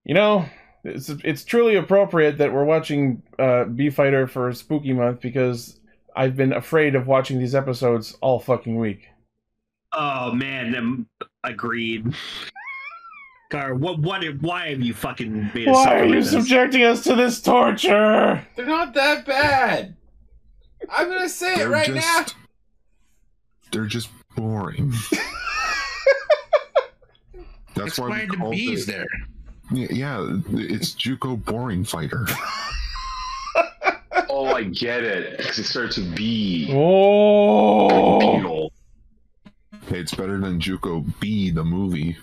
You know, it's truly appropriate that we're watching B-Fighter for Spooky Month because I've been afraid of watching these episodes all fucking week. Oh man, agreed. Gar, why have you fucking made us Why suffer are you with this? subjecting us to this torture? They're not that bad. I'm gonna say it right now. They're just boring. That's why we called bees it. There. Yeah, it's Juukou Boring Fighter. Oh, I get it. Because it starts with B. Oh, Like Beetle. Hey, it's better than Juukou B, the movie.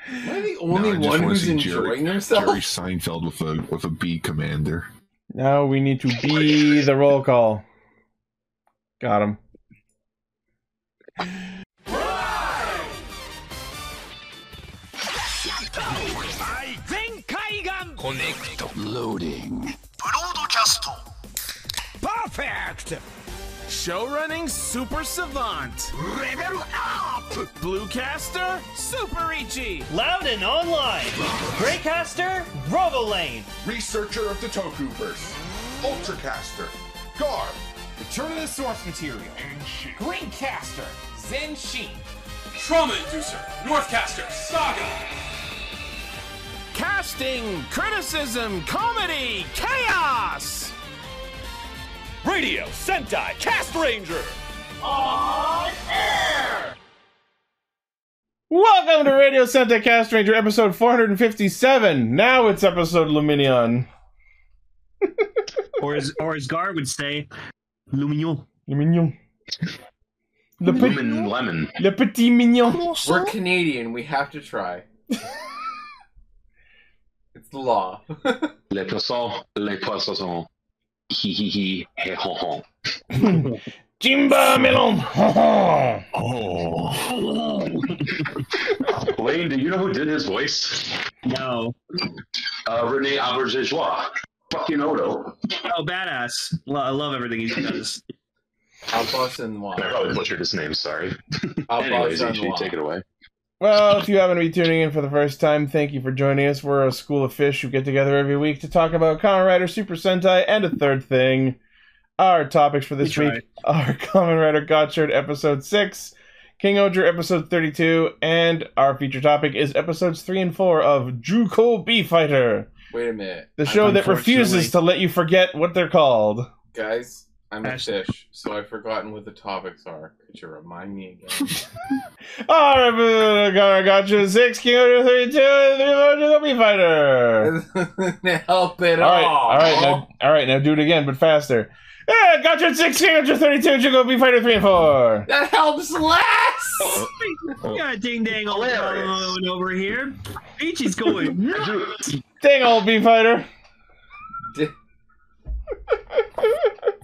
Am I the only No, I just one wanna who's see enjoying Jerry himself? Seinfeld with a B commander. now we need to be the roll call. Got him. Loading. Perfect! Show running super savant. Level up! Bluecaster, super Ichi. Loud and online. Greycaster, Robolane. Researcher of the Tokuverse. Ultracaster. Garb. Return of the source material. Greencaster, Zenshin. Trauma inducer, Northcaster, Saga. Casting, criticism, comedy, chaos. Radio Sentai Castranger. On air. Welcome to Radio Sentai Castranger, episode 457. Now it's episode Luminion. Or as Gar would say, Lumignon. Luminion. Le Lemon. Le petit mignon. We're Canadian. We have to try. It's the law. Les poissons. Hi hi hi. He ho ho. Jimba melon. Wayne, do you know who did his voice? No. Rene Auberjois. Fucking Odo. Oh, badass. I love everything he does. Alphonse and Noir. I probably butchered his name, sorry. Alphonse Anyways, and Ichi, Noir. take it away. Well, if you happen to be tuning in for the first time, thank you for joining us. We're a school of fish who get together every week to talk about Kamen Rider, Super Sentai, and a third thing. Our topics for this week are Kamen Rider Gotchard episode 6, Kingohger episode 32, and our feature topic is episodes 3 and 4 of Juukou B-Fighter, Wait a minute. the show that refuses to let you forget what they're called. Guys, I'm a fish, so I've forgotten what the topics are. Could you remind me again? Alright, Gotchard 6, Kingohger 32, and 3 more Juukou B-Fighter. Help it Alright, now do it again, but faster. Gotchard 6, Kingohger 32, Juukou B-Fighter 3 and 4. That helps less! We got a ding dang all going over here. Ichi's going nuts. Dang old B-Fighter.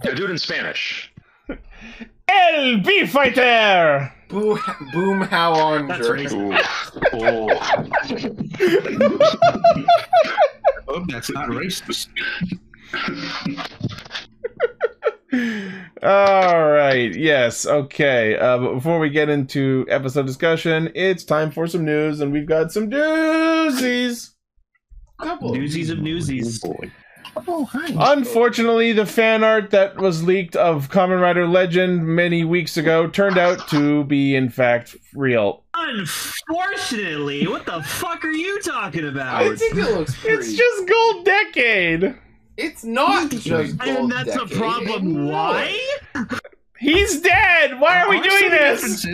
Now do it in Spanish. El B-Fighter! Boom how on That's jerk. Oh. Oh, that's not racist. Alright, yes, okay. But before we get into episode discussion, it's time for some news, and we've got some doozies! Newsies of newsies. Oh, hi. Unfortunately, the fan art that was leaked of Kamen Rider Legend many weeks ago turned out to be, in fact, real. Unfortunately, what the fuck are you talking about? I think it looks pretty. It's just Gold Decade! It's not just and Gold that's Decade. a problem. Why? He's dead! Why are we doing this?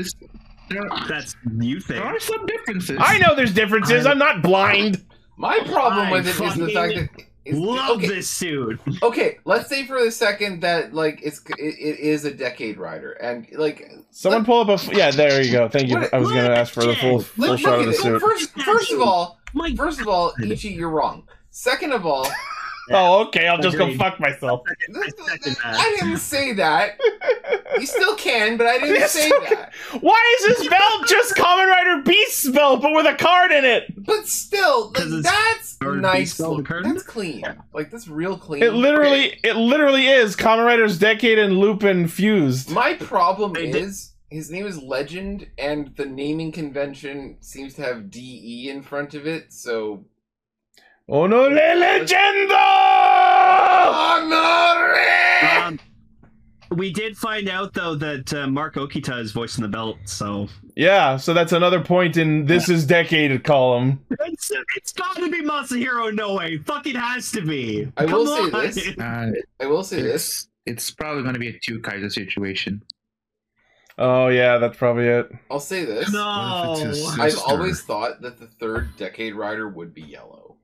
That's you think. There are some differences. I know there's differences, I'm not blind! My problem I with it is the fact that love this suit. Okay, let's say for a second that like it is a decade rider, and like Someone pull up a... Yeah, there you go, thank you. I was gonna ask for the full look shot of at the it. suit. First of all, Ichi, you're wrong. Second of all, Oh, okay, I'll just go fuck myself. I didn't say that. You still can, but I didn't say that. Why is this belt just Kamen Rider Beast's belt, but with a card in it? But still, like, that's nice. Beast Look. card? That's clean. Like, that's real clean. It literally is Kamen Rider's Decade and Lupin fused. My problem is his name is Legend, and the naming convention seems to have DE in front of it, so... Onore Legendo! Honore! We did find out, though, that Mark Okita is voicing the belt, so... Yeah, so that's another point in This Is Decade column. It's gotta be Masahiro Inoue. Fucking has to be. I will Come on. say this. It's probably going to be a two Kaiser situation. Oh, yeah, that's probably it. I'll say this. No. What if it's his I've sister? always thought that the third Decade Rider would be yellow.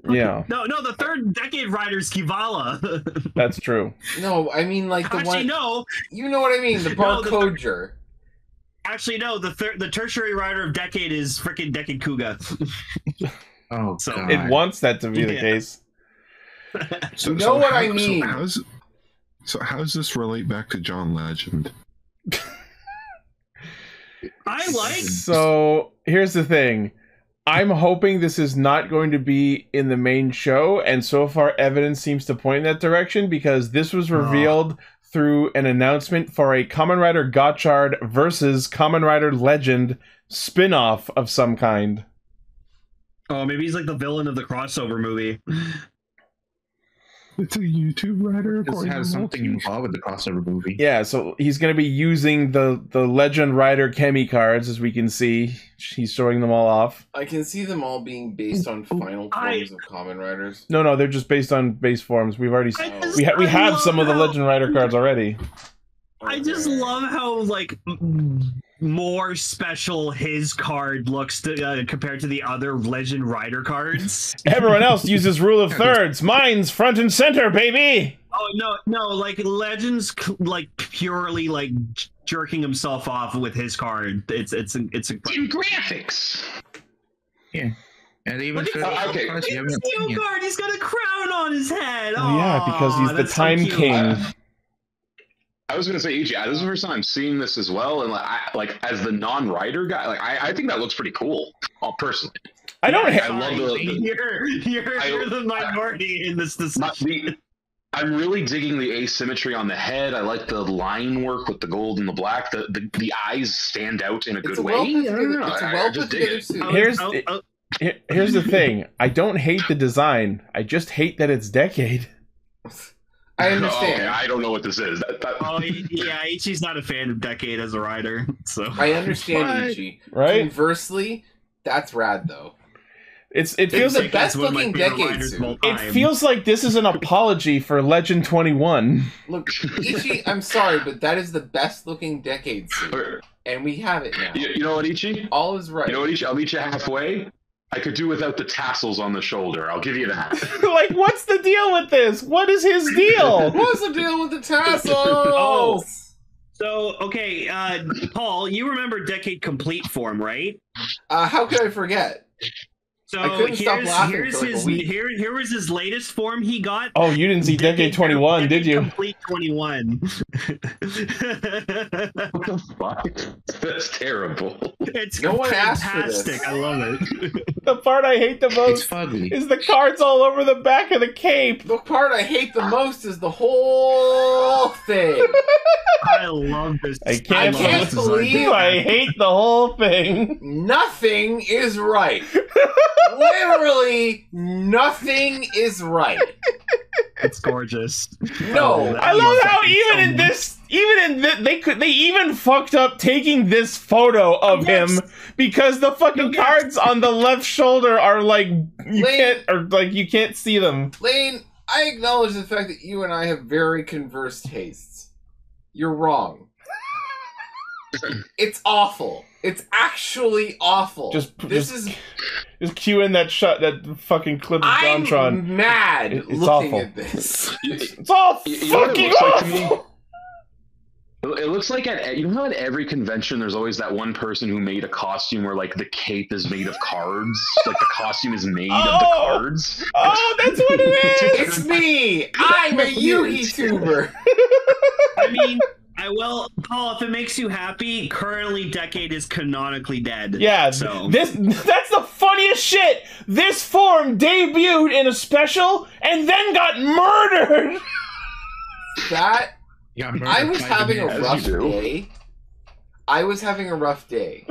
Yeah. No, the third Decade Rider's Kivala. That's true. No, I mean like the Actually, one... no. You know what I mean, the Barcoger. Actually, no. The tertiary rider of Decade is freaking Decade Kuga. Oh, So- God. It wants that to be the Yeah. case. You know what I mean. So how does this relate back to John Legend? I like. So, here's the thing. I'm hoping this is not going to be in the main show, and so far evidence seems to point in that direction, because this was revealed through an announcement for a Kamen Rider Gotchard versus Kamen Rider Legend spin-off of some kind. Oh, maybe he's like the villain of the crossover movie. It's a YouTube writer. This has something involved with the crossover movie. Yeah, so he's going to be using the Legend Rider Kemi cards, as we can see. He's showing them all off. I can see them all being based on final forms of Kamen Riders. No, they're just based on base forms. We've already we I have love some of the how- Legend Rider cards already. I just love how like more special his card looks compared to the other Legend Rider cards. Everyone else uses rule of thirds. Mine's front and center, baby. Oh no! Like Legend's like purely like jerking himself off with his card. It's In graphics. Yeah. And even Look for at okay. cards, you have an Steel opinion. card. He's got a crown on his head. Oh, yeah, because he's the that's so Time cute. King. I was gonna say, EG, this is the first time I'm seeing this as well, and like as the non-rider guy, like I think that looks pretty cool. Personally, I don't. I love You're the minority in this discussion. I'm really digging the asymmetry on the head. I like the line work with the gold and the black. The eyes stand out in a good way. I don't know. It's a I well just put dig together it. suit. Here's the thing. I don't hate the design. I just hate that it's Decade. I Oh, understand. okay, I don't know what this is. Oh yeah, Ichi's not a fan of Decade as a rider, so I understand, Ichi. Right? Conversely, that's rad though. It It's feels the like best one of my looking favorite Decade riders of all suit. it time. feels like this is an apology for Legend 21. Look, Ichi, I'm sorry, but that is the best looking Decade suit. And we have it now. You know what, Ichi? All is right. You know what, Ichi? I'll meet you halfway. I could do without the tassels on the shoulder. I'll give you that. Like, what's the deal with this? What is his deal? What's the deal with the tassels? Oh. So okay, Paul, you remember Decade Complete form, right? How could I forget? So I couldn't stop laughing for like a week. here was his latest form he got. Oh, you didn't see Decade 21, did you? Complete 21. What the fuck? That's terrible. It's No one asked for fantastic. this. I love it. The part I hate the It's most fugly. is the cards all over the back of the cape. The part I hate the most is the whole thing. I love this. I can't love can't this design. believe- I hate the whole thing. Nothing is right. Literally, nothing is right. It's gorgeous. No. I love how fucking even so in this, they even fucked up taking this photo of him because the fucking cards on the left shoulder are like you can't see them. Lane, I acknowledge the fact that you and I have very converse tastes. You're wrong. It's awful. It's actually awful. Just cue in that shot, that fucking clip of I'm Jontron. mad It's looking awful. at this. It's all You know what it fucking looks like to me? awful. It looks like you know how at every convention there's always that one person who made a costume where like the cape is made of cards, like the costume is made of the cards. Oh, that's what it is. It's me. I'm a Yugi tuber. I mean, Paul, if it makes you happy, currently Decade is canonically dead. Yeah, so that's the funniest shit. This form debuted in a special and then got murdered. That Yeah, I was having a As rough you do. day, I was having a rough day.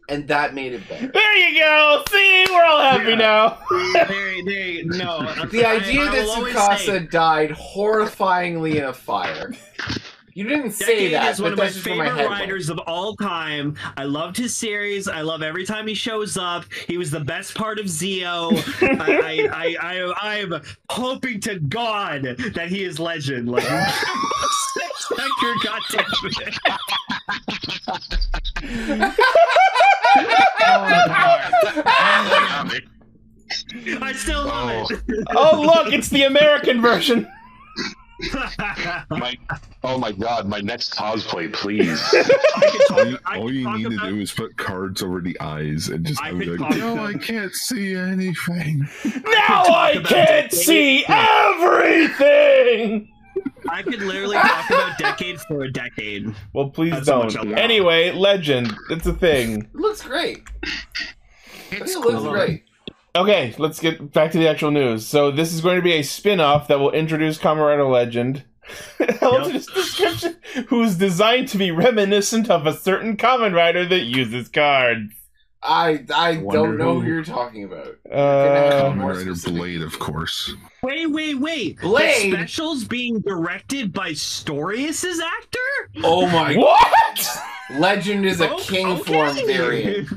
And that made it better. There you go. See, we're all happy now. The idea that Tsukasa died horrifyingly in a fire. You didn't say Decade that, is one but of my that's just where my favorite head writers of all time. I loved his series. I love every time he shows up. He was the best part of Zio. I'm hoping to God that he is legend. Like, your goddamn it. I still love it. Oh, look, it's the American version. Oh my god, my next cosplay, please. All you need to do is put cards over the eyes and just be like, no, I can't see anything. Now I can't see everything! I could literally talk about Decade for a decade. Well, please That's how much don't. I love. Anyway, Legend. It's a thing. It looks great. It It's looks cool. great. Okay, let's get back to the actual news. So this is going to be a spin-off that will introduce Kamen Rider Legend. This description, who's designed to be reminiscent of a certain Kamen Rider that uses cards. I don't know who. who you're talking about. Kamen more Rider specific. Blade, of course. Wait. Blade? The special's being directed by Storius' actor? Oh my What? Legend is a king form variant.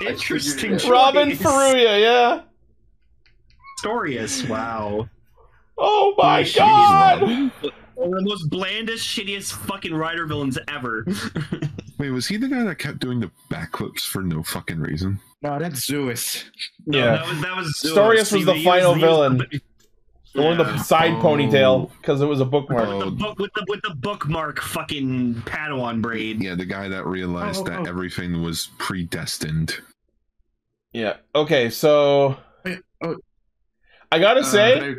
Interesting choice. Robin Furuya, yeah. Storius, wow. Oh my Shitty god! One of the most blandest, shittiest fucking Rider villains ever. Wait, was he the guy that kept doing the backflips for no fucking reason? No, that's Zeus. Yeah. That was Storius was the final villain. The one with the side Oh. ponytail, because it was a bookmark. with the bookmark fucking Padawan braid. Yeah, the guy that realized that everything was predestined. Yeah. Okay, so Wait, oh, I gotta say,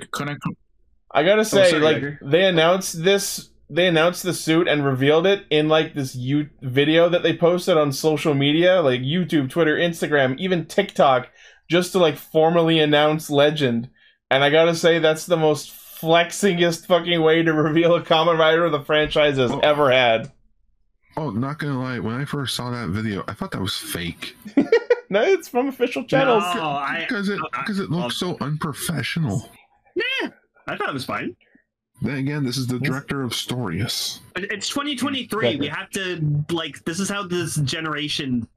I sorry, like Edgar. they announced this. They announced the suit and revealed it in like this video that they posted on social media, like YouTube, Twitter, Instagram, even TikTok, just to like formally announce Legend. And I gotta say, that's the most flexingest fucking way to reveal a Kamen Rider the franchise has ever had. Oh, not gonna lie, when I first saw that video, I thought that was fake. No, it's from official channels. Because it looks so unprofessional. Nah, I thought it was fine. Then again, this is the director of Storius. It's 2023. We have to, like, this is how this generation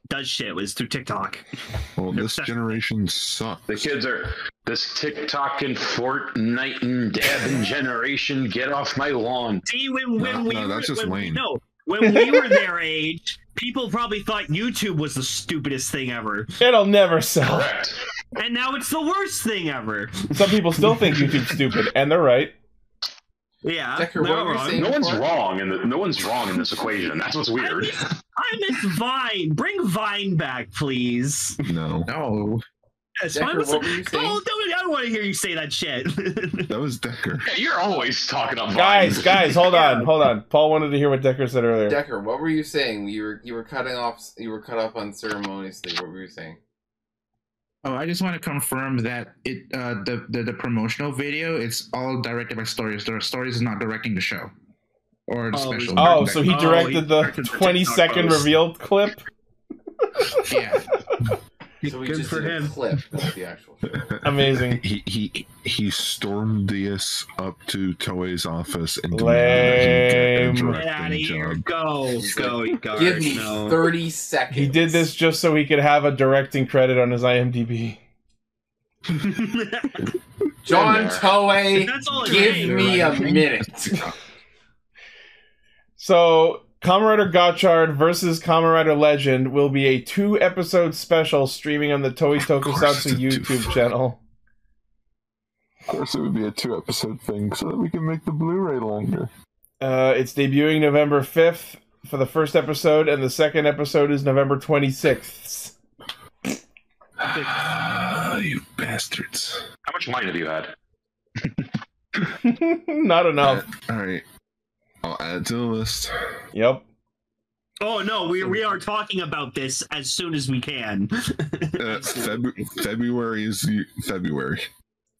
does shit, was through TikTok. Well, this generation sucks. The kids are this TikTok and Fortnite and dabbing generation. Get off my lawn. See, when we were their age, people probably thought YouTube was the stupidest thing ever. It'll never sell. Correct. And now it's the worst thing ever. Some people still think YouTube's stupid, and they're right. Yeah, Decker, what were you saying? No one's wrong, no one's wrong in this equation. That's what's weird. I miss Vine. Bring Vine back, please. No. No. Yes, Decker, Vine was what were you saying? I don't want to hear you say that shit. That was Decker. Yeah, you're always talking about Vine. Guys, hold on. Paul wanted to hear what Decker said earlier. Decker, what were you saying? You were cutting off. You were cut off unceremoniously. What were you saying? Oh, I just want to confirm that the promotional video, it's all directed by Storius. Storius is not directing the show or the special. Oh, so he directed the 20-second revealed clip? Yeah. So we just did a clip of the actual show. Amazing. He stormed this up to Toei's office and Lame. Get out of here. Go, guard. Give me No. 30 seconds. He did this just so he could have a directing credit on his IMDb. John Toei, That's all it give is. me a minute. So, Kamen Rider Gotchard versus Kamen Rider Legend will be a 2-episode special streaming on the Toei Tokusatsu YouTube channel. Of course, it would be a 2-episode thing so that we can make the Blu-ray longer. It's debuting November 5th for the first episode, and the second episode is November 26th. You bastards. How much wine have you had? Not enough. Alright. I'll add it to the list. Yep. Oh no, we are talking about this as soon as we can. February is February.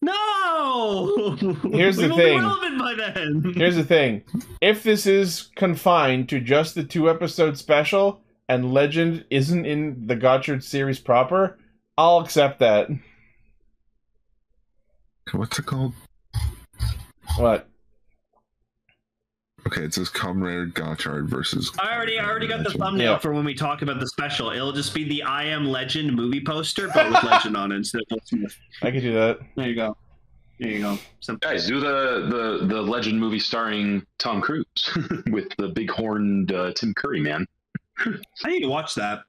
No! Here's the we thing. Be relevant by then. Here's the thing. If this is confined to just the 2-episode special and Legend isn't in the Gotchard series proper, I'll accept that. What's it called? What? Okay, it says Kamen Rider Gotchard versus... I already got the thumbnail for when we talk about the special. It'll just be the I Am Legend movie poster, but with Legend on it instead of Will Smith. I could do that. There you go. There you go. Guys, do the Legend movie starring Tom Cruise with the big-horned Tim Curry, man. I need to watch that.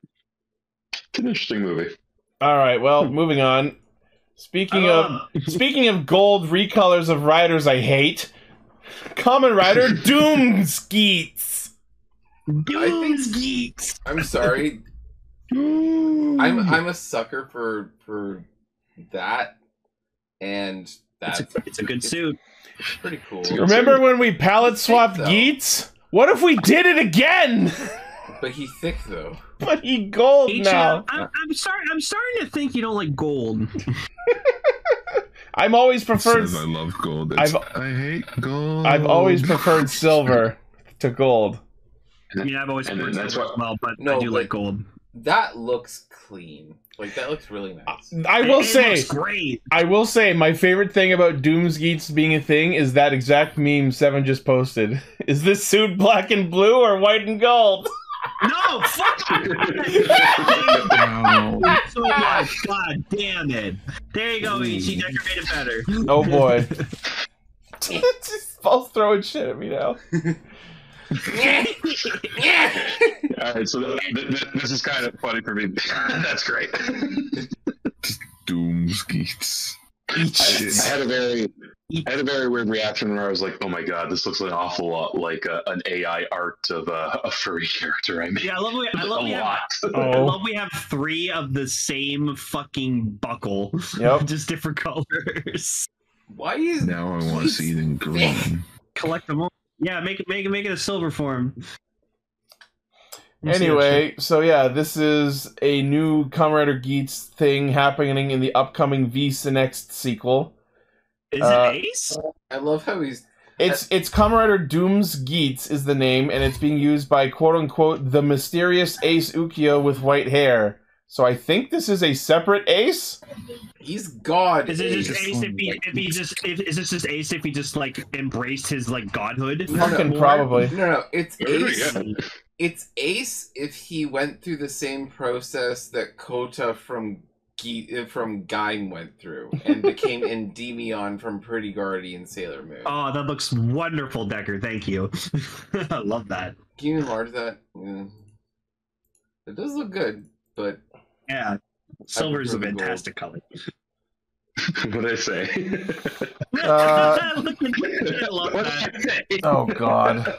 It's an interesting movie. All right, well, moving on. Speaking of gold recolors of riders I hate, Kamen Rider Doomsgeets. Doomsgeets. I'm sorry. I'm a sucker for that, and it's a good suit. It's pretty cool. Remember when we palette swapped Geets? What if we did it again? But he's thick though. But he gold now. I'm starting to think you don't like gold. I'm always preferred. I love gold. I hate gold. I've always preferred silver to gold. I mean, I've always preferred silver as well, but I do like gold. That looks clean. Like that looks really nice. I will say, looks great. I will say, my favorite thing about Doomsgeets being a thing is that exact meme Seven just posted. Is this suit black and blue or white and gold? No, fuck you! So much. God damn it. There you go, Ichi. Decorated better. Oh boy. Just both throwing shit at me now. Alright, so this is kind of funny for me. That's great. Doomsgeets. I had a very weird reaction where I was like, "Oh my god, this looks an awful lot like an AI art of a furry character." I mean, yeah, I love we have 3 of the same fucking buckle. Yep, just different colors. Why is now I want to see it in green? Collect them all. Yeah, make it a silver form. Anyway, so yeah, this is a new Kamen Rider Geets thing happening in the upcoming V Next sequel. Is it Ace? I love how he's... It's Kamen Rider Doomsgeets is the name, and it's being used by quote-unquote the mysterious Ace Ukiyo with white hair. So I think this is a separate Ace? He's God. Is it just Ace is this just Ace if he just like embraced his like godhood? Fucking probably. No, it's Ace. It's Ace if he went through the same process that Kota from Gaim went through and became Endymion from Pretty Guardian Sailor Moon. Oh, that looks wonderful, Decker. Thank you. I love that. Can you enlarge that? Yeah. It does look good, but yeah, silver is a fantastic color. What did I say? Oh god.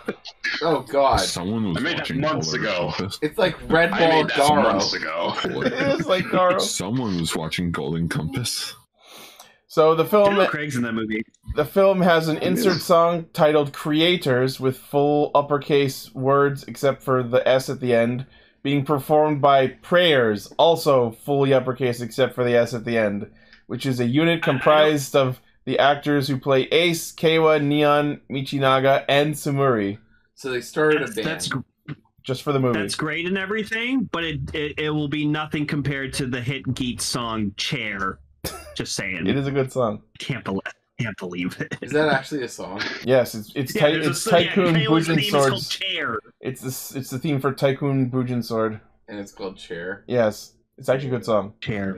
Oh god. Someone was watching months ago. It's like Red Ball Garo. Months ago. It is like Garo. Someone was watching Golden Compass. So the film Craig's in that movie. The film has an insert song titled Creators with full uppercase words except for the S at the end, being performed by Prayers, also fully uppercase except for the S at the end, which is a unit comprised of the actors who play Ace, Keiwa, Neon, Michinaga, and Sumuri. So they started a band. Just for the movie. That's great and everything, but it will be nothing compared to the hit Geet song Chair. Just saying. It is a good song. Can't believe it. Is that actually a song? Yes, it's Tycoon Bujin Sword's Chair. It's the theme for Tycoon Bujin Sword. And it's called Chair. Yes. It's actually a good song. Chair.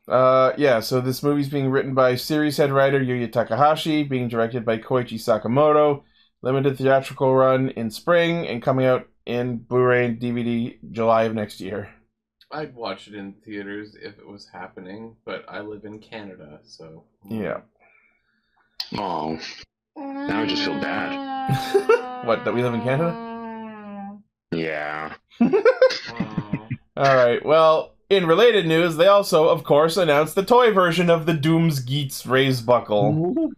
Yeah, so this movie's being written by series head writer Yuya Takahashi, being directed by Koichi Sakamoto, limited theatrical run in spring, and coming out in Blu-ray and DVD July of next year. I'd watch it in theaters if it was happening, but I live in Canada, so... Yeah. Oh. Now I just feel bad. What, that we live in Canada? Yeah. Alright, well... In related news, they also, of course, announced the toy version of the Doomsgeets Raise Buckle. What?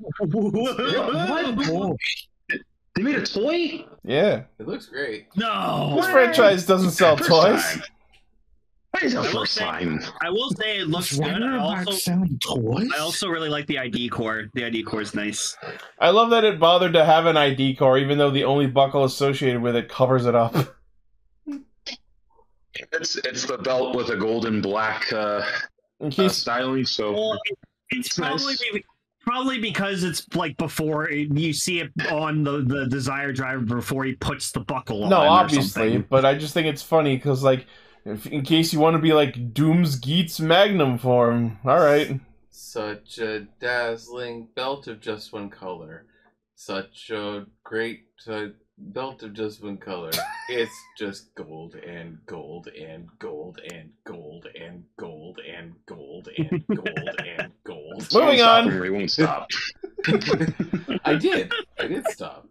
They made a toy? Yeah. It looks great. No! This franchise doesn't sell toys. I will say it looks good. I also really like the ID core. The ID core is nice. I love that it bothered to have an ID core, even though the only buckle associated with it covers it up. It's the belt with a gold and black styling. So well, it's probably because it's like before you see it on the Desire driver before he puts the buckle on. No, obviously, but I just think it's funny because like. In case you want to be like Doom's Geats Magnum form. Alright. Such a dazzling belt of just one color. Such a great belt of just one color. It's just gold and gold and gold and gold and gold and gold and gold and gold. Moving on. We won't stop. I did stop.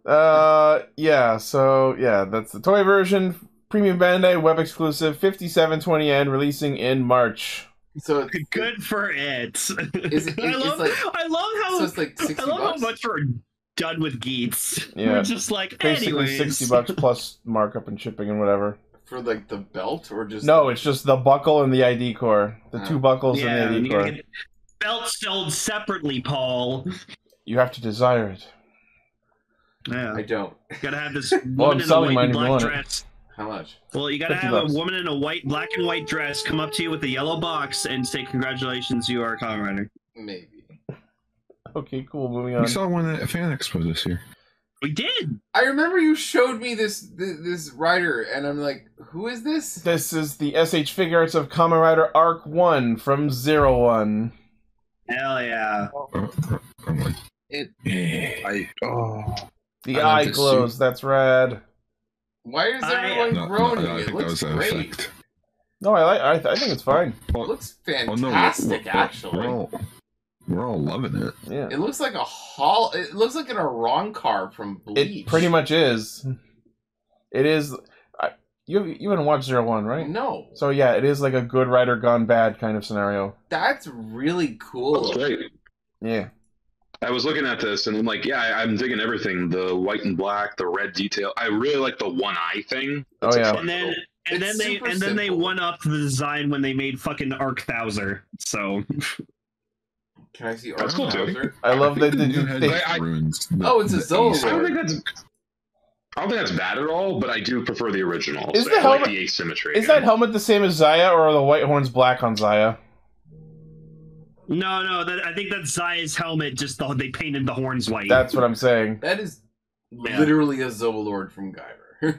Yeah, so yeah, that's the toy version. Premium Bandai, web exclusive, 57.20 yen, releasing in March. So it's good for it. I love how it's like $60. I love how much we're done with Geats. Yeah, we're just like basically anyways. $60 plus markup and shipping and whatever. For like the belt or just no, it's just the buckle and the ID core. The two buckles and the ID core. Belt sold separately, Paul. You have to desire it. Yeah, I don't. You gotta have this woman in a white and black dress. How much? Well, you gotta have a woman in a black and white dress come up to you with a yellow box and say, "Congratulations, you are a Kamen Rider." Maybe. Okay, cool. Moving on. We saw one at Fan Expo this year. We did. I remember you showed me this rider, and I'm like, "Who is this?" This is the SH Figure Arts of Kamen Rider Arc 1 from 01. Hell yeah! The eye glows. That's rad. Why is everyone groaning? It looks great. No, I think it's fine. It looks fantastic, actually. We're all loving it. Yeah. It looks like it looks like an Aron car from Bleach. It pretty much is. It is. You haven't watched 01, right? No. So yeah, it is like a good rider gone bad kind of scenario. That's really cool. That's great. Yeah. I was looking at this and I'm like, yeah, I'm digging everything. The white and black, the red detail. I really like the one eye thing. That's and then they one up the design when they made fucking Arc Thouser. So can I see Arc Thouser? I love that Oh, it's a Zolo. I don't think that's bad at all, but I do prefer the original. Is I like the asymmetry. Is that helmet the same as Zaya, or are the white horns black on Zaya? No, I think that's Zaya's helmet, just they painted the horns white. That's what I'm saying. That is literally a Zoolord from Guyver.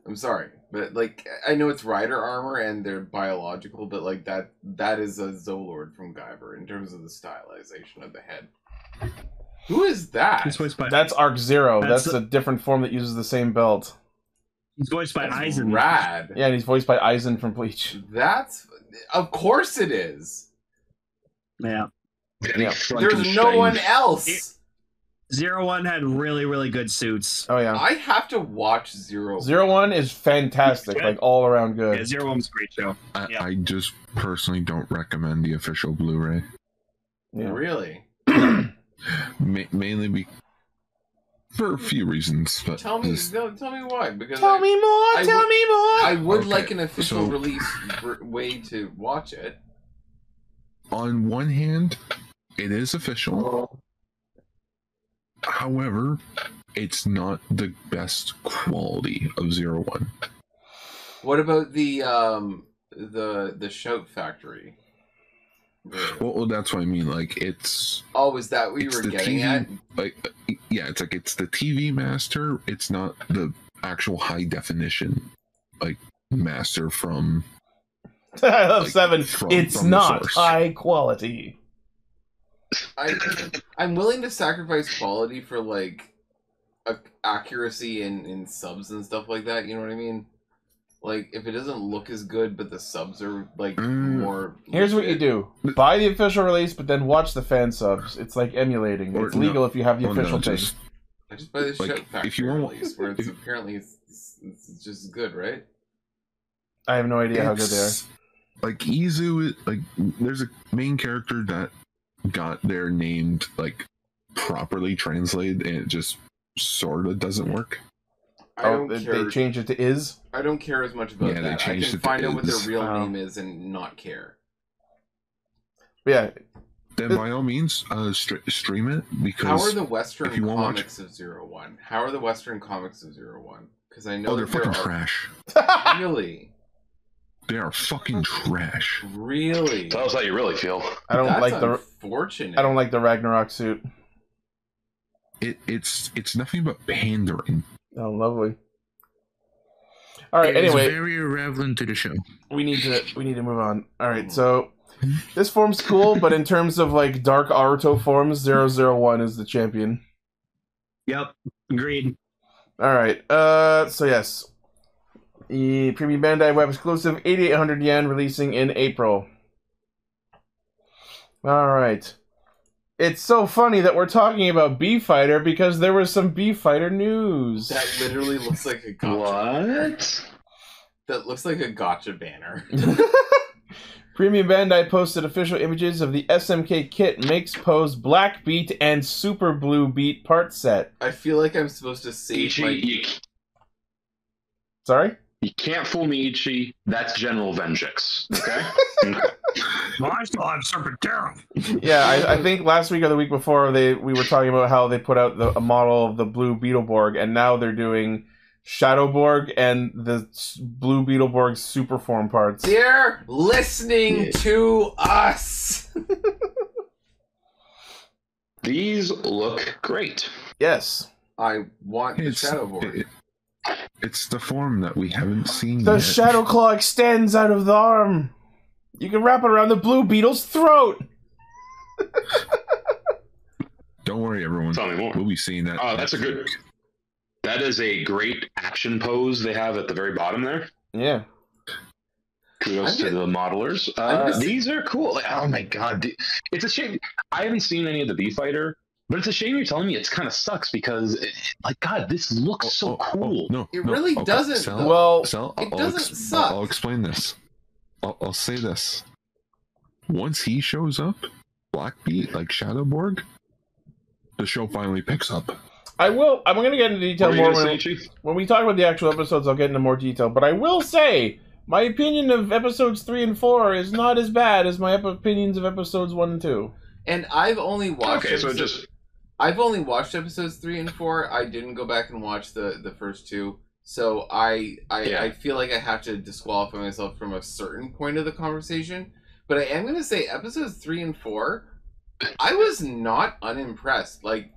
I'm sorry, but like I know it's rider armor and they're biological, but like that is a Zoolord from Guyver in terms of the stylization of the head. Who is that? That's Arc Zero. That's a different form that uses the same belt. He's voiced by Aizen. Rad. Yeah, and he's voiced by Aizen from Bleach. Of course it is. Yeah. There's no one else. 01 had really, really good suits. Oh yeah. I have to watch 01. 01 is fantastic, like all around good. Yeah, 01's a great show. I just personally don't recommend the official Blu-ray. Yeah. Really? Mainly for a few reasons. But tell me why. Because tell me more. I would like an official release way to watch it. On one hand, it is official. However, it's not the best quality of 01. What about the Shout Factory? Well, that's what I mean. Like it's. Oh, is that what you were getting at? Like, yeah, it's like it's the TV master. It's not the actual high definition, like master from. I love 7. It's not high quality. I'm willing to sacrifice quality for like accuracy in subs and stuff like that. You know what I mean? Like if it doesn't look as good, but the subs are like more. Here's what you do: buy the official release, but then watch the fan subs. It's like emulating. It's legal if you have the official thing. I just buy the Shout Factory release, where it's apparently it's just good, right? I have no idea how good they are. Like Izu, like there's a main character that got their named like properly translated, and it just sort of doesn't work. I don't care. They changed it to is? I don't care as much about that. I can find out what their real name is and not care. Yeah. Then by all means, stream it, because how are the Western comics of 01? How are the Western comics of 01? Because I know they're fucking trash. Really? They are fucking trash. Really? Tell us how you really feel. I don't like the unfortunate. I don't like the Ragnarok suit. It's nothing but pandering. Oh, lovely. All right. It's anyway, very irrelevant to the show. we need to move on. All right. So this form's cool, but in terms of like dark Naruto forms, 001 is the champion. Yep, agreed. All right. So yes, the Premium Bandai Web exclusive, 8,800 yen, releasing in April. All right. It's so funny that we're talking about B-Fighter because there was some B-Fighter news. That literally looks like a gotcha. What? That looks like a gotcha banner. Premium Bandai posted official images of the SMK kit, Makes Pose, Black Beat, and Super Blue Beat part set. I feel like I'm supposed to save my... Sorry? You can't fool me, Ichi. That's General Vengeance. Okay? Well, I still have Serpentera. Yeah, I think last week or the week before we were talking about how they put out a model of the blue Beetleborg, and now they're doing Shadowborg and the blue Beetleborg superform parts. They're listening to us. These look great. Yes. I want the Shadowborg. It's the form that we haven't seen The yet. Shadow Claw extends out of the arm. You can wrap it around the blue beetle's throat. Don't worry, everyone. Tell me more. We'll be seeing that. Oh, that's a good... That is a great action pose they have at the very bottom there. Yeah. Kudos to the modelers. These are cool. Like, oh my god. It's a shame. I haven't seen any of the B-Fighter, but it's a shame you're telling me it kind of sucks because, like, God, this looks so cool. No, It really doesn't. Sal, Well, Sal, it doesn't suck. I'll explain this. I'll say this. Once he shows up, Blackbeat, like Shadowborg, the show finally picks up. I'm going to get into detail more when we talk about the actual episodes. I'll get into more detail, but I will say my opinion of episodes 3 and 4 is not as bad as my opinions of episodes 1 and 2. And I've only watched. Okay, so just I've only watched episodes 3 and 4. I didn't go back and watch the first two, so I feel like I have to disqualify myself from a certain point of the conversation. But I am going to say episodes 3 and 4, I was not unimpressed. Like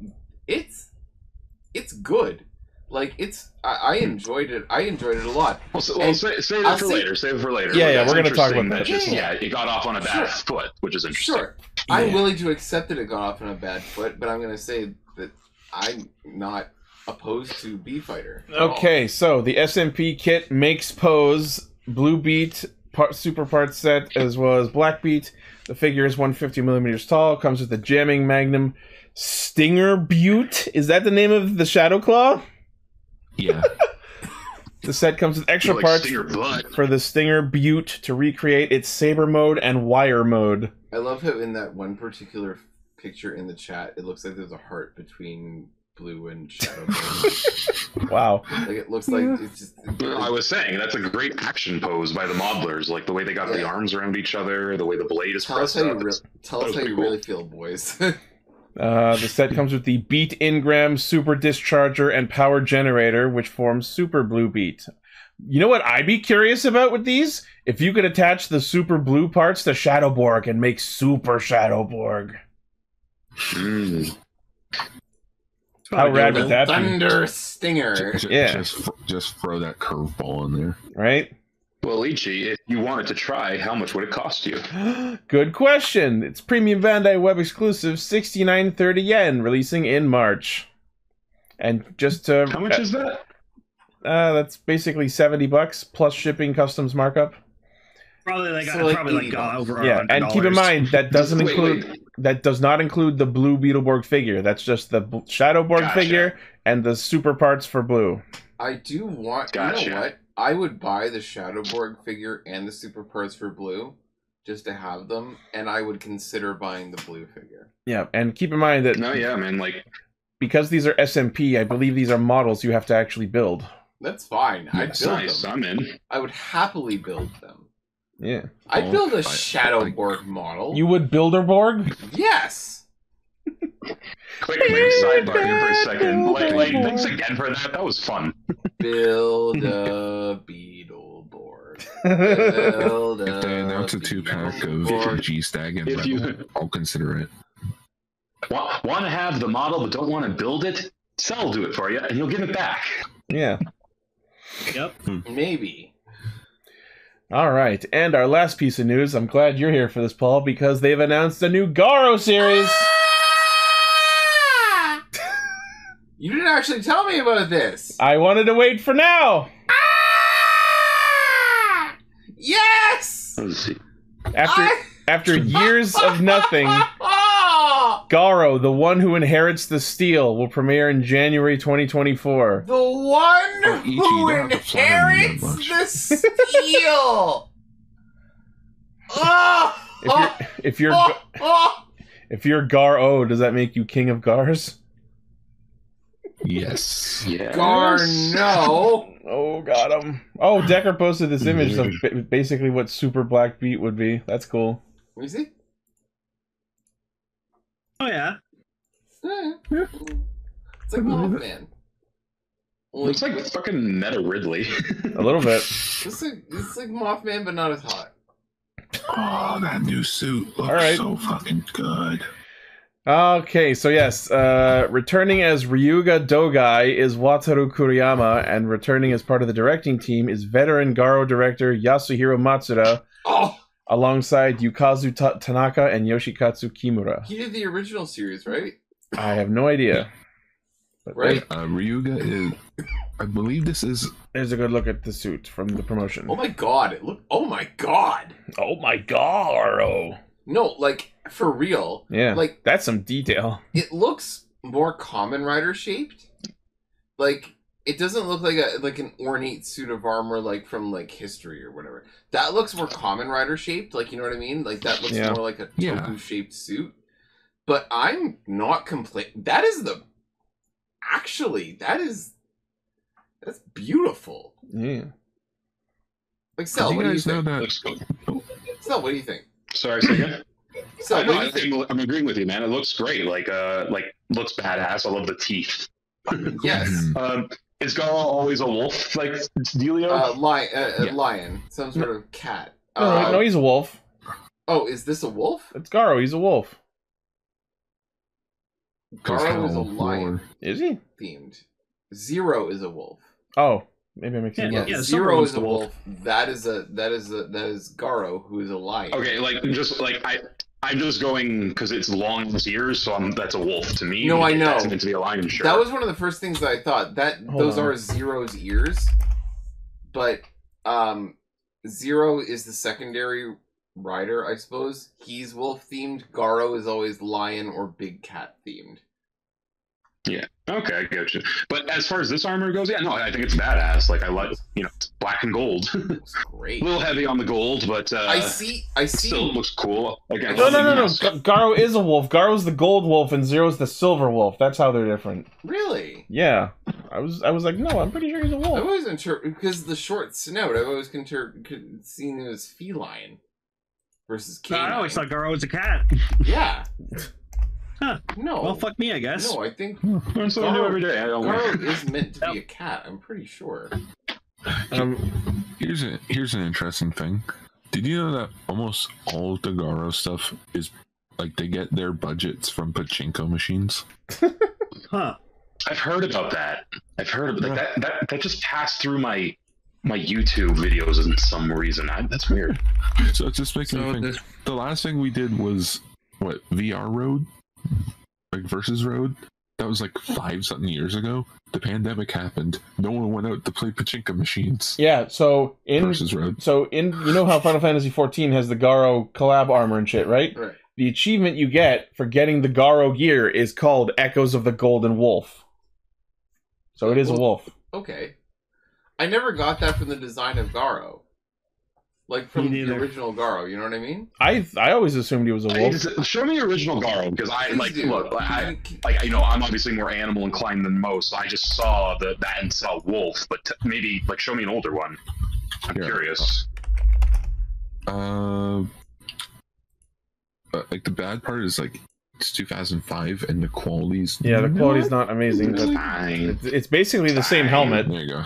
it's good. Like I enjoyed it. I enjoyed it a lot. Well, save it for later. Save it for later. Yeah, we're going to talk about that. Just, it got off on a bad foot, which is interesting. Sure. I'm willing to accept that it got off on a bad foot, but I'm going to say that I'm not opposed to B-Fighter. Okay, so the SMP kit Makes Pose, Blue Beat, super part set, as well as Black Beat. The figure is 150 millimeters tall. Comes with the Jamming Magnum Stinger Butte. Is that the name of the Shadow Claw? Yeah. The set comes with extra parts for the Stinger Butte to recreate its Saber mode and Wire mode. I love how in that one particular picture in the chat, it looks like there's a heart between Blue and Shadow. Wow. Like it looks like it's just... I was saying, that's a great action pose by the modelers. Like the way they got the arms around each other, the way the blade is pressed up. Tell us how you really feel, boys. The set comes with the Beat Ingram Super Discharger and Power Generator, which forms Super Blue Beat. You know what I'd be curious about with these? If you could attach the Super Blue parts to Shadowborg and make Super Shadowborg. How rad would that be? Thunder Stinger. Just throw that curveball in there. Right? Well, Ichi, if you wanted to try, how much would it cost you? Good question. It's Premium Bandai Web exclusive, 69.30 yen, releasing in March. And just to... How much is that? That's basically $70 plus shipping customs markup. Probably like over $100. And keep in mind that doesn't Wait. that does not include the blue Beetleborg figure. That's just the Shadowborg figure and the super parts for blue. I do want. You know what? I would buy the Shadowborg figure and the super parts for blue just to have them, and I would consider buying the blue figure. Yeah, and keep in mind that man, like because these are SMP, I believe these are models you have to actually build. That's fine. I'd build Nice, them. I'm in. I would happily build them. Yeah. I'd build a Shadowborg model. You would Bilderborg? Yes. Quick sidebar here for a second. Like, thanks again for that. That was fun. Build a Beetleborg. If they announce a 2-pack of G-Stag and Rebel, I'll consider it. Want to have the model but don't want to build it? Cell will do it for you, and you'll give it back. Yeah. Yep. Maybe. All right, and our last piece of news. I'm glad you're here for this, Paul, because they've announced a new Garo series. You didn't actually tell me about this. I wanted to wait for now. Yes. Let's see. After years of nothing, Garo, the one who inherits the steel, will premiere in January 2024. The one who inherits the steel. If you're Garo, does that make you king of Gars? Yes. Yeah. Gar, no. Oh, got him. Oh, Decker posted this image of basically what Super Black Beat would be. That's cool. Let me see. Oh, yeah. It's like Mothman. Looks like fucking Meta Ridley. A little bit. It's like Mothman, but not as hot. Oh, that new suit looks so fucking good. Okay, so yes, returning as Ryuga Dogai is Wataru Kuriyama, and returning as part of the directing team is veteran Garo director Yasuhiro Matsuda, alongside Yukazu Tanaka and Yoshikatsu Kimura. He did the original series, right? I have no idea. But right? Ryuga is... I believe this is... There's a good look at the suit from the promotion. Oh my god, oh my god! Oh my god! No, like, for real. Yeah, like that's some detail. It looks more Kamen Rider shaped. Like, it doesn't look like an ornate suit of armor like from like history or whatever. That looks more Kamen Rider shaped, like, you know what I mean? Like, that looks more like a Toku shaped suit. But I'm not complaining. That is that's beautiful. Yeah. Like, Sel, what do you think? Sel, what do you think? Sorry, say again? So, I'm agreeing with you, man. It looks great. Like looks badass. I love the teeth. Yes. Is Garo always a wolf? Like Delio? Lion. Some sort of cat. No, he's a wolf. Oh, is this a wolf? It's Garo. He's a wolf. Garo is a lion. Is he? Themed. Zero is a wolf. Oh, maybe I'm mixing them up. Yeah, Zero is a wolf. That is Garo, who is a lion. Okay, I'm just going because it's long ears, so that's a wolf to me. No, I know. That's meant to be a lion, sure. That was one of the first things that I thought. Those are Zero's ears, but Zero is the secondary rider, I suppose. He's wolf themed. Garo is always lion or big cat themed. Yeah. Okay, I get you. But as far as this armor goes, yeah, no, I think it's badass. Like, I like, it's black and gold. It's great. A little heavy on the gold, but I see. Still looks cool. Again, no. Garo is a wolf. Garo's the gold wolf, and Zero's the silver wolf. That's how they're different. Really? Yeah. I was like, no, I'm pretty sure he's a wolf. I wasn't sure because the short snout. I've always seen it as feline versus canine. I always thought Garo was a cat. Yeah. Huh. No. Well, fuck me, I guess. No, I think Garo is meant to be a cat. I'm pretty sure. Here's an interesting thing. Did you know that almost all of the Garo stuff is like they get their budgets from pachinko machines? Huh. I've heard about that. That just passed through my YouTube videos in some reason. That's weird. So it's just making me think. The last thing we did was what, VR Road? Like versus Road? That was like 5-something years ago. The pandemic happened. No one went out to play pachinko machines. Yeah, so in versus Road. So you know how Final Fantasy XIV has the Garo collab armor and shit, right? Right. The achievement you get for getting the Garo gear is called Echoes of the Golden Wolf. So it is a wolf. Okay. I never got that from the design of Garo. Like from the original Garo, you know what I mean? I always assumed he was a wolf. Show me original Garo, because I'm obviously more animal inclined than most. So I just saw that and saw wolf, but maybe like show me an older one. I'm curious. Like the bad part is like it's 2005 and the quality's the quality's not amazing. But it's basically the same helmet. There you go.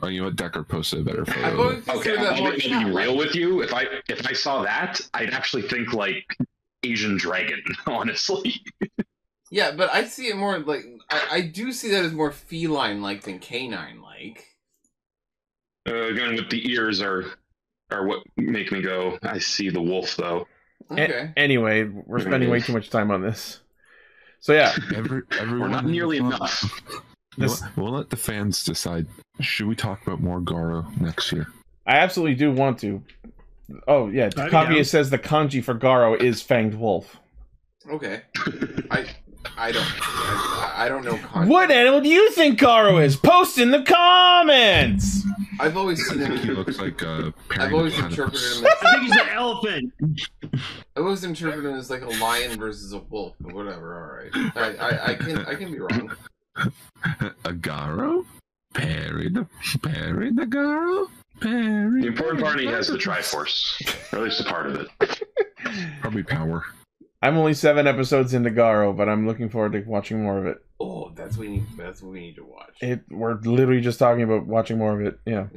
Oh, you know what? Decker posted a better photo. Okay, I'll be real with you. If I saw that, I'd actually think like Asian dragon, honestly. Yeah, but I see it more like I do see that as more feline-like than canine-like. Again, with the ears are what make me go. I see the wolf though. Okay. Anyway, we're spending way too much time on this. So yeah, we're not nearly enough. We'll let the fans decide. Should we talk about more Garo next year? I absolutely do want to. Oh yeah, Kaguya says the kanji for Garo is fanged wolf. Okay. I don't know kanji. What animal do you think Garo is? Post in the comments. I've always seen him. He looks like I've always interpreted him as. I think he's an elephant. I've always interpreted him as like a lion versus a wolf, but whatever. All right. I can be wrong. A Garo? Parry the Garo? Parry. The important part, he has the Triforce, or at least a part of it. Probably power. I'm only 7 episodes into Garo, but I'm looking forward to watching more of it. Oh, that's what we need to watch. We're literally just talking about watching more of it. Yeah.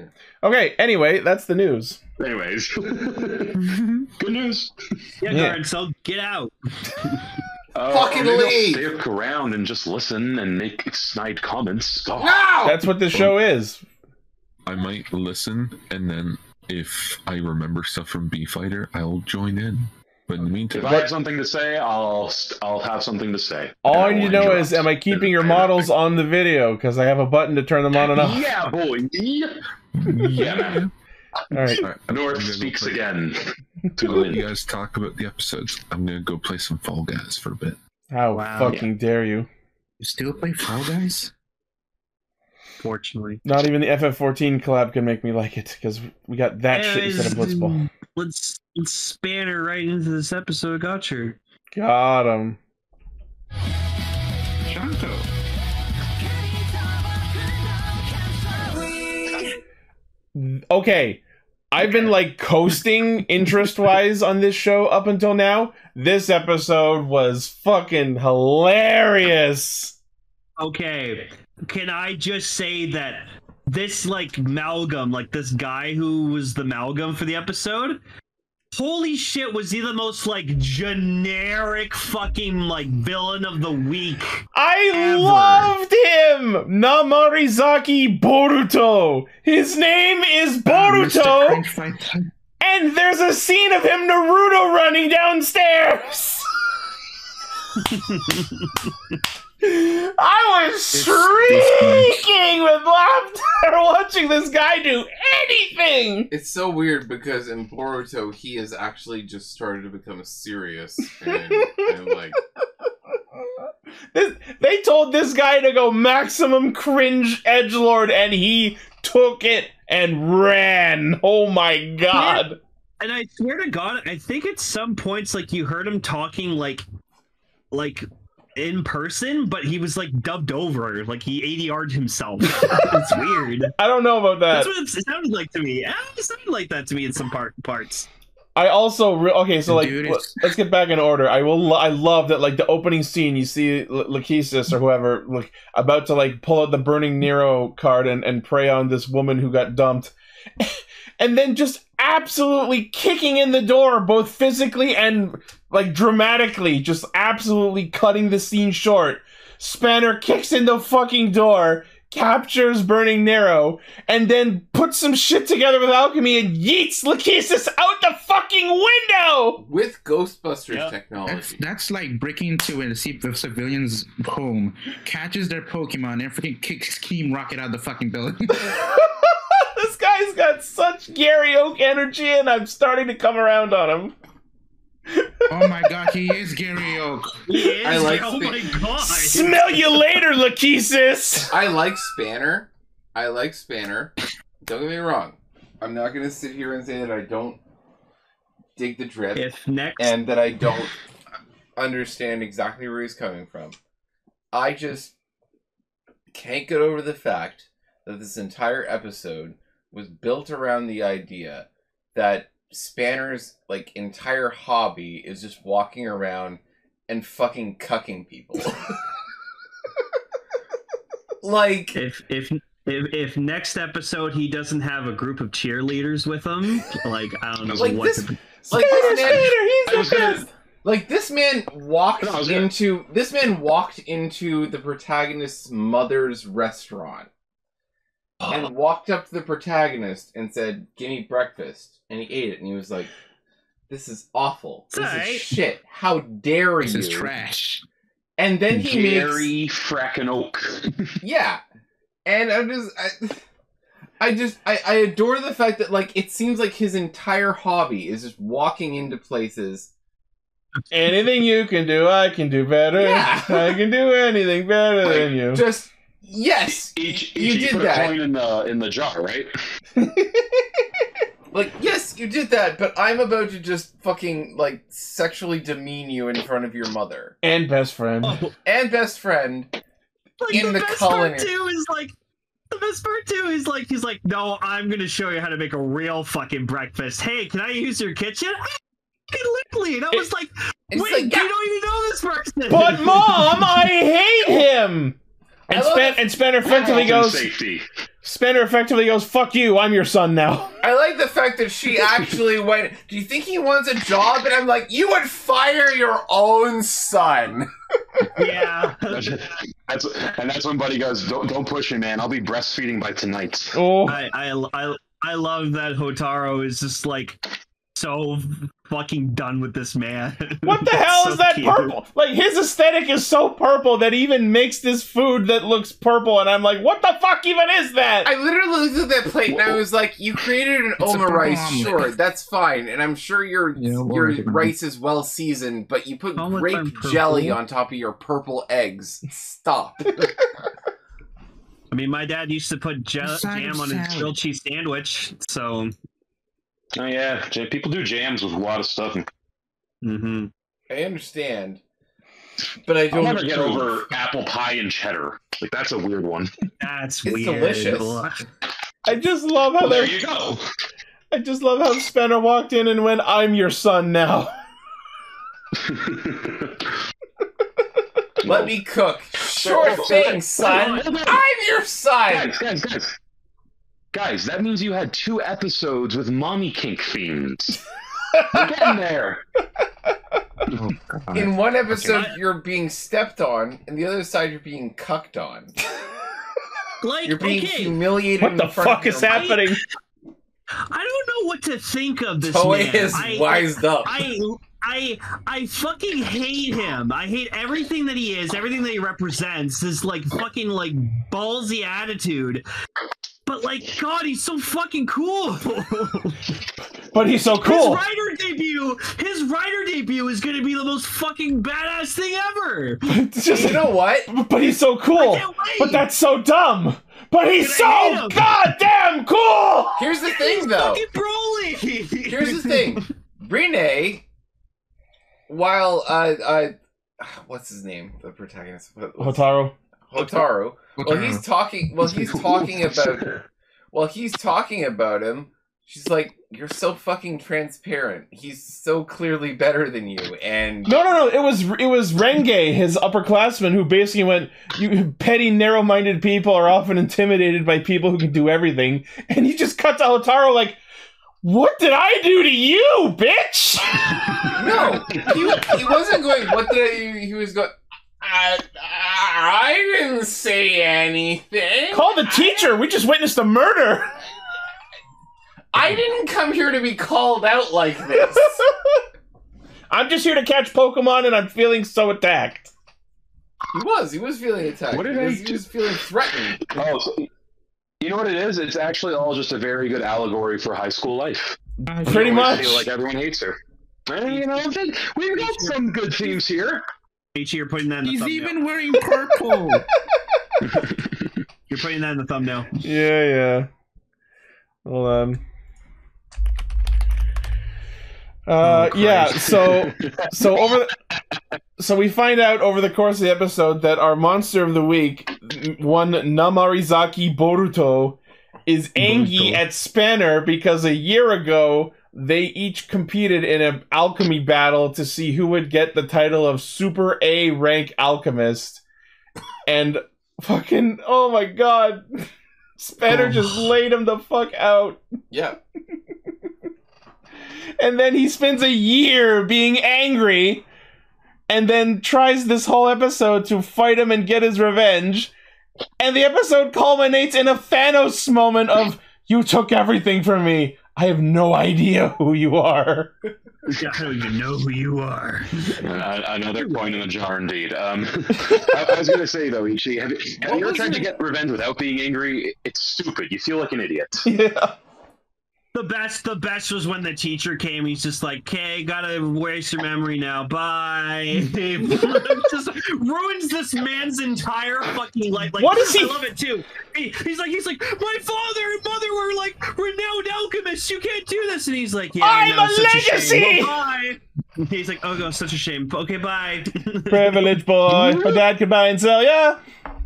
Okay. Anyway, that's the news. Anyways, good news. Yeah, guard. So get out. Fucking leave. Stick around and just listen and make snide comments. Oh. No! That's what the show is. I might listen, and then if I remember stuff from B-Fighter, I'll join in. But in the meantime, if I have something to say, I'll have something to say. All I need to know is, am I keeping your models on the video? Because I have a button to turn them on and off. Yeah, boy. Yeah, man. All right. North speaks again. To you guys talk about the episodes, I'm gonna go play some Fall Guys for a bit. How fucking dare you? You still play Fall Guys? Fortunately, not even the FF14 collab can make me like it because we got that shit instead of Blitzball. Let's span her right into this episode of Gotchard. Got him. Shanto. Okay, I've been like coasting interest-wise on this show up until now. This episode was fucking hilarious. Okay, can I just say that this like Malgum, like this guy who was the Malgum for the episode, holy shit, was he the most like generic fucking like villain of the week? I loved him! Namarizaki Boruto! His name is Boruto! And there's a scene of him Naruto running downstairs! I was shrieking with laughter watching this guy do anything! It's so weird because in Boruto, he has actually just started to become serious and like... They told this guy to go maximum cringe edgelord and he took it and ran. Oh my god. Yeah. And I swear to god, I think at some points like you heard him talking like in person, but he was like dubbed over, like he ADR'd himself. It's weird. I don't know about that. That's what it sounded like to me. It sounded like that to me in some parts. I also okay, so like let's get back in order. I love that like the opening scene. You see Lachesis or whoever like about to like pull out the Burning Nero card and prey on this woman who got dumped, and then just absolutely kicking in the door, both physically and like dramatically, just absolutely cutting the scene short. Spanner kicks in the fucking door, captures Burning Nero, and then puts some shit together with alchemy and yeets Lachesis out the fucking window! With Ghostbusters technology. That's like breaking into a civilian's home, catches their Pokemon, and freaking kicks Team Rocket out of the fucking building. This guy's got such Gary Oak energy, and I'm starting to come around on him. Oh my god, he is Gary Oak. He is. I like oh my god. Smell you later, Lachesis. I like Spanner. Don't get me wrong. I'm not going to sit here and say that I don't dig the drip and that I don't understand exactly where he's coming from. I just can't get over the fact that this entire episode was built around the idea that Spanner's like entire hobby is just walking around and fucking cucking people. Like if next episode he doesn't have a group of cheerleaders with him, like I don't know like what. This, like this man walked into the protagonist's mother's restaurant and walked up to the protagonist and said, "Give me breakfast," and he ate it, and he was like, "This is awful. This is shit. How dare you? This is trash." And then he makes Gary frackin' Oak. Yeah, and I adore the fact that like it seems like his entire hobby is just walking into places. Anything you can do, I can do better. Yeah. I can do anything better than you. Just yes, you did put that. A coin in the jar, right? Like, yes, you did that, but I'm about to just fucking, like, sexually demean you in front of your mother. And best friend. And best friend. Like, in the culinary. The best part, too, is, like, he's like, no, I'm gonna show you how to make a real fucking breakfast. Hey, can I use your kitchen? Literally. And I was like, wait, like, you don't even know this person. But, Mom, I hate him! And Spanner effectively goes... Spanner effectively goes, "Fuck you, I'm your son now." I like the fact that she actually went, "Do you think he wants a job?" And I'm like, "You would fire your own son." Yeah. That's when Buddy goes, "Don't push me, man. I'll be breastfeeding by tonight." Oh. I love that Hotaru is just like so fucking done with this man. What the hell is that cute. Purple? Like, his aesthetic is so purple that he even makes this food that looks purple, and I'm like, what the fuck even is that? I literally looked at that plate and I was like, you created an Oma rice, sure, that's fine, and I'm sure your rice is well seasoned, but you put grape jelly on top of your purple eggs. Stop. I mean, my dad used to put jam on his grilled cheese sandwich, so... Oh yeah, people do jams with a lot of stuff. Mm-hmm. I understand, but I don't. I'll never get over apple pie and cheddar. Like that's a weird one. That's weird. Delicious. I just love how there you go. I just love how Spanner walked in and went, "I'm your son now." Let me cook. Sure thing, son. I'm your son. Guys, that means you had 2 episodes with mommy kink themes. We're getting there. In one episode, you're being stepped on, and the other side, you're being cucked on. Like, you're being humiliated. What the fuck is happening? I don't know what to think of this Toei man. is wised up. I fucking hate him. I hate everything that he is, everything that he represents. This like fucking like ballsy attitude. But like, God, he's so fucking cool. But he's so cool. His writer debut is gonna be the most fucking badass thing ever. Just, you know what? But he's so cool. But that's so dumb. But he's so goddamn cool. Here's the thing, though. Fucking Broly. Here's the thing. Rene, while what's his name? The protagonist. Hotaru. Well, he's talking about him. She's like, "You're so fucking transparent. He's so clearly better than you." And no. It was Renge, his upperclassman, who basically went, "You petty, narrow-minded people are often intimidated by people who can do everything." And he just cut to Hotaru like, "What did I do to you, bitch?" No, he wasn't going. What did I? He was going. I didn't say anything. Call the teacher. We just witnessed a murder. I didn't come here to be called out like this. I'm just here to catch Pokemon, and I'm feeling so attacked. He was feeling attacked. What did he was feeling threatened. Oh, so, you know what it is? It's actually all just a very good allegory for high school life. Pretty much. I feel like everyone hates her. And, you know, we've got some good themes here. You're putting that in the thumbnail. He's even wearing purple. You're putting that in the thumbnail. Yeah. Hold on. Yeah. So we find out over the course of the episode that our monster of the week, one Namarizaki Boruto, is angry at Spanner because a year ago they each competed in an alchemy battle to see who would get the title of Super A rank alchemist. And fucking, oh my god, Spanner just laid him the fuck out. Yeah. And then he spends a year being angry and then tries this whole episode to fight him and get his revenge. And the episode culminates in a Thanos moment of, you took everything from me. I have no idea who you are. I don't even know who you are. Another coin in the jar, indeed. I was going to say, though, Ichi, have you ever tried to get revenge without being angry? It's stupid. You feel like an idiot. Yeah. The best was when the teacher came. He's just like, "Okay, gotta erase your memory now. Bye." Just ruins this man's entire fucking life. Like, what is he? I love it too. He's like, my father and mother were like renowned alchemists. You can't do this. And he's like, "Yeah, I'm a legacy." Well, bye. He's like, "Oh, such a shame. Okay, bye." Privilege boy. My dad could buy and sell. Yeah.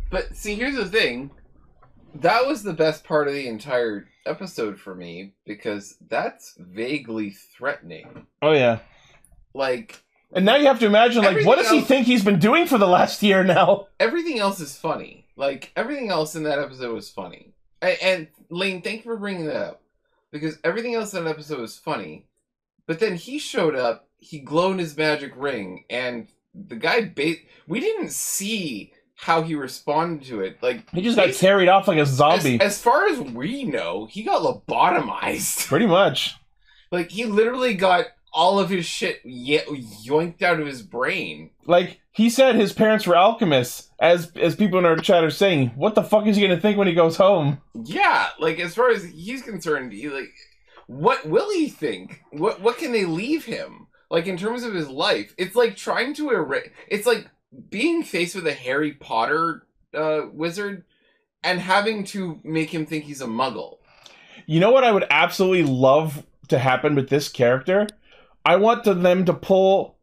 But see, here's the thing. That was the best part of the entire episode for me, because that's vaguely threatening. Oh yeah. Like, and now you have to imagine, like, what does he think he's been doing for the last year now? Everything else is funny. Like, everything else in that episode was funny. And Lane, thank you for bringing that up, because everything else in that episode was funny. But then he showed up, he glowed his magic ring, and the guy we didn't see how he responded to it. Like, he just got carried off like a zombie. As far as we know, he got lobotomized. Pretty much. Like, he literally got all of his shit yoinked out of his brain. Like, he said his parents were alchemists, as people in our chat are saying. What the fuck is he gonna think when he goes home? Yeah, like, as far as he's concerned, what will he think? What can they leave him? Like, in terms of his life, it's like trying to erase. It's like being faced with a Harry Potter wizard and having to make him think he's a muggle. You know what I would absolutely love to happen with this character? I want them to pull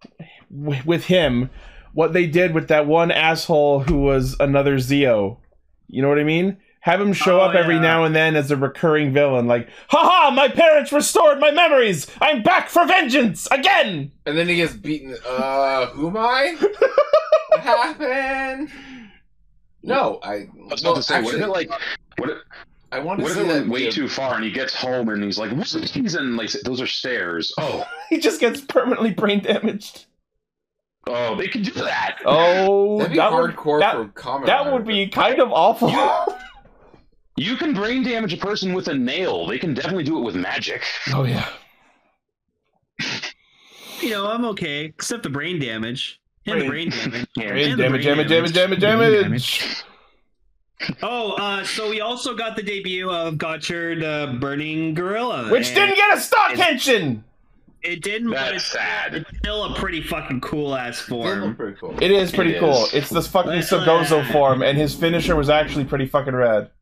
with him what they did with that one asshole who was another Zeo. You know what I mean? Have him show up every now and then as a recurring villain, like, haha, my parents restored my memories! I'm back for vengeance! Again! And then he gets beaten. Who am I? What happened? No, I was about to say, actually, what if it, like, I want to what see if it that went way too far and he gets home and he's like, what's these? And like, those are stairs. Oh. He just gets permanently brain damaged. Oh, they can do that. Oh, that'd be hardcore for Kamen. That would be kind of awful. You can brain damage a person with a nail. They can definitely do it with magic. Oh, yeah. You know, I'm okay, except the brain damage. And the brain damage. Damage. Oh, so we also got the debut of Gotchard Burning Gorilla. Which didn't get a stock mention! It didn't, but it's sad. It's still a pretty fucking cool-ass form. Cool. It is pretty cool. It's this fucking Sagozo form, and his finisher was actually pretty fucking rad.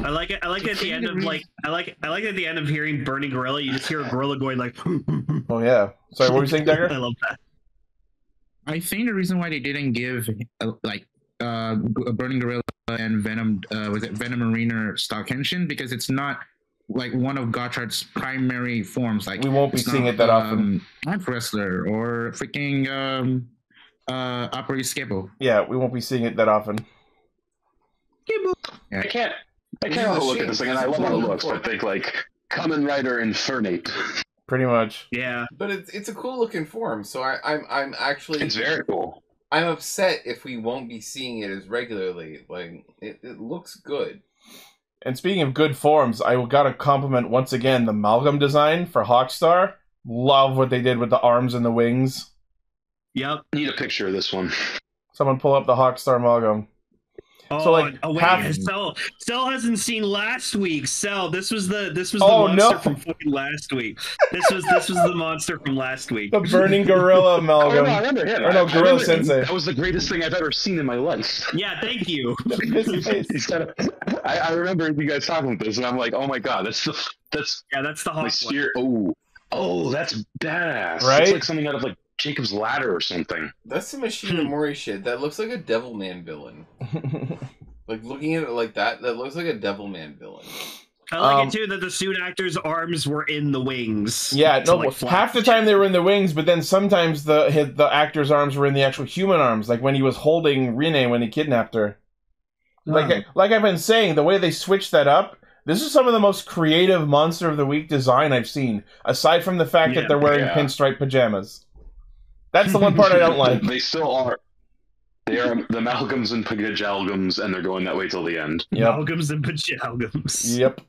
I like it. I like it at the end of I like at the end of hearing Burning Gorilla, you just hear a gorilla going like. Oh yeah. Sorry, what were you saying, Decker? I love that. I think the reason why they didn't give Burning Gorilla and Venom Venom Arena stock henshin, because it's not like one of Gotchard's primary forms. Like, we won't be seeing it that often. Knife Wrestler or freaking Opera Escapo. Yeah, we won't be seeing it that often. Yeah. I can't look at this thing, and I love how it looks, but think like Kamen Rider Infernape. Pretty much. Yeah. But it's a cool looking form, so I'm actually, it's very cool. I'm upset if we won't be seeing it as regularly. Like, it looks good. And speaking of good forms, I gotta compliment once again the amalgam design for Hawkstar. Love what they did with the arms and the wings. Yep. Need a picture of this one. Someone pull up the Hawkstar amalgam. Oh, so like, Cell hasn't seen last week. Cell, this was the monster from fucking last week. This was the monster from last week. The Burning Gorilla amalgam. Oh, no, I remember him. Or no, Gorilla Sensei. That was the greatest thing I've ever seen in my life. Yeah, thank you. I remember you guys talking about this, and I'm like, oh my god, that's the Hawk steer. Oh, Oh, that's badass. Right? It's like something out of like Jacob's Ladder or something. That's some Machine Mori shit. That looks like a Devilman villain. Like, looking at it like that looks like a Devilman villain. I like it too that the suit actor's arms were in the wings. Yeah, no, half the time they were in the wings, but then sometimes the actor's arms were in the actual human arms, like when he was holding Rine when he kidnapped her. Like I've been saying, the way they switched that up, this is some of the most creative Monster of the Week design I've seen, aside from the fact that they're wearing pinstripe pajamas. That's the one part I don't like. They still are. They are the Malcolms and Pajalgums, and they're going that way till the end. Yep. Malcolms and Pajalgums. Yep.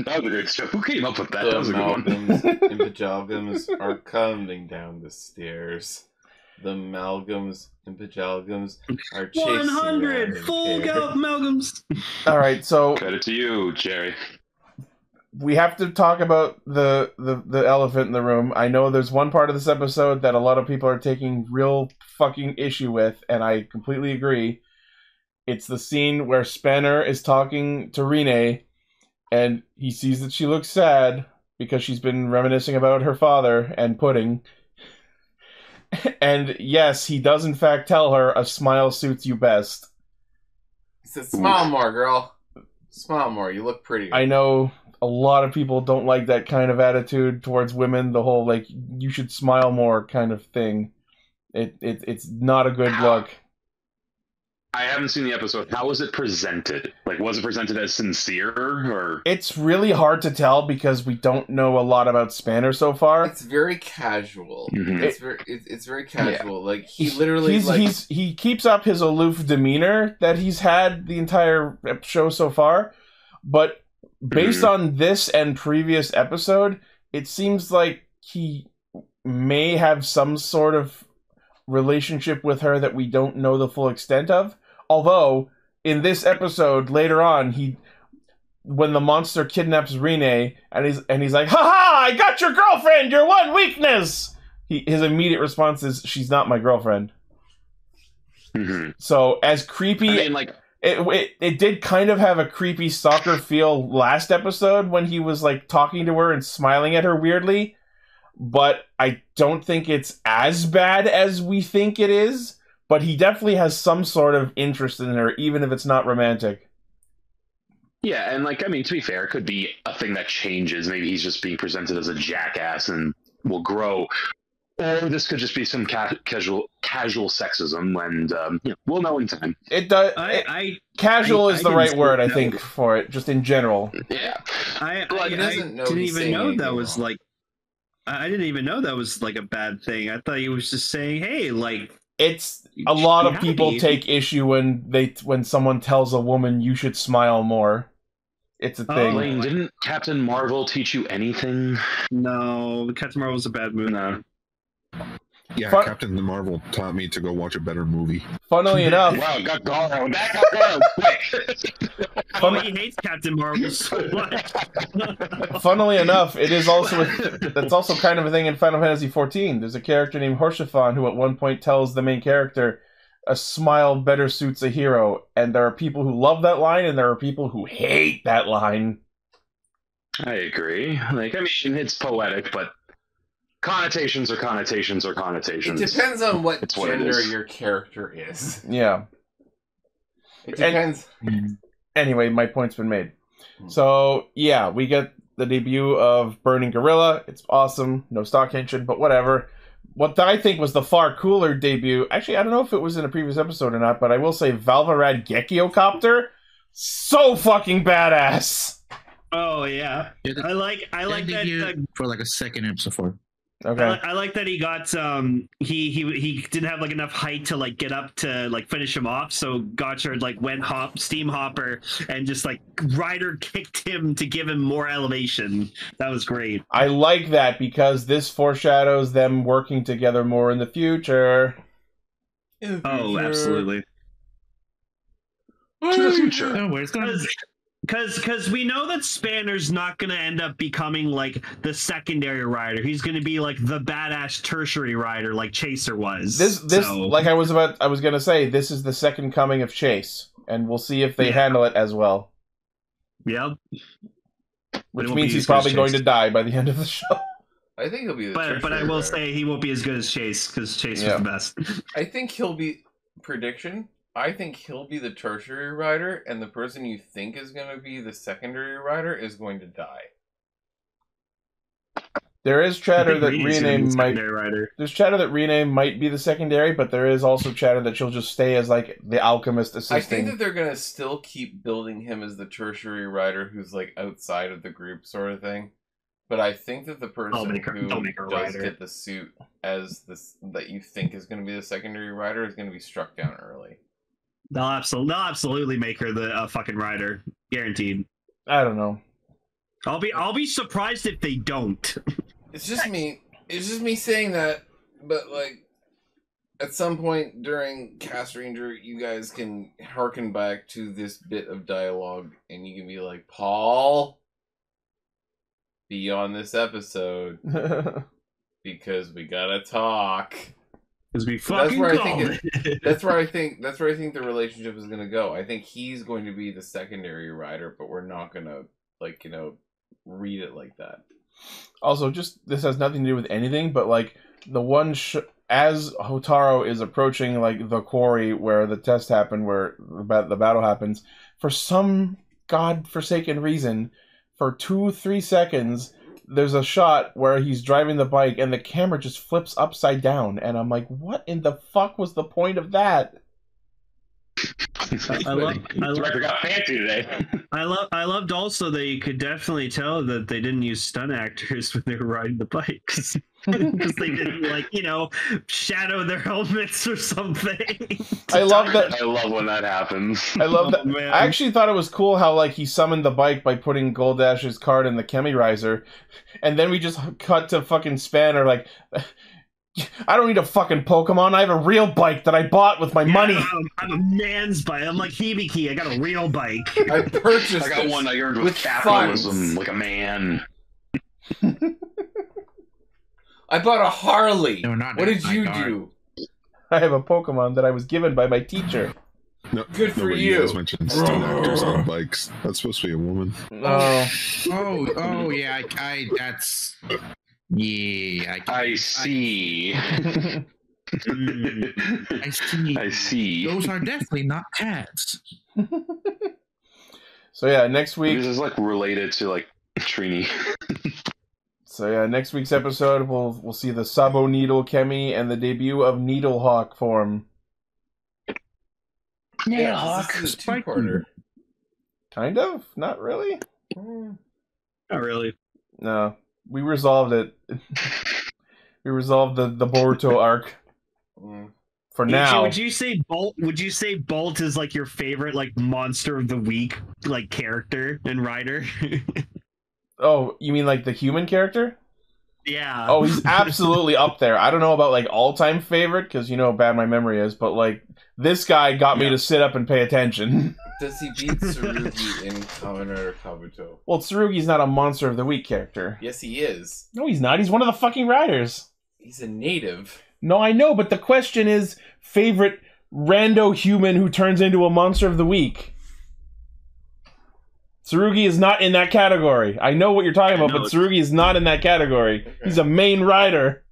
That was a good show. Who came up with that? The That was a good one. Malcolms and Pajalgums are coming down the stairs. The Malcolms and Pajalgums are chasing 100 full gout Malcolms. All right, so Credit to you, Jerry. we have to talk about the elephant in the room. I know there's one part of this episode that a lot of people are taking real fucking issue with, and I completely agree. It's the scene where Spanner is talking to Rine, and he sees that she looks sad because she's been reminiscing about her father and pudding. And yes, he does in fact tell her a smile suits you best. He says, "Smile more, girl. Smile more. You look prettier." I know a lot of people don't like that kind of attitude towards women, the whole, like, you should smile more kind of thing. It's not a good look. I haven't seen the episode. How was it presented? Like, was it presented as sincere, or? It's really hard to tell because we don't know a lot about Spanner so far. It's very casual. Mhm. It's very casual. Like, he literally he keeps up his aloof demeanor that he's had the entire show so far, but based on this and previous episode, it seems like he may have some sort of relationship with her that we don't know the full extent of. Although, in this episode, later on, when the monster kidnaps Rine, and he's like, "Ha-ha! I got your girlfriend! Your one weakness!" His immediate response is, "She's not my girlfriend." Mm-hmm. So, as creepy... I mean, like... It did kind of have a creepy stalker feel last episode when he was, like, talking to her and smiling at her weirdly, but I don't think it's as bad as we think it is. But he definitely has some sort of interest in her, even if it's not romantic. Yeah, and, like, I mean, to be fair, it could be a thing that changes. Maybe he's just being presented as a jackass and will grow. Or this could just be some casual sexism, and we'll know in time. It does. Casual is the right word, I think, for it, just in general. Yeah. I didn't even know that was like... I didn't even know that was, like, a bad thing. I thought he was just saying, hey, like... It's a lot of people take issue when someone tells a woman you should smile more. It's a thing. Lane, didn't Captain Marvel teach you anything? No, Captain Marvel's a bad movie. No. Yeah, Captain Marvel taught me to go watch a better movie. Funnily enough... Wow, got gone. That got gone quick. He hates Captain Marvel so much. Funnily enough, that's also kind of a thing in Final Fantasy XIV. There's a character named Horshathon who at one point tells the main character, "A smile better suits a hero." And there are people who love that line, and there are people who hate that line. I agree. Like, I mean, it's poetic, but connotations are connotations are connotations. It depends on what gender your character is. Yeah. It depends. Anyway, my point's been made. So, yeah, we get the debut of Burning Gorilla. It's awesome. No stock henshin, but whatever. What I think was the far cooler debut... Actually, I don't know if it was in a previous episode or not, but I will say Valvarad Gekiocopter. So fucking badass! Oh, yeah. I like that... for like a second episode. Okay. I like that he got he didn't have like enough height to like get up to like finish him off, so Gotchard like went steam hopper and just like rider kicked him to give him more elevation. That was great. I like that because this foreshadows them working together more in the future. Oh, absolutely. To the future. Oh, where's going? Because we know that Spanner's not going to end up becoming, like, the secondary rider. He's going to be, like, the badass tertiary rider like Chaser was. This like I was going to say, this is the second coming of Chase. And we'll see if they handle it as well. Yep. Which means he's probably going to die by the end of the show. I think he'll be the But I will say he won't be as good as Chase, because Chase was the best. I think he'll be... Prediction? I think he'll be the tertiary rider, and the person you think is going to be the secondary rider is going to die. There is chatter that Rename might. There's chatter that Rename might be the secondary, but there is also chatter that she'll just stay as like the alchemist assisting. I think that they're gonna still keep building him as the tertiary rider who's like outside of the group sort of thing. But I think that the person who does get the suit as this that you think is going to be the secondary rider is going to be struck down early. They'll absolutely make her the fucking rider, guaranteed. I don't know. I'll be surprised if they don't. It's just me saying that, but like at some point during Castranger, you guys can harken back to this bit of dialogue and you can be like, Paul, be on this episode because we gotta talk. Because we fucking that's where I think the relationship is gonna go. I think he's going to be the secondary rider, but we're not gonna read it like that. Also, just this has nothing to do with anything, but like the one as Hotaru is approaching like the quarry where the test happened, where the battle happens, for some godforsaken reason, for 2-3 seconds, there's a shot where he's driving the bike and the camera just flips upside down, and I'm like, what in the fuck was the point of that? I loved also that you could definitely tell that they didn't use stunt actors when they were riding the bikes. Because they didn't, shadow their helmets or something. I love that. I love when that happens. I love that. Man. I actually thought it was cool how, he summoned the bike by putting Goldash's card in the Chemirizer, and then we just cut to fucking Spanner, I don't need a fucking Pokemon. I have a real bike that I bought with my money. I'm a man's bike. I'm like Hibiki. I got a real bike. I purchased. I got one I earned with capitalism, like a man. I bought a Harley. No, not what did you do? I have a Pokemon that I was given by my teacher. No, good for you. You guys mentioned stunt actors on bikes. That's supposed to be a woman. Oh yeah. That's. Yeah, I see. I see. I see. Those are definitely not cats. So yeah, next week. This is related to Trini. So yeah, next week's episode we'll see the Sabo Needle Chemi and the debut of Needlehawk form. Needlehawk. This is a two-parter. Kind of? Not really? Not really. No. We resolved it. We resolved the Boruto arc. For now. Would you say Bolt is your favorite monster of the week character and rider? Oh, you mean the human character? Yeah. Oh, he's absolutely up there. I don't know about all-time favorite because you know how bad my memory is, but this guy got me to sit up and pay attention. Does he beat Tsurugi in Kamen Rider Kabuto? Well, Tsurugi's not a monster of the week character. Yes, he is. No, he's not. He's one of the fucking riders. He's a native. No, I know, but the question is favorite rando human who turns into a monster of the week. Tsurugi is not in that category. I know what you're talking about, but Tsurugi is not in that category. Okay. He's a main rider.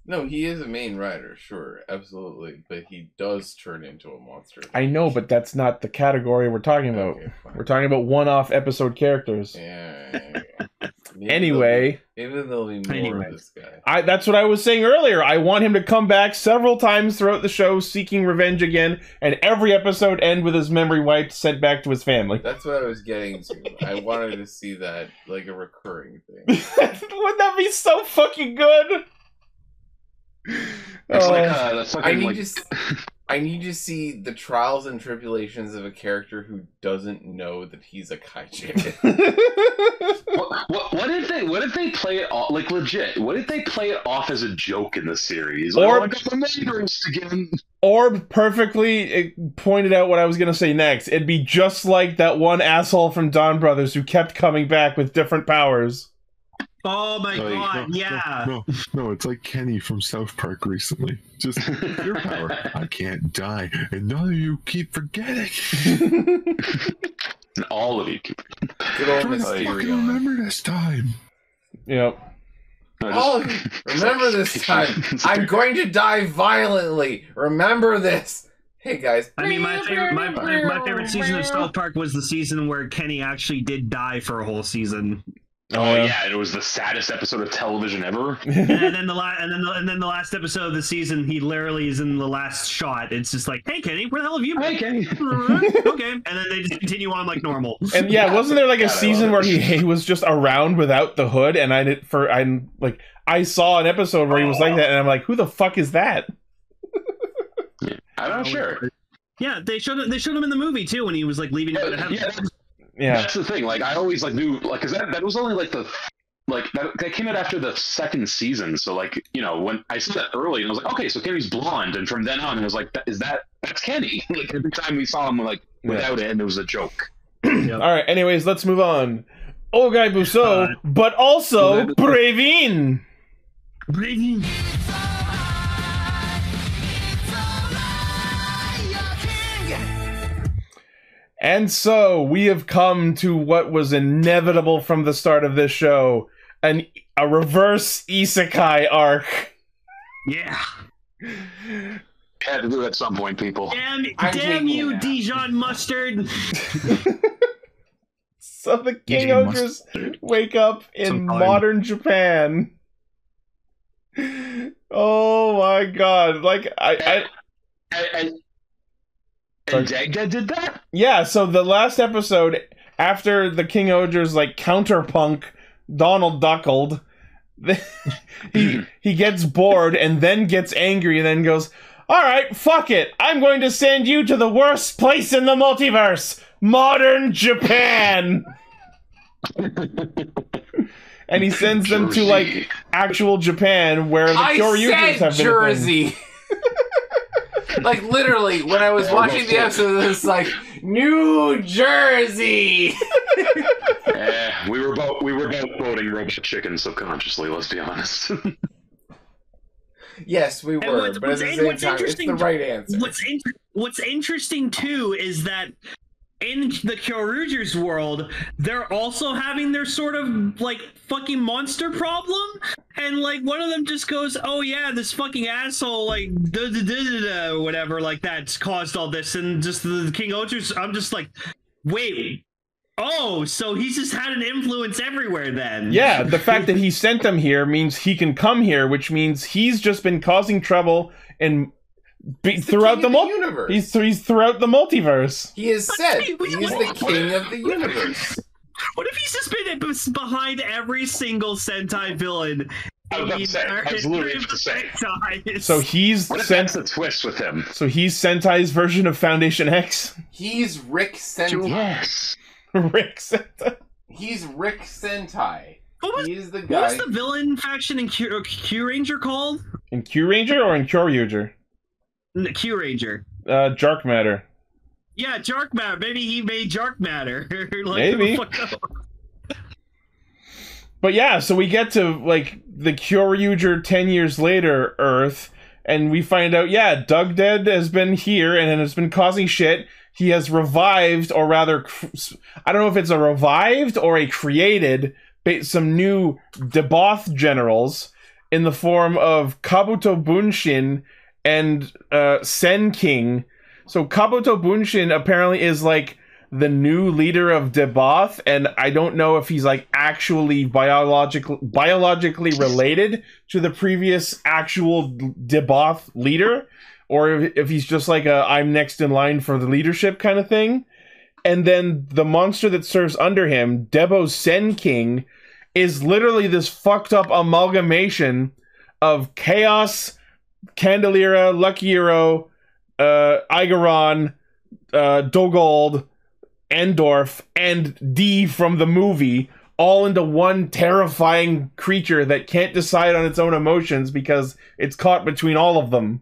No, he is a main rider, sure, absolutely, but he does turn into a monster. I know, but that's not the category we're talking about. Okay, we're talking about one-off episode characters. Yeah. Anyway. Maybe there'll be more of this guy. That's what I was saying earlier. I want him to come back several times throughout the show, seeking revenge again, and every episode end with his memory wiped, sent back to his family. That's what I was getting to. I wanted to see that, a recurring thing. Wouldn't that be so fucking good? It's I need to see the trials and tribulations of a character who doesn't know that he's a kaijin. What if they play it off legit? What if they play it off as a joke in the series? Or again. Orb perfectly pointed out what I was gonna say next. It'd be just like that one asshole from Dawn Brothers who kept coming back with different powers. Oh my god, yeah. No, it's like Kenny from South Park recently. Just your power. I can't die, and none of you keep forgetting. All of you keep Good old Mysterio. Remember this time. Yep. Oh, remember this time. I'm going to die violently. Remember this. Hey guys. I mean, my favorite season of South Park was the season where Kenny actually did die for a whole season. Oh yeah, it was the saddest episode of television ever. And then the last episode of the season, he literally is in the last shot. It's just like, hey Kenny, where the hell have you been? Hey Kenny. Okay, and then they just continue on like normal. And yeah, wasn't there like a season where he was just around without the hood? And I saw an episode where he was like that, and I'm like, who the fuck is that? I'm not sure. Yeah, they showed him in the movie too when he was like leaving. Yeah, that's the thing. Like I always like knew like because that was only like that came out after the second season. So like when I saw that early and I was like, okay, so Kenny's blonde, and from then on I was like, that's Kenny. Like every time we saw him like without it, and it was a joke. Yep. All right. Anyways, let's move on. Ogai Buso, but also Bravin. Bravin. And so we have come to what was inevitable from the start of this show, a reverse isekai arc. Yeah. Had to do it at some point, people. Damn you, Dijon mustard. So the Kingohgers wake up in modern Japan. Oh my god! Like And Dagda did that? Yeah, so the last episode, after the Kingohgers like counterpunk Donald Duckled, he gets bored and then gets angry and then goes, alright, fuck it, I'm going to send you to the worst place in the multiverse, modern Japan! And he sends them to like actual Japan where the Kyoryugers have been. Jersey. Like literally, when I was watching the episode, it was like New Jersey. Yeah, we were both voting Robot Chicken subconsciously. Let's be honest. Yes, we were, but at the same time, it's the right answer. What's interesting too is that in the Kyoryuger's world, they're also having their sort of like fucking monster problem, and like one of them just goes, "Oh yeah, this fucking asshole like or whatever like that's caused all this," and just the Kingohgers. I'm just like, wait. Oh, so he's just had an influence everywhere then. Yeah, the fact that he sent them here means he can come here, which means he's just been causing trouble and throughout the universe. He's throughout the multiverse. He is said he's the king of the universe. What if he's just been behind every single Sentai villain? I was literally about to say. So he's that's the twist with him. So he's Sentai's version of Foundation X. He's Rick Sentai. Yes. Rick Sentai. He's Rick Sentai. He's the guy. What was the villain faction in Q-Ranger called? In Q-Ranger or in Kyoryuger? Q-Ranger. Jark Matter. Yeah, Jark Matter. Maybe he made Jark Matter. Like, maybe. But yeah, so we get to like the Kyoryuger 10 years later Earth, and we find out, yeah, Doug Dead has been here and has been causing shit. He has revived, or rather, I don't know if it's a revived or a created, some new Deboth generals in the form of Kabuto Bunshin and Sen King. So Kabuto Bunshin apparently is like the new leader of Deboth, and I don't know if he's like actually biologically related to the previous actual Deboth leader, or if he's just like a I'm next in line for the leadership kind of thing. And then the monster that serves under him, Debo Sen King, is literally this fucked up amalgamation of Chaos, Candelira, Lucky Hero, Igaron, Dogold, Endorf, and D from the movie, all into one terrifying creature that can't decide on its own emotions because it's caught between all of them.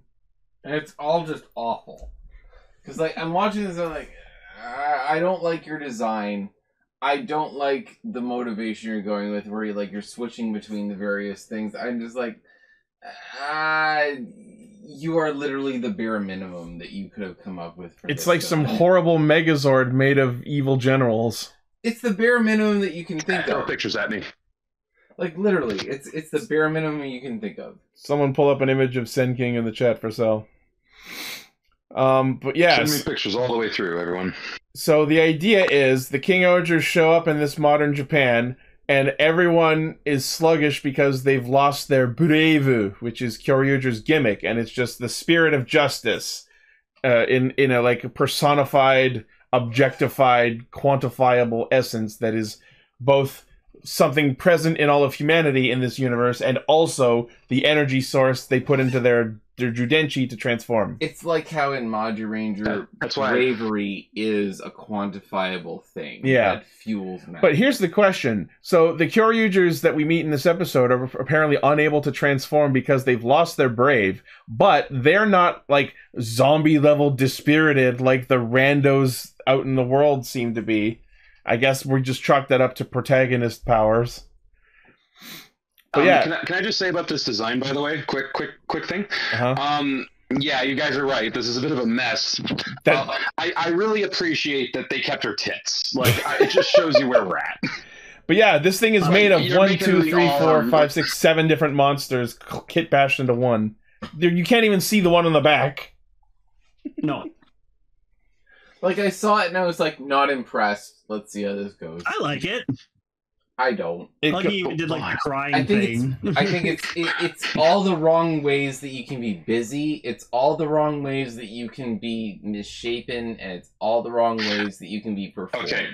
And it's all just awful. Because, like, I'm watching this and I'm like, I don't like your design. I don't like the motivation you're going with where you're switching between the various things. I'm just like, you are literally the bare minimum that you could have come up with. It's like some horrible Megazord made of evil generals. It's the bare minimum that you can think of. Throw pictures at me. Like literally, it's the bare minimum you can think of. Someone pull up an image of Sen King in the chat for Cell. But yeah, send me pictures all the way through, everyone. So the idea is the Kingohgers show up in this modern Japan, and everyone is sluggish because they've lost their bureivu, which is Kyoryuger's gimmick, and it's just the spirit of justice in a like personified, objectified, quantifiable essence that is both something present in all of humanity in this universe and also the energy source they put into their Judenchi to transform. It's like how in Maji Ranger, that's why bravery is a quantifiable thing. Yeah. That fuels magic. But here's the question. So the Kyoryugers that we meet in this episode are apparently unable to transform because they've lost their brave, but they're not like zombie level dispirited like the randos out in the world seem to be. I guess we just chalk that up to protagonist powers. But yeah, can I just say about this design, by the way? Quick thing. Yeah, you guys are right. This is a bit of a mess. I really appreciate that they kept her tits. Like, it just shows you where we're at. But yeah, this thing is made of 1, 2, 3, 4, 5, 6, 7 different monsters kit bashed into one. You can't even see the one on the back. No. Like, I saw it and I was like, not impressed. Let's see how this goes. I like it. I don't. Like he even did like the crying thing. I think it's all the wrong ways that you can be busy. It's all the wrong ways that you can be misshapen, and it's all the wrong ways that you can be performed. Okay.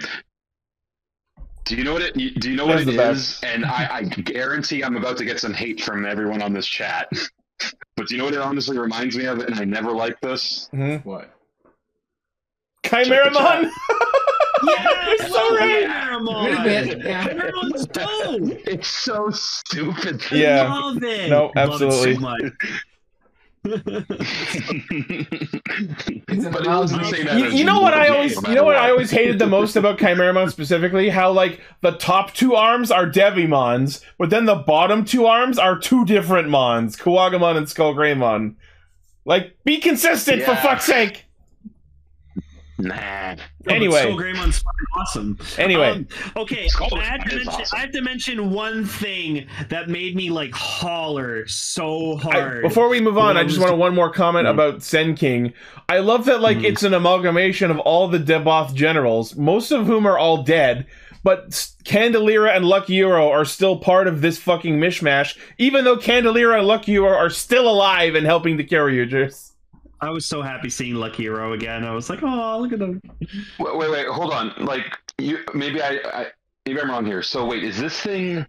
Do you know what it is? And I guarantee I'm about to get some hate from everyone on this chat. But do you know what it honestly reminds me of? And I never liked this. Mm-hmm. What? Chimeramon! Yeah, you're so right. Chimeramon's dope. It's so stupid. Yeah. I love it. No, absolutely. Love it so much. You know what I always hated the most about Chimeramon specifically? How like the top 2 arms are Devimons, but then the bottom 2 arms are 2 different Mons, Kuwagamon and Skullgreymon. Like, be consistent for fuck's sake. Nah. Anyway, Skullgreymon's fucking awesome. Anyway, okay, I have to mention one thing that made me like holler so hard. Before we move on, I just want one more comment about Sen King. I love that like it's an amalgamation of all the Deboth generals, most of whom are all dead, but Candelira and Lucky Euro are still part of this fucking mishmash, even though Candelira and Lucky Euro are still alive and helping the Kyoryugers. I was so happy seeing Lucky Hero again. I was like, oh, look at him. Wait, hold on. Like, maybe I'm wrong here. So wait, is this thing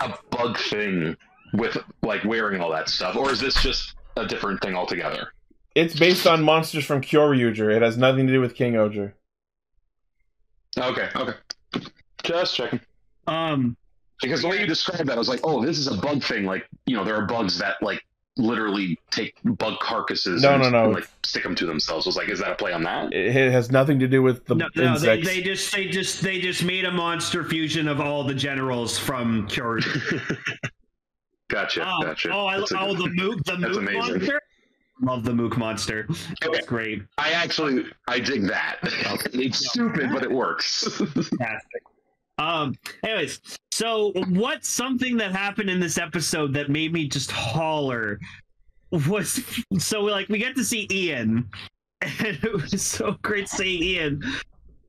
a bug thing with like wearing all that stuff, or is this just a different thing altogether? It's based on monsters from Kyoryuger. It has nothing to do with Kingohger. Okay. Just checking. Because the way you described that, I was like, oh, this is a bug thing. Like, you know, there are bugs that like literally take bug carcasses and like stick them to themselves. I was like, is that a play on that? It has nothing to do with the insects. They just made a monster fusion of all the generals from Kyoryuger. Gotcha. The Mook monster. Love the Mook monster. That's great. I dig that. It's stupid, but it works. Fantastic. Anyways, so what's something that happened in this episode that made me just holler was, so like we get to see Ian, and it was so great seeing Ian.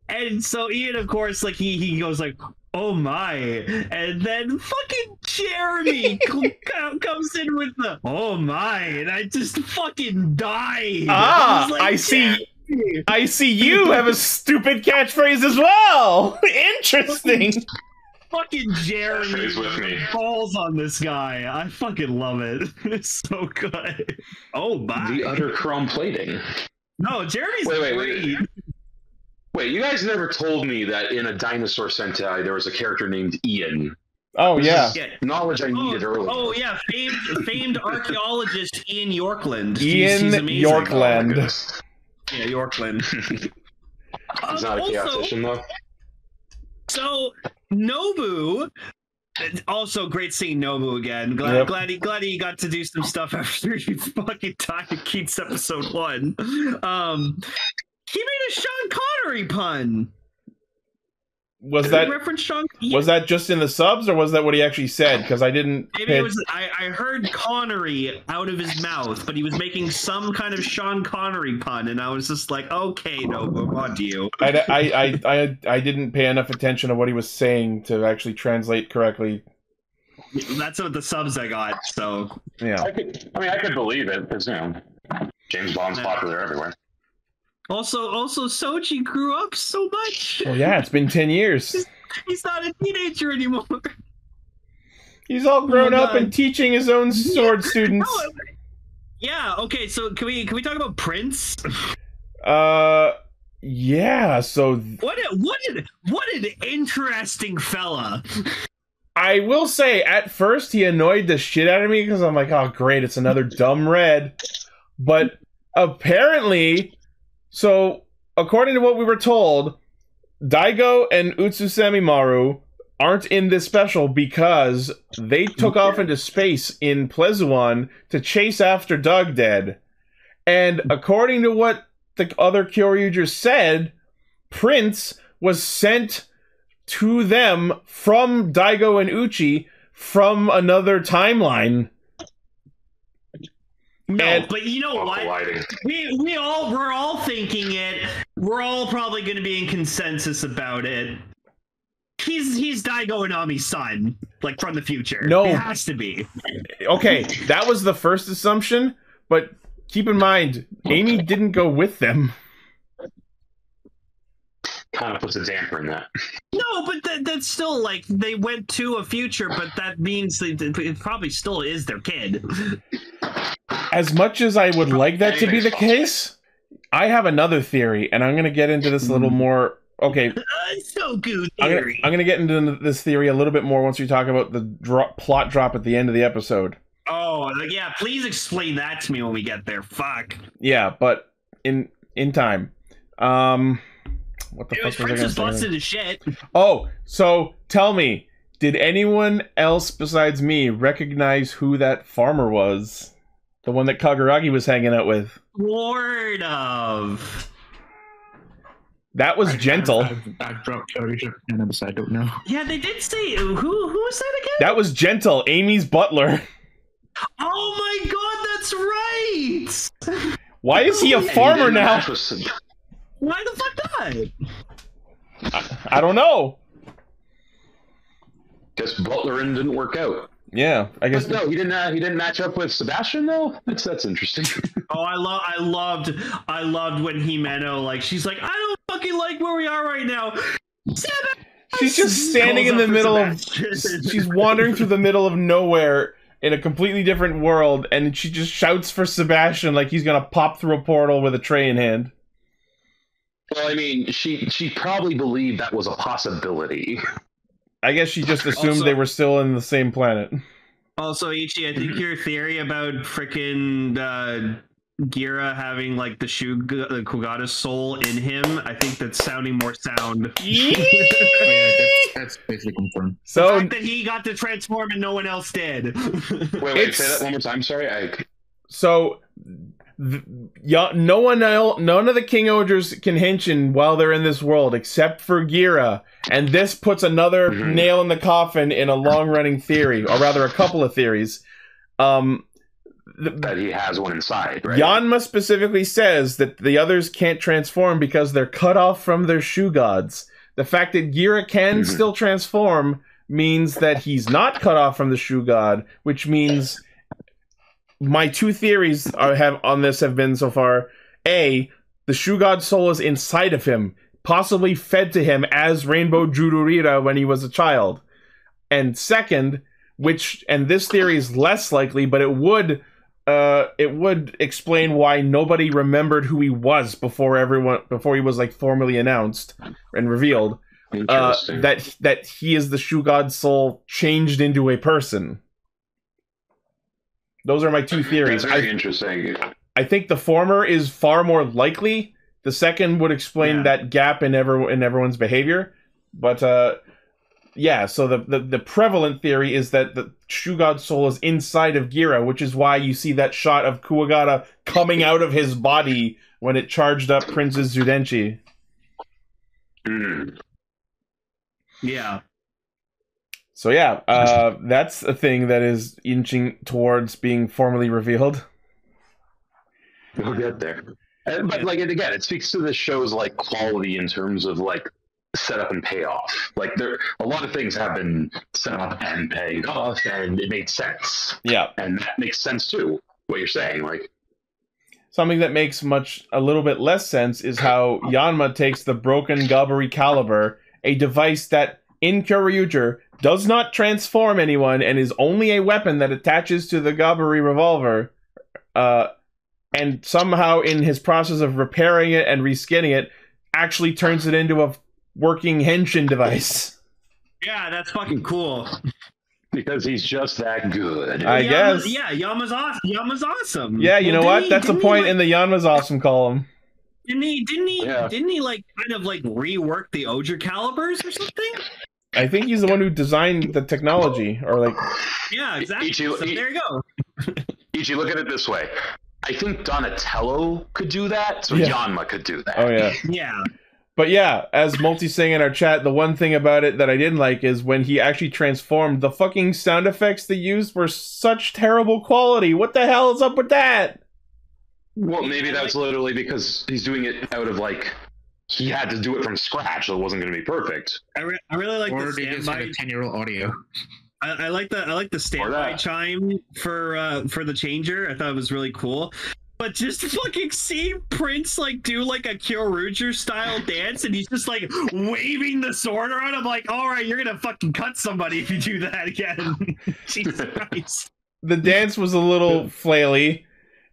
And so Ian, of course, like he goes like, oh my, and then fucking Jeremy comes in with the oh my, and I just fucking died. I see you have a stupid catchphrase as well. Interesting. Fucking Jeremy falls on this guy. I fucking love it. It's so good. Oh my. The utter chrome plating. No, Jeremy's great. Wait, you guys never told me that in a dinosaur Sentai there was a character named Ian. Oh, yeah. Knowledge I needed earlier. Oh, yeah. Famed archaeologist Ian Yorkland. Ian Yorkland. Yeah, Yorkland. He's not a chaotician, though. So, Nobu... Also, great seeing Nobu again. Glad he got to do some stuff after he fucking died in Keats episode 1. He made a Sean Connery pun. Was that reference Sean? Was that just in the subs, or was that what he actually said? Because I didn't. Maybe it was. I heard Connery out of his mouth, but he was making some kind of Sean Connery pun, and I was just like, okay, no, on to you. I didn't pay enough attention to what he was saying to actually translate correctly. That's what the subs I got. So yeah, I could believe it because James Bond's popular everywhere. Also, Soji grew up so much. Well, yeah, it's been 10 years. He's not a teenager anymore. He's all grown up and teaching his own sword students. Yeah. Okay. So can we talk about Prince? Yeah. So what an interesting fella. I will say, at first he annoyed the shit out of me because I'm like, oh great, it's another dumb red. But apparently. So, according to what we were told, Daigo and Utsusemimaru aren't in this special because they took off into space in Plezuan to chase after Doug Dead. And according to what the other Kyoryugers said, Prince was sent to them from Daigo and Uchi from another timeline. No, but you know what? We're all thinking it. We're all probably going to be in consensus about it. He's Daigo and Ami's son, like from the future. No, it has to be. Okay, that was the first assumption, but keep in mind, Amy didn't go with them. Kind of puts a damper in that. No, but that's still like they went to a future, but that means it probably still is their kid. As much as I would like that to be the case, I have another theory, and I'm going to get into this a little more. Okay. So good theory. I'm going to get into this theory a little bit more once we talk about the plot drop at the end of the episode. Oh, yeah, please explain that to me when we get there. Fuck. Yeah, but in time. What the fuck was I going to say? Busted his shit. Oh, so tell me, did anyone else besides me recognize who that farmer was? The one that Kaguragi was hanging out with. Lord of. That was Gentle. I've dropped Kyoryuger and I don't know. Yeah, they did say who was that again? That was Gentle, Amy's butler. Oh my god, that's right. Why is he a farmer now? Why the fuck not? I don't know. Guess butlering didn't work out. Yeah, I guess. But no, he didn't match up with Sebastian though. That's interesting. Oh, I loved when Himeno, like, she's like, I don't fucking like where we are right now. She's just standing in the middle of. She's wandering through the middle of nowhere in a completely different world, and she just shouts for Sebastian like he's gonna pop through a portal with a tray in hand. Well, I mean, she probably believed that was a possibility. I guess she just assumed they were still in the same planet. Also, Ichi, I think your theory about frickin' Gira having like the Kugata's soul in him, I think that's sounding more sound. Yeah, that's basically confirmed. So the fact that he got to transform and no one else did. Wait, say that one more time. Sorry. So. None of the Kingohgers can henshin while they're in this world except for Gira, and this puts another nail in the coffin in a long-running theory, or rather a couple of theories. That he has one inside, right? Yanma specifically says that the others can't transform because they're cut off from their shoe gods. The fact that Gira can still transform means that he's not cut off from the shoe god, which means... My two theories have been so far: A, the Shoe God soul is inside of him, possibly fed to him as Rainbow Jururira when he was a child. And second, and this theory is less likely, but it would explain why nobody remembered who he was before he was like formally announced and revealed. That he is the Shoe God soul changed into a person. Those are my two theories. That's very interesting. I think the former is far more likely. The second would explain that gap in everyone's behavior. But yeah, so the prevalent theory is that the Shoe God soul is inside of Gira, which is why you see that shot of Kuwagata coming out of his body when it charged up Prince's Zudenchi. Yeah. So yeah, that's a thing that is inching towards being formally revealed. We'll get there. But like, and again, it speaks to the show's like quality in terms of like setup and payoff. Like a lot of things have been set up and paid off, and it made sense. Yeah, and that makes sense too. What you're saying, like something that makes a little bit less sense is how Yanma takes the broken Gaburi caliber, a device that in Kyoryuger does not transform anyone and is only a weapon that attaches to the Gaburi revolver, and somehow in his process of repairing it and reskinning it, actually turns it into a working henshin device. Yeah, that's fucking cool. Because he's just that good. I guess. Yeah, Yanma's awesome. Yanma's awesome. Yeah, you know what? That's a point in the Yanma's awesome column. Didn't he like kind of like rework the Ohsama calibers or something? I think he's the one who designed the technology, or like. Yeah, exactly. So there you go. Ichi, look at it this way. I think Donatello could do that, so Yanma could do that. Oh yeah. Yeah. But yeah, as Multi saying in our chat, the one thing about it that I didn't like is when he actually transformed, the fucking sound effects they used were such terrible quality. What the hell is up with that? Well, maybe that's literally because he's doing it out of like he had to do it from scratch, so it wasn't going to be perfect. I really like or the they just had a 10-year-old audio. I like the standby chime for the changer. I thought it was really cool. But just fucking see Prince like do like a Kyoryuger style dance, and he's just like waving the sword around. I'm like, all right, you're gonna fucking cut somebody if you do that again. Jesus Christ. The dance was a little flaily,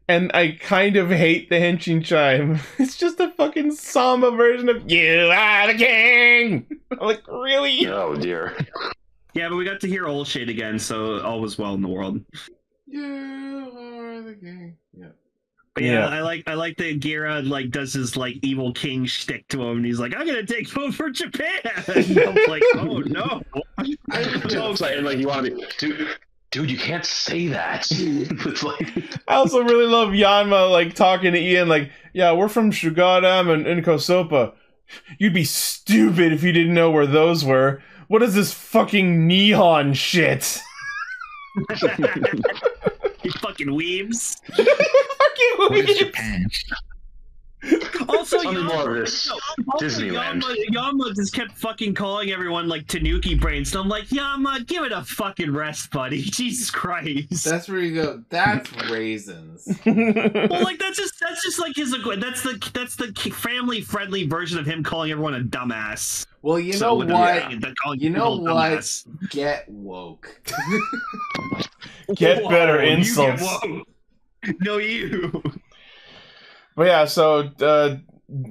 and I kind of hate the henshin chime. It's just a fucking samba version of "You Are the King." I'm like, really? Oh dear. Yeah, but we got to hear old shit again, so all was well in the world. You are the king. Yeah. But yeah, I like that Gira like does his like evil king shtick to him, and he's like, "I'm gonna take over Japan." And I'm like, "Oh no!" Like you want to be, dude, you can't say that. It's like I also really love Yanma like talking to Ian like, "Yeah, we're from Shugadam and Inkosopa. You'd be stupid if you didn't know where those were. What is this fucking Nihon shit?" You fucking weebs. Fucking weebs. Japan. Also, Disneyland. Yanma just kept fucking calling everyone like Tanuki brains. So I'm like, Yanma, give it a fucking rest, buddy. Jesus Christ. That's where you go. That's raisins. Well, like that's just like his. That's the family friendly version of him calling everyone a dumbass. Well, you know what? You know what? Get woke. Get better insults. No, you. But yeah, so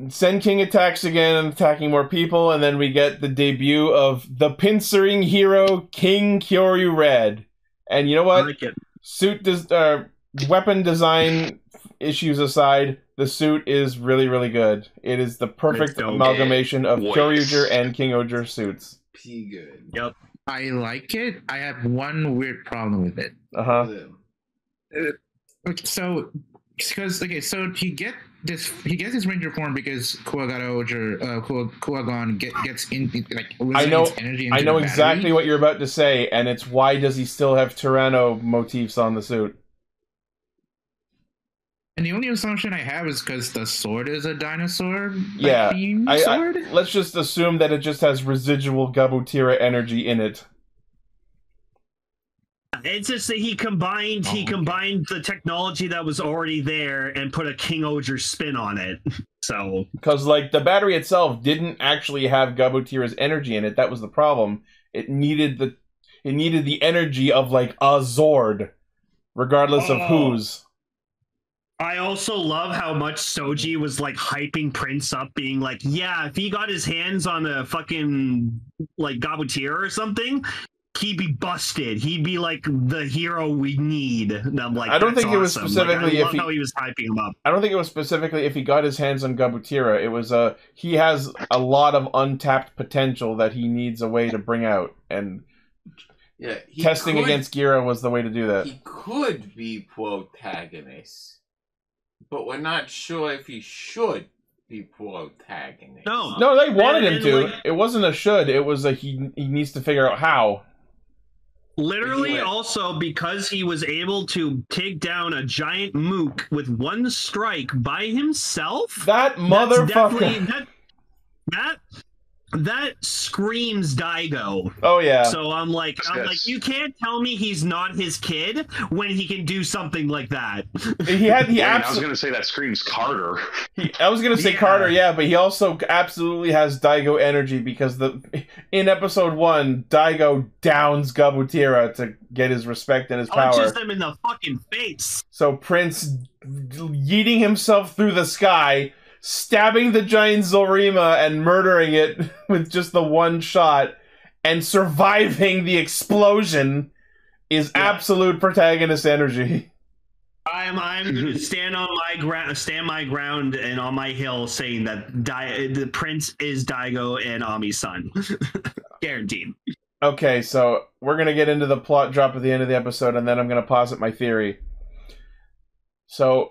Sen King attacks again and attacking more people, and then we get the debut of the pincering hero King Kyoryu Red. And you know what? I like it. Weapon design issues aside, the suit is really, really good. It is the perfect amalgamation of Kyoryuger and Kingohger suits. P good. Yep. I like it. I have one weird problem with it. So he gets his ranger form because Kuwagon gets in like his energy into I know the exactly battery. what you're about to say, and it's why does he still have Tyranno motifs on the suit? And the only assumption I have is because the sword is a dinosaur. Yeah, sword. Let's just assume that it just has residual Gabutira energy in it. It's just that he combined the technology that was already there and put a Kingohger spin on it. So because like the battery itself didn't actually have Gabutira's energy in it. That was the problem. It needed the energy of like a Zord, regardless of whose. I also love how much Soji was like hyping Prince up, being like, yeah, if he got his hands on a fucking like Gabutira or something, he'd be busted. He'd be like the hero we need. And I'm like, I don't think awesome. it was specifically like, I love how he was hyping him up. I don't think it was specifically if he got his hands on Gabutira. It was he has a lot of untapped potential that he needs a way to bring out, and testing against Gira was the way to do that. He could be protagonist, but we're not sure if he should he pull out tagging. No, they wanted him to. Like, it wasn't a should. It was a he needs to figure out how. Literally, also because he was able to take down a giant mook with one strike by himself. That motherfucker. That screams Daigo. Oh yeah. So I'm like, you can't tell me he's not his kid when he can do something like that. I was gonna say that screams Carter. I was gonna say Carter, yeah, but he also absolutely has Daigo energy because in episode 1, Daigo downs Gabutira to get his respect and his power. Punches them in the fucking face. So Prince yeeting himself through the sky, stabbing the giant Zorima and murdering it with just the one shot and surviving the explosion is absolute protagonist energy. I'm going to stand my ground and on my hill saying that the Prince is Daigo and Ami's son. Guaranteed. Okay, so we're going to get into the plot drop at the end of the episode and then I'm going to posit my theory. So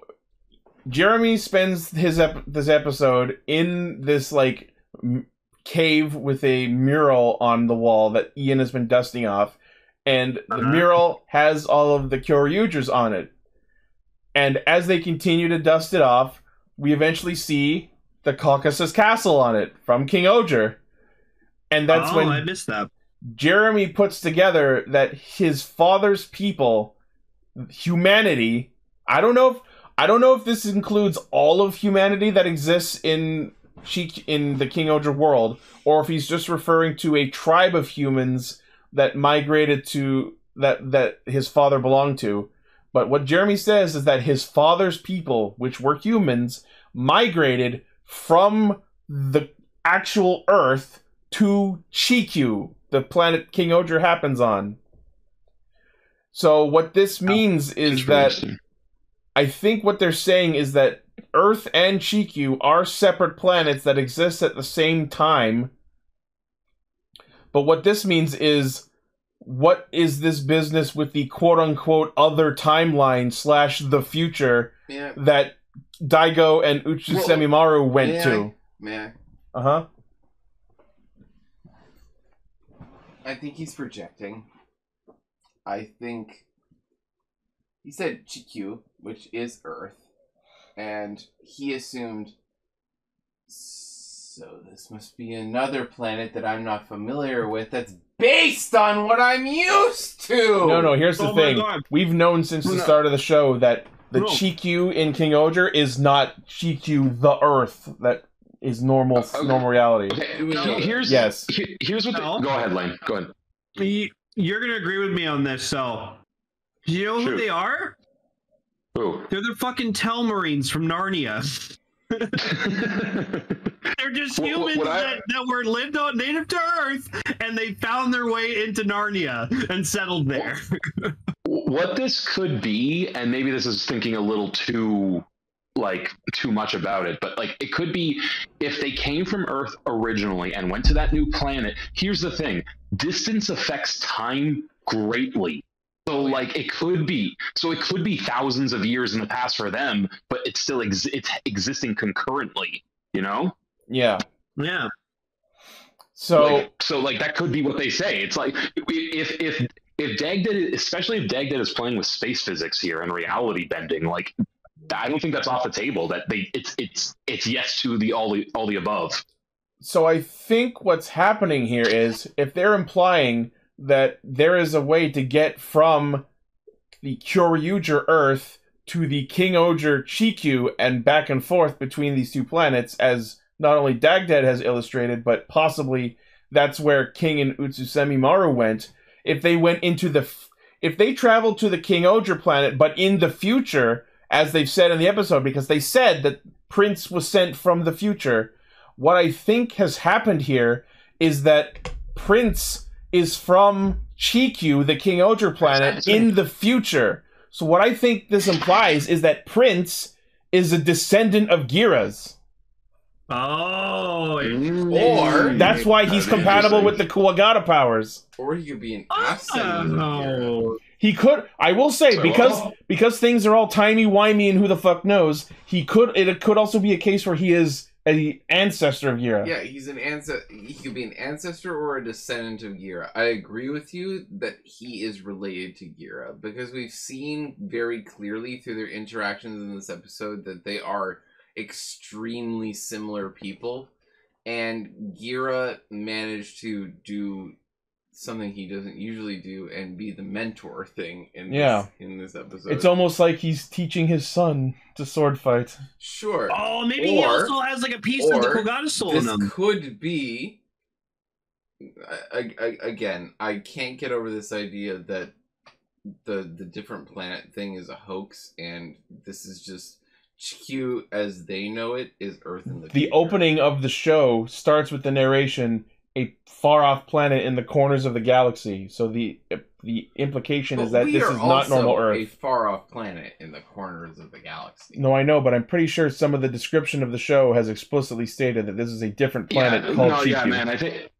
Jeremy spends this episode in this like cave with a mural on the wall that Ian has been dusting off, and the mural has all of the Kyoryugers on it. And as they continue to dust it off, we eventually see the Caucasus Castle on it from Kingohger. And that's when I missed that. Jeremy puts together that his father's people, humanity, I don't know if this includes all of humanity that exists in the Kingohger world, or if he's just referring to a tribe of humans that migrated to that his father belonged to. But what Jeremy says is that his father's people, which were humans, migrated from the actual Earth to Chikyu, the planet Kingohger happens on. So what this means is that I think what they're saying is that Earth and Chikyu are separate planets that exist at the same time. But what this means is, what is this business with the quote-unquote other timeline / the future that Daigo and Uchusemimaru went to? Uh-huh. I think he's projecting. I think he said Chikyu, which is Earth, and he assumed, so this must be another planet that I'm not familiar with that's based on what I'm used to! No, here's the thing. We've known since the start of the show that the Chikyu in Kingohger is not Chikyu the Earth that is normal reality. Okay. Here's what go ahead, Lane. Go ahead. You're going to agree with me on this, so... You know who they are? Who? They're the fucking Telmarines from Narnia. They're just humans that were lived on native to Earth, and they found their way into Narnia and settled there. What this could be, and maybe this is thinking a little too much about it, but like it could be if they came from Earth originally and went to that new planet. Here's the thing: distance affects time greatly. So like it could be thousands of years in the past for them, but it's still it's existing concurrently, you know? Yeah. So that could be what they say. It's like if Dagdead, especially if Dagdead is playing with space physics here and reality bending, like I don't think that's off the table. That it's yes to the all the above. So I think what's happening here is if they're implying that there is a way to get from the Kyoryuger Earth to the Kingohger Chikyu and back and forth between these two planets, as not only Dagdead has illustrated, but possibly that's where King and Utsusemimaru went. If they traveled to the Kingohger planet, but in the future, as they've said in the episode, because they said that Prince was sent from the future, what I think has happened here is that Prince is from Chikyu, the Kingohger planet, in the future. So what I think this implies is that Prince is a descendant of Giras. Oh, or that's why he's compatible with the Kuwagata powers. Or he could be an asset. He could. I will say, because things are all timey-wimey and who the fuck knows, it could also be a case where he is an ancestor of Gira. Yeah, he's an ancestor. He could be an ancestor or a descendant of Gira. I agree with you that he is related to Gira because we've seen very clearly through their interactions in this episode that they are extremely similar people, and Gira managed to do something he doesn't usually do and be the mentor thing in this episode. It's almost like he's teaching his son to sword fight. Sure. Oh, maybe he also has like a piece of the Kogata soul in him. This could be. Again, I can't get over this idea that the different planet thing is a hoax, and this is just Q as they know it is Earth in the future. The opening of the show starts with the narration, a far-off planet in the corners of the galaxy. So the implication is that this is not normal Earth. A far-off planet in the corners of the galaxy. No, I know, but I'm pretty sure some of the description of the show has explicitly stated that this is a different planet called Chiku. Yeah, man, I think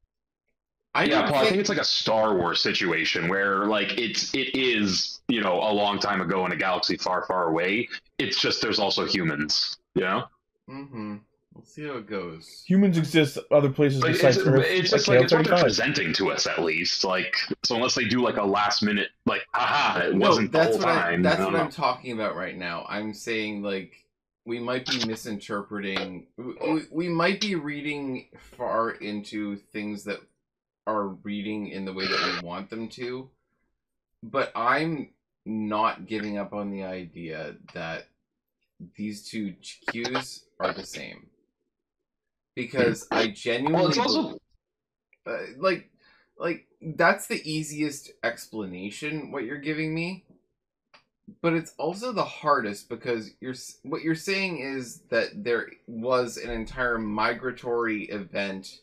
it's like a Star Wars situation where, like, it is, you know, a long time ago in a galaxy far, far away. It's just there's also humans, you know? Mm-hmm. We'll see how it goes. Humans exist other places besides Earth. It's just like it's what they're presenting to us, at least. Like, so unless they do like a last minute, like, haha, it wasn't the whole time. That's what I'm talking about right now. I'm saying, like, we might be misinterpreting. We might be reading far into things that are reading in the way that we want them to. But I'm not giving up on the idea that these two Qs are the same. Because I genuinely... Well, it's also... like, that's the easiest explanation, what you're giving me. But it's also the hardest, because what you're saying is that there was an entire migratory event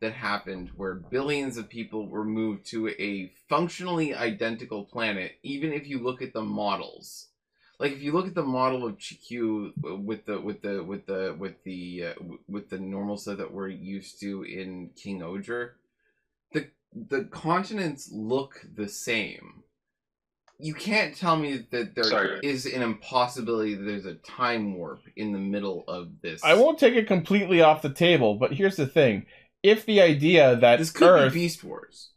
that happened where billions of people were moved to a functionally identical planet, even if you look at the models. Like, if you look at the model of Chikyu with the normal set that we're used to in Kingohger, the continents look the same. You can't tell me that there is an impossibility that there's a time warp in the middle of this. I won't take it completely off the table, but here's the thing: if the idea that this could be Beast Wars.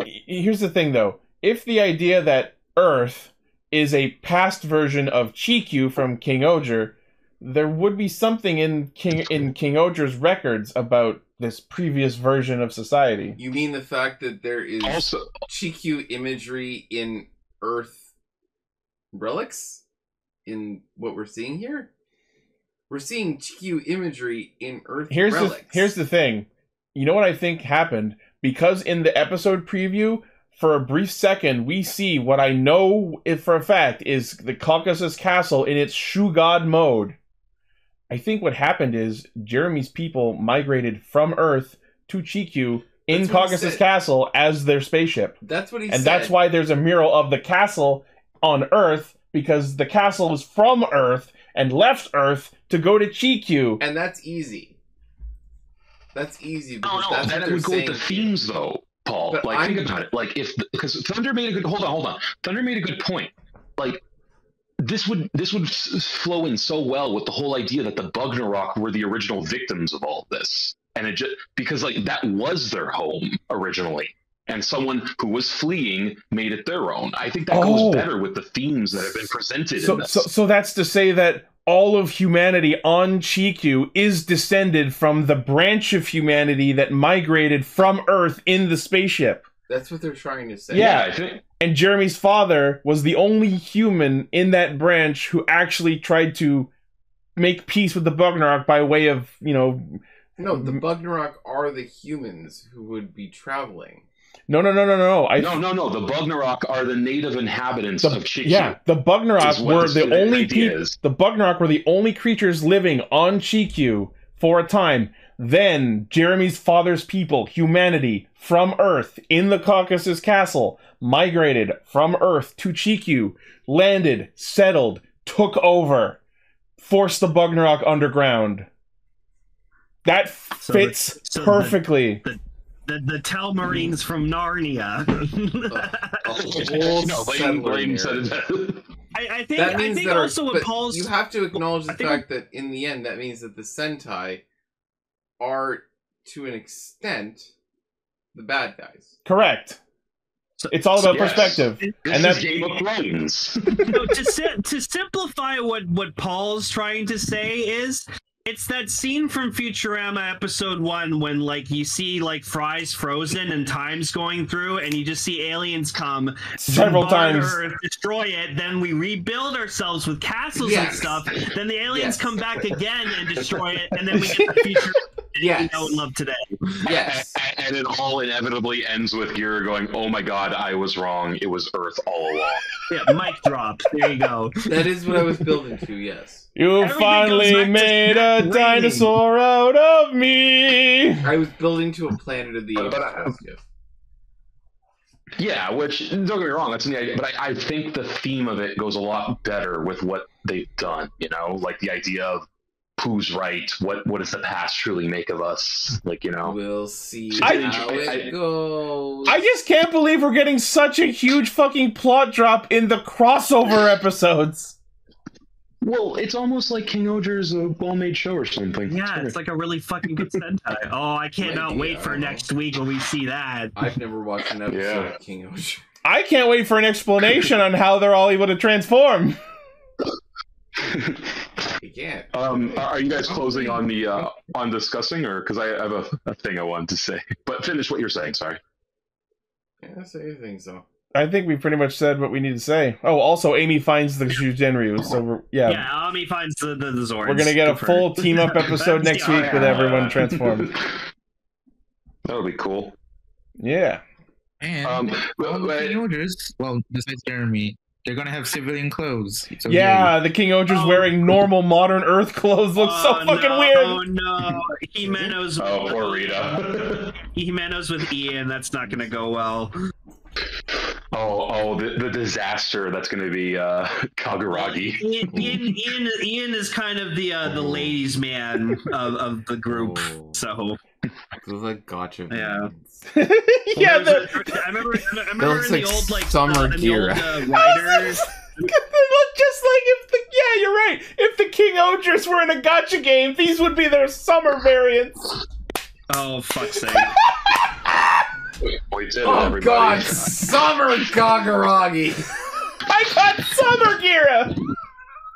Here's the thing, though: if the idea that Earth is a past version of Chikyu from Kingohger, there would be something in Kingohger's records about this previous version of society. You mean the fact that there is also Chikyu imagery in Earth relics? In what we're seeing here? We're seeing Chikyu imagery in Earth relics. Here's the thing. You know what I think happened? Because in the episode preview, for a brief second, we see what I know for a fact is the Caucasus Castle in its Shoe God mode. I think what happened is Jeremy's people migrated from Earth to Chikyu in Caucasus Castle as their spaceship. That's what he said. And that's why there's a mural of the castle on Earth, because the castle was from Earth and left Earth to go to Chikyu. And that's easy. That's easy. No, that would go with the themes, though. Paul, but like, think about it. Like, because Thunder made a good... Hold on. Thunder made a good point. Like, this would flow in so well with the whole idea that the Bugnarok were the original victims of all this. And it just... Because, like, that was their home originally. And someone who was fleeing made it their own. I think that goes better with the themes that have been presented in this. So that's to say that all of humanity on Chikyu is descended from the branch of humanity that migrated from Earth in the spaceship. That's what they're trying to say. Yeah, I think. And Jeremy's father was the only human in that branch who actually tried to make peace with the Bugnarok by way of, you know... No, the Bugnarok are the humans who would be traveling. No. No. The Bugnarok are the native inhabitants of Chikyu. Yeah, the Bugnarok were the only people. The Bugnarok were the only creatures living on Chikyu for a time. Then Jeremy's father's people, humanity, from Earth in the Caucasus Castle, migrated from Earth to Chikyu, landed, settled, took over, forced the Bugnarok underground. That fits perfectly. the Telmarines from Narnia. I think also what Paul's... You have to acknowledge the fact that in the end, that means that the Sentai are, to an extent, the bad guys. Correct. It's all about perspective. And that's Game of Thrones. To simplify what Paul's trying to say is, it's that scene from Futurama episode 1 when, like, you see, like, Fry's frozen and time's going through, and you just see aliens come several times, Earth, destroy it, then we rebuild ourselves with castles and stuff, then the aliens come back again and destroy it, and then we get the future we know and love today. Yes. And it all inevitably ends with Gira going, "Oh my god, I was wrong. It was Earth all along." Yeah, mic drop. There you go. That is what I was building to, yes. You finally made a dinosaur out of me. I was building to a Planet of the Apes. Yeah, which, don't get me wrong, that's the idea, but I think the theme of it goes a lot better with what they've done, you know? Like the idea of who's right, what does the past truly make of us, like, you know? We'll see how it goes. I just can't believe we're getting such a huge fucking plot drop in the crossover episodes. Well, it's almost like Kingohger's a well-made show or something. Yeah, it's like a really fucking good Sentai. Oh, I cannot wait for next week when we see that. I've never watched an episode of Kingohger. I can't wait for an explanation on how they're all able to transform. You can't. Are you guys closing on the on discussing, or because I have a thing I wanted to say? But finish what you're saying. Sorry. Yeah, say anything so. I think we pretty much said what we need to say. Oh, also, Amy finds the Shugenryu, so yeah, Amy finds the Zords. We're gonna get a full team-up episode next week with everyone transformed. That'll be cool. Yeah. And Kingohgers, well, besides Jeremy, they're gonna have civilian clothes. So the Kingohgers wearing normal modern Earth clothes looks so fucking weird. Oh no, Himeno's. Poor Rita. Himeno's with Ian. That's not gonna go well. The disaster that's going to be Kaguragi. Ian is kind of the ladies' man of the group. So those like gotcha. Yeah. Yeah. I remember in the old like summer gear. Riders. They look just like you're right. If the Kingohgers were in a gacha game, these would be their summer variants. Oh, fuck's sake. Oh god, Summer Kaguragi! I got Summer Gira!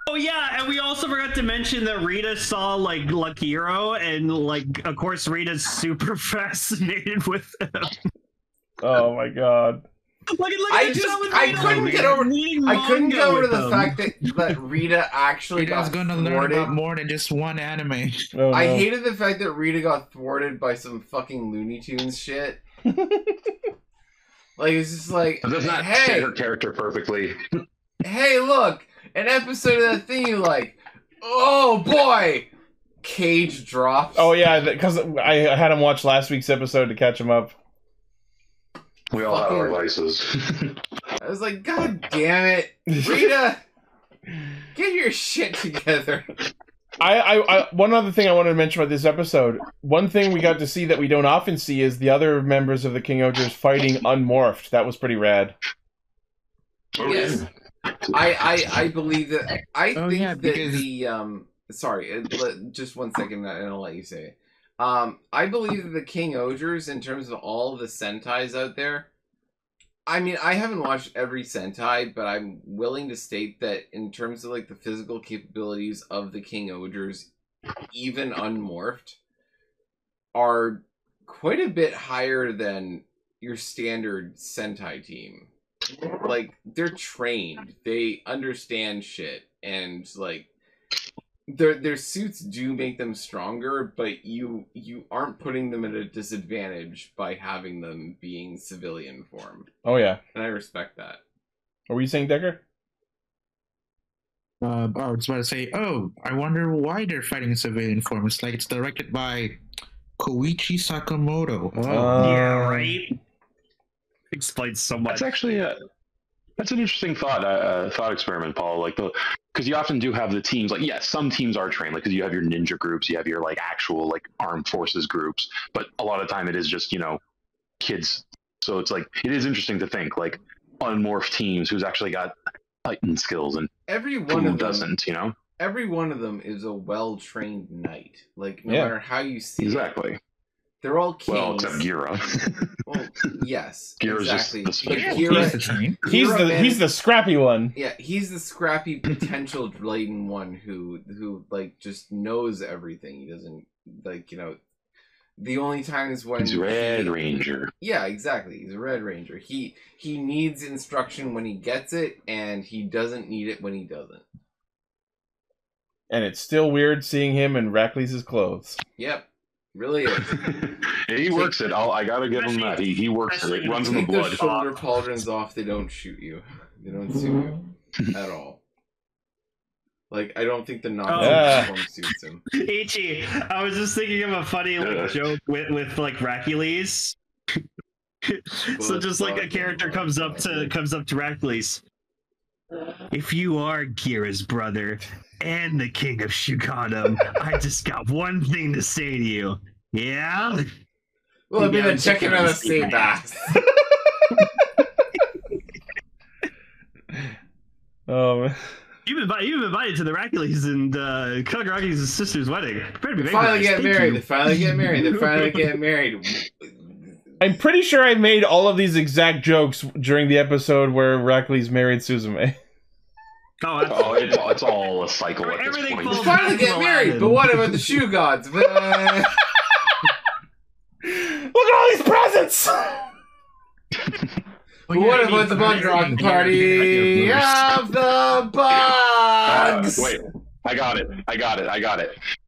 Oh yeah, and we also forgot to mention that Rita saw like Lakiro, and like of course Rita's super fascinated with him. Oh my god. I couldn't get over the fact that Rita actually got gonna learn about more than just one anime. Oh, no. I hated the fact that Rita got thwarted by some fucking Looney Tunes shit. Like, it's just like, it does not fit her character perfectly. Hey, look, an episode of that thing you like. Oh boy, Cage drops. Oh yeah, because I had him watch last week's episode to catch him up. We all have our vices. I was like, God damn it, Rita, get your shit together. I one other thing I wanted to mention about this episode. One thing we got to see that we don't often see is the other members of the Kingohgers fighting unmorphed. That was pretty rad. Yes, I believe that. I think that the sorry, just 1 second, and I'll let you say it. I believe that the Kingohgers, in terms of all of the Sentais out there, I mean, I haven't watched every Sentai, but I'm willing to state that in terms of like the physical capabilities of the Kingohgers, even unmorphed, are quite a bit higher than your standard Sentai team. Like, they're trained, they understand shit, and like their suits do make them stronger, but you aren't putting them at a disadvantage by having them being civilian form. Oh yeah, and I respect that. What were you saying, Decker? I was about to say, I wonder why they're fighting in civilian form. It's like it's directed by Koichi Sakamoto. Yeah, right. Explains so much. That's actually that's an interesting thought experiment, Paul. Like because you often do have the teams, like, yes, some teams are trained, like, because you have your ninja groups, you have your, like, actual, like, armed forces groups, but a lot of the time it is just, you know, kids. So it's like it is interesting to think like unmorphed teams who's actually got Titan skills and every one of them doesn't, you know. Every one of them is a well-trained knight. Like no matter how you see it, they're all kings. Well, except Gira. Well, yes, Gira's exactly. just the special. He's the scrappy one. Yeah, he's the scrappy, potential-laden one who like just knows everything. He doesn't like the only times when he's Red Ranger. Yeah, exactly. He's a Red Ranger. He needs instruction when he gets it, and he doesn't need it when he doesn't. And it's still weird seeing him in Rackley's clothes. Yep. Really is. He works it. I gotta give him that. He works it. It runs in the blood. Take the shoulder pauldrons off. They don't shoot you. They don't sue you at all. Like I don't think the uniform suits him. Ichi, I was just thinking of a funny joke with like Rackley's. So just like a character comes up to Rackley's. If you are Gira's brother and the king of Shukanum, I just got one thing to say to you. Yeah? Well, I've been checking on the sea bass. Oh, man. You've been invited to the Rackley's and Kaguragi's sister's wedding. They finally get married. They finally get married. I'm pretty sure I made all of these exact jokes during the episode where Rackley's married Suzume. It's all a cycle at this point. They finally get married, but what about the shoe gods? Look at all these presents! What about the bug rock party of the bugs? Wait, I got it.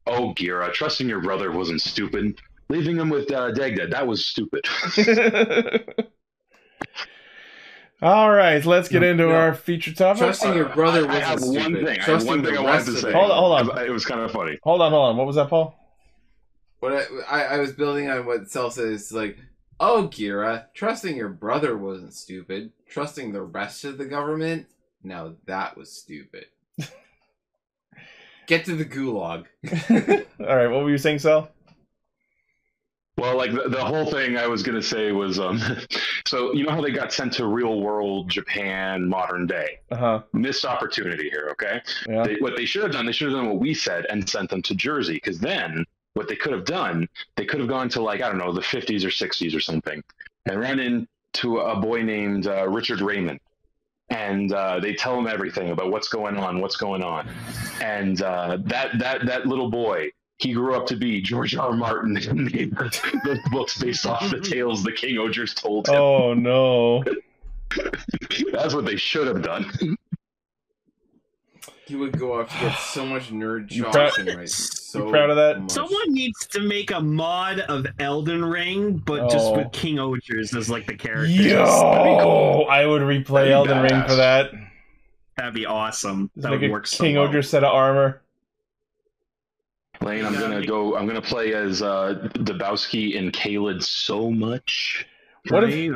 Oh, Gira, trusting your brother wasn't stupid. Leaving him with Degda, that was stupid. All right, let's get into our feature topic. Trusting your brother wasn't I have stupid. one thing I wanted to say. Hold on. It was kind of funny. Hold on. What was that, Paul? What I was building on what Cell says, like, oh, Gira, trusting your brother wasn't stupid. Trusting the rest of the government, now that was stupid. Get to the gulag. All right, what were you saying, Cell? Well, like the whole thing I was going to say was, so you know how they got sent to real world Japan, modern day? Missed opportunity here, okay? Yeah. What they should have done what we said and sent them to Jersey, because then what they could have done, they could have gone to like, I don't know, the 50s or 60s or something, and run into a boy named Richard Raymond. And they tell him everything about what's going on. And that little boy, he grew up to be George R. Martin and made the books based off the tales the Kingohgers told him. Oh, no. That's what they should have done. He would go off to get so much nerd chops and write so you proud of that? much. Someone needs to make a mod of Elden Ring, but just with Kingohgers as like the characters. Yo, cool. I would replay Elden Ring for that. That'd be awesome. Just that make would a work so Kingohger well. set of armor. Lane, I'm gonna play as Dabowski and Kaled so much. What if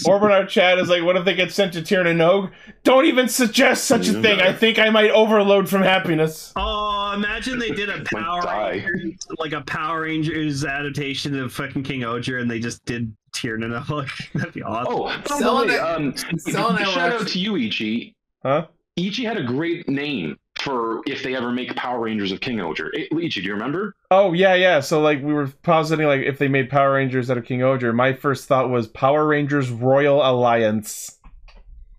Orban our chat is like, what if they get sent to Tirnanog? Don't even suggest such a thing. I think I might overload from happiness. Oh, imagine they did a Power Rangers adaptation of fucking Kingohger and they just did Tirnanog. That'd be awesome. Shout out to you, Ichi. Huh? Ichi had a great name for if they ever make Power Rangers of Kingohger. Ichi, do you remember? Oh, yeah. So, like, we were positing, like, if they made Power Rangers out of Kingohger, my first thought was Power Rangers Royal Alliance.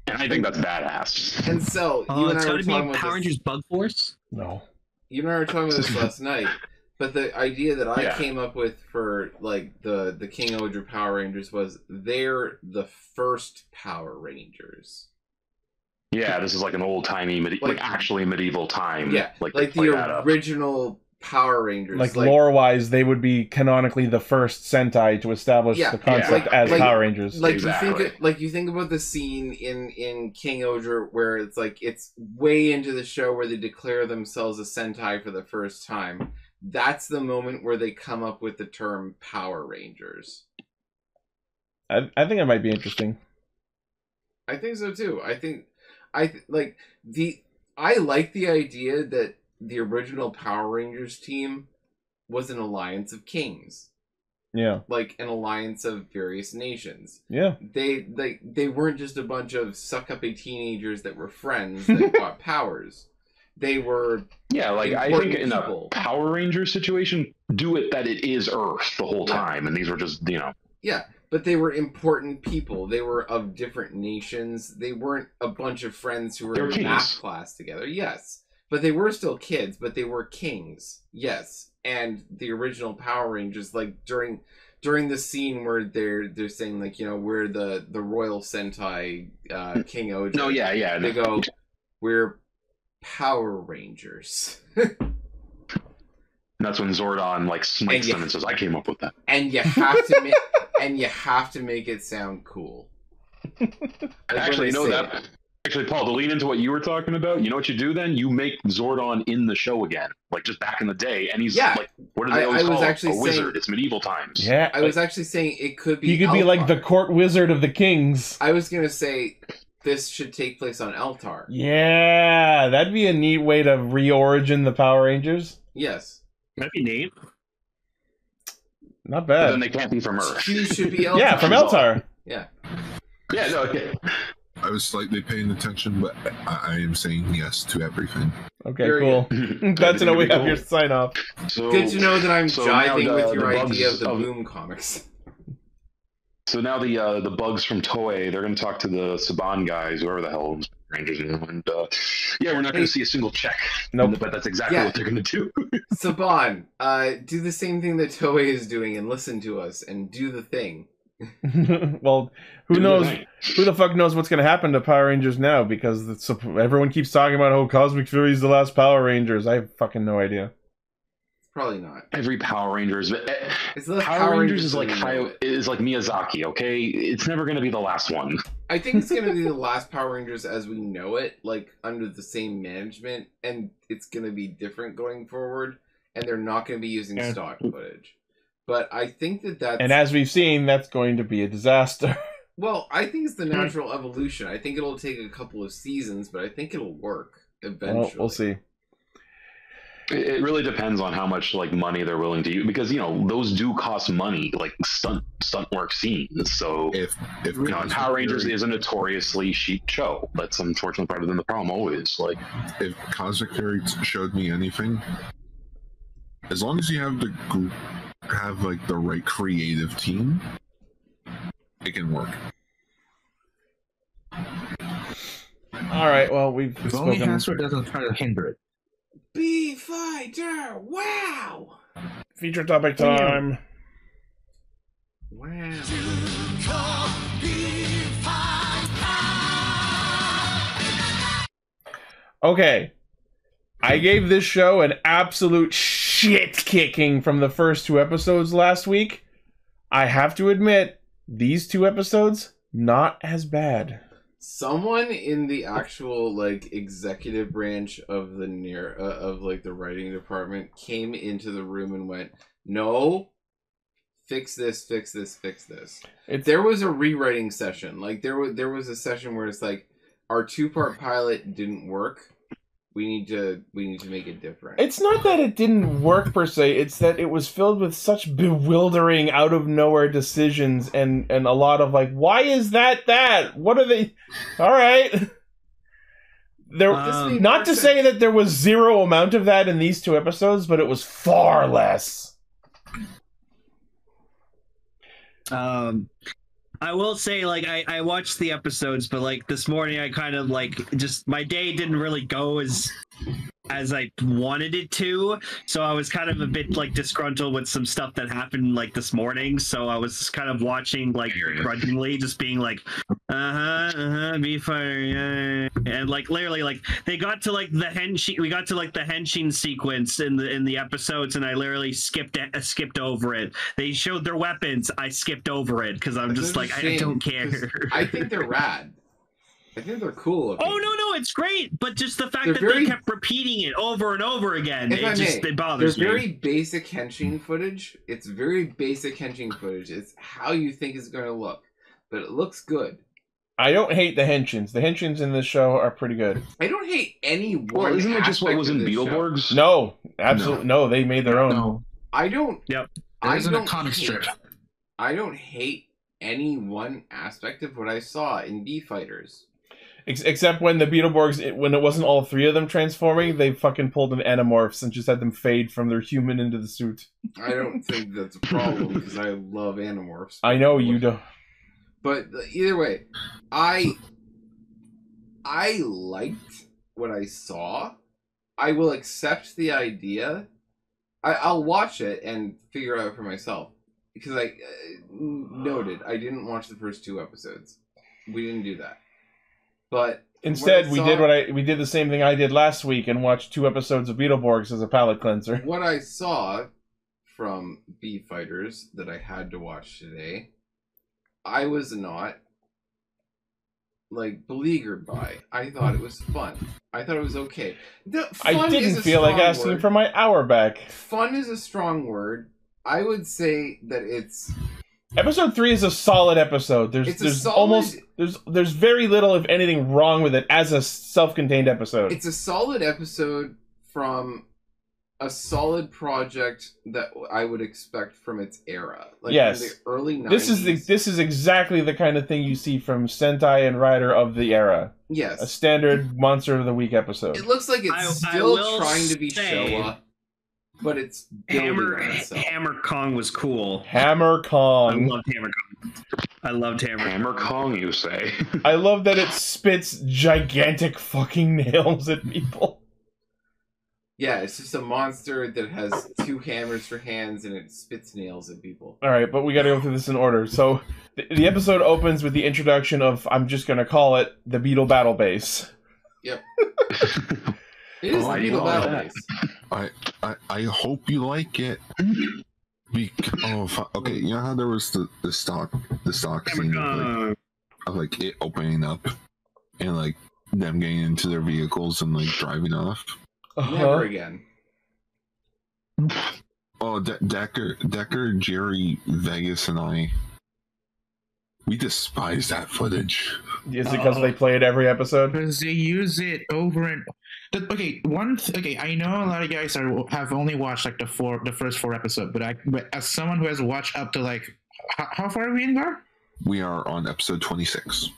And I think that's badass. And so, you and I were talking about Power Rangers Bug Force? No. You and I were talking about this last night, but the idea that I came up with for, like, the Kingohger Power Rangers was they're the first Power Rangers. Yeah, this is like an old-timey, actually medieval time. Yeah, like the original Power Rangers. Like lore-wise, they would be canonically the first Sentai to establish the concept as Power Rangers. Like you think about the scene in Kingohger where it's like it's way into the show where they declare themselves a Sentai for the first time. That's the moment where they come up with the term Power Rangers. I think it might be interesting. I think so too. I like the idea that the original Power Rangers team was an alliance of kings. Yeah. Like an alliance of various nations. Yeah. They weren't just a bunch of suck-uppy teenagers that were friends that got powers. They were I think in a Power Rangers situation, do it that it is Earth the whole time, and these were just, Yeah, but they were important people. They were of different nations. They weren't a bunch of friends who were in math class together. Yes. But they were still kids, but they were kings. Yes. And the original Power Rangers, like during the scene where they're saying, like, we're the Royal Sentai Kingohger. No, yeah. They go, we're Power Rangers. And that's when Zordon like smites them and says, "I came up with that." And you have to make it sound cool. Actually, Actually, Paul, to lean into what you were talking about, you know what you do then? You make Zordon in the show again, like just back in the day, and he's like, what do they always call him? A wizard. It's medieval times. Yeah, I was actually saying it could be. He could be like the court wizard of the kings. I was gonna say this should take place on Eltar. Yeah, that'd be a neat way to re-origin the Power Rangers. Yes, that'd be neat. Not bad. But then they can't be from Earth. Should be Eltar. Yeah, from Eltar. Yeah. Yeah. No. Okay. I was slightly paying attention, but I am saying yes to everything. Okay, cool. Glad to know we have your sign off. Good to know that I'm jiving with your idea of the Boom comics. So now the bugs from Toei, they're going to talk to the Saban guys, whoever the hell Rangers, and we're not going to see a single check. Nope. But that's exactly what they're going to do. Saban, do the same thing that Toei is doing and listen to us and do the thing. Well, who knows? Who the fuck knows what's going to happen to Power Rangers now? Because everyone keeps talking about, Cosmic Fury's the last Power Rangers. I have fucking no idea. Probably not. Every Power Rangers, Power Rangers is like Miyazaki. Okay, it's never going to be the last one. I think it's going to be the last Power Rangers as we know it, like under the same management, and it's going to be different going forward. And they're not going to be using stock footage. But I think that's... And as we've seen, that's going to be a disaster. Well, I think it's the natural evolution. I think it'll take a couple of seasons, but I think it'll work eventually. Well, we'll see. It really depends on how much money they're willing to use, because those do cost money, like stunt work scenes. So if Power Rangers is a notoriously cheap show, that's unfortunately part of the problem always. Like, if Cosmic Fury showed me anything, as long as you have the group the right creative team, it can work. All right, well, we've spoken. Only Hasbro doesn't try to hinder it. B-Fighter, wow! Feature topic time. Wow. Okay. I gave this show an absolute shit kicking from the first 2 episodes last week. I have to admit, these 2 episodes, not as bad. Someone in the actual executive branch of the the writing department came into the room and went, "No, fix this, fix this, fix this." There was a rewriting session. There was a session where it's like, our 2-part pilot didn't work. We need to make it different. It's not that it didn't work per se, it's that it was filled with such bewildering out of nowhere decisions and a lot of why is that? What are they? All right. Not to say that there was zero amount of that in these 2 episodes, but it was far less. I will say, I watched the episodes, but, this morning I kind of, just, my day didn't really go as I wanted it to, so I was kind of a bit, disgruntled with some stuff that happened, this morning, so I was just kind of watching, grudgingly, just being B-Fighter, yeah. And, literally, they got to, the henshin, we got to, the henshin sequence in the episodes, and I literally skipped over it. They showed their weapons, I skipped over it, because I'm just I don't care. I think they're rad. I think they're cool looking. Oh, no, it's great, but just the fact they kept repeating it over and over again, it bothers me. They're very basic henshin footage. It's very basic henshin footage. It's how you think it's going to look, but it looks good. I don't hate the henshins. The henshins in this show are pretty good. I don't hate any one. Well, isn't it just what was in Beetleborgs? No, absolutely no. They made their own. No. I don't. Yep. There isn't a comic strip. I don't hate any one aspect of what I saw in B-Fighters. Except when the Beetleborgs, when it wasn't all three of them transforming, they fucking pulled an Animorphs and just had them fade from their human into the suit. I don't think that's a problem because I love Animorphs. I know you don't. But either way, I liked what I saw. I will accept the idea. I'll watch it and figure it out for myself. Because I noted, I didn't watch the first 2 episodes. We didn't do that. But instead, we did the same thing I did last week and watched 2 episodes of Beetleborgs as a palate cleanser. What I saw from B-Fighters that I had to watch today, I was not beleaguered by. I thought it was fun. I thought it was okay. I didn't feel like asking for my hour back. Fun is a strong word. I would say that it's... Episode 3 is a solid episode. There's very little, if anything, wrong with it as a self-contained episode. It's a solid episode from a solid project that I would expect from its era. Yes. In the early 90s. This is exactly the kind of thing you see from Sentai and Rider of the era. Yes. A standard Monster of the Week episode. It looks like it's still trying to be Showa. But it's Hammer Kong was cool. Hammer Kong. I loved Hammer Kong. Hammer Kong, you say? I love that it spits gigantic fucking nails at people. Yeah, it's just a monster that has 2 hammers for hands and it spits nails at people. Alright, but we gotta go through this in order. So, the episode opens with the introduction of, I'm just gonna call it, the Beetle Battle Base. Yep. It is the Beetle Battle Base. I hope you like it. Okay, you know how there was the stock scene of it opening up and them getting into their vehicles and driving off. Never again. Oh, Decker, Jerry, Vegas, and I. We despise that footage. Is it because they play it every episode? Because they use it over and... Okay, I know a lot of guys have only watched the first 4 episodes, but as someone who has watched up to how far are we in, Gar? We are on episode 26.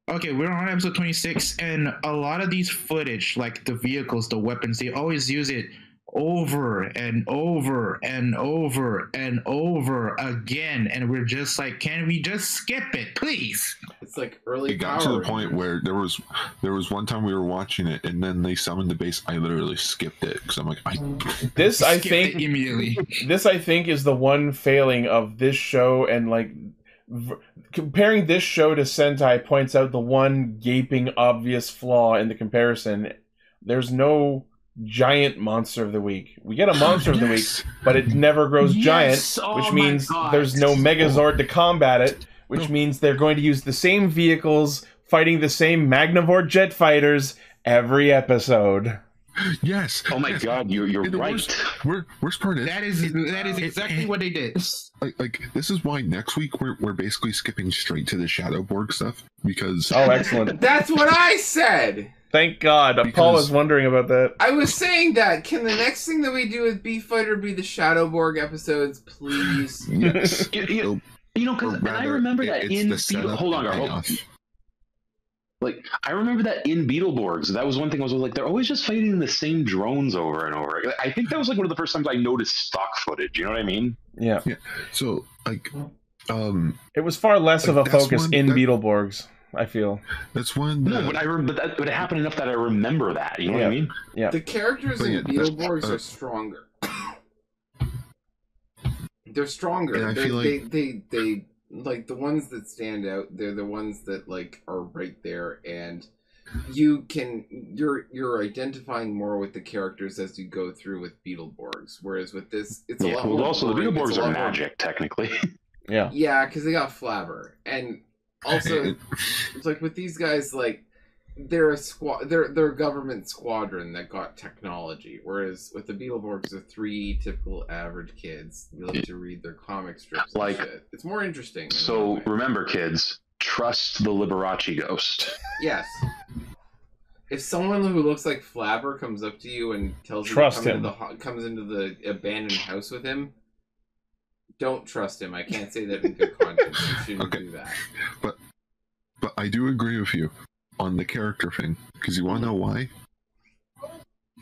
Okay, we're on episode 26, and a lot of these footage, the vehicles, the weapons, they always use it over and over and over and over again, and we're just can we just skip it, please? It's early. It got to the point where there was one time we were watching it, and then they summoned the base. I literally skipped it because I'm I think immediately. This I think is the one failing of this show, and comparing this show to Sentai points out the one gaping obvious flaw in the comparison. There's no giant monster of the week. We get a monster of the week, but it never grows giant, which means there's no Megazord to combat it, which means they're going to use the same vehicles fighting the same Magnavore jet fighters every episode. Yes. Oh my God, you're right. Worst part is that is exactly what they did. This is why next week we're basically skipping straight to the Shadowborg stuff because excellent. That's what I said. Thank God. Paul was wondering about that. I was saying that. Can the next thing that we do with B-Fighter be the Shadowborg episodes, please? Yes. Because I remember that in Beetle... Hold on. I remember that in Beetleborgs. That was one thing I was they're always just fighting the same drones over and over. I think that was one of the first times I noticed stock footage. You know what I mean? Yeah. So, it was far less of a focus in Beetleborgs. I feel that's one. But it happened enough that I remember that. You know what I mean? Yeah. The characters in Beetleborgs are stronger. They're stronger. And I feel they the ones that stand out. They're the ones that are right there, and you're identifying more with the characters as you go through with Beetleborgs. Whereas with this, it's a lot more. Well, also the Beetleborgs are magic technically. Yeah. Yeah, because they got Flabber and. Also, it's with these guys, they're a government squadron that got technology, whereas with the Beetleborgs, they're 3 typical average kids. You like to read their comic strips and shit. It's more interesting. So remember, kids, trust the Liberace ghost. Yes. If someone who looks like Flabber comes up to you and tells you trust to him. comes into the abandoned house with him, don't trust him. I can't say that in good conscience. You shouldn't do that. But I do agree with you on the character thing, because you want to know why?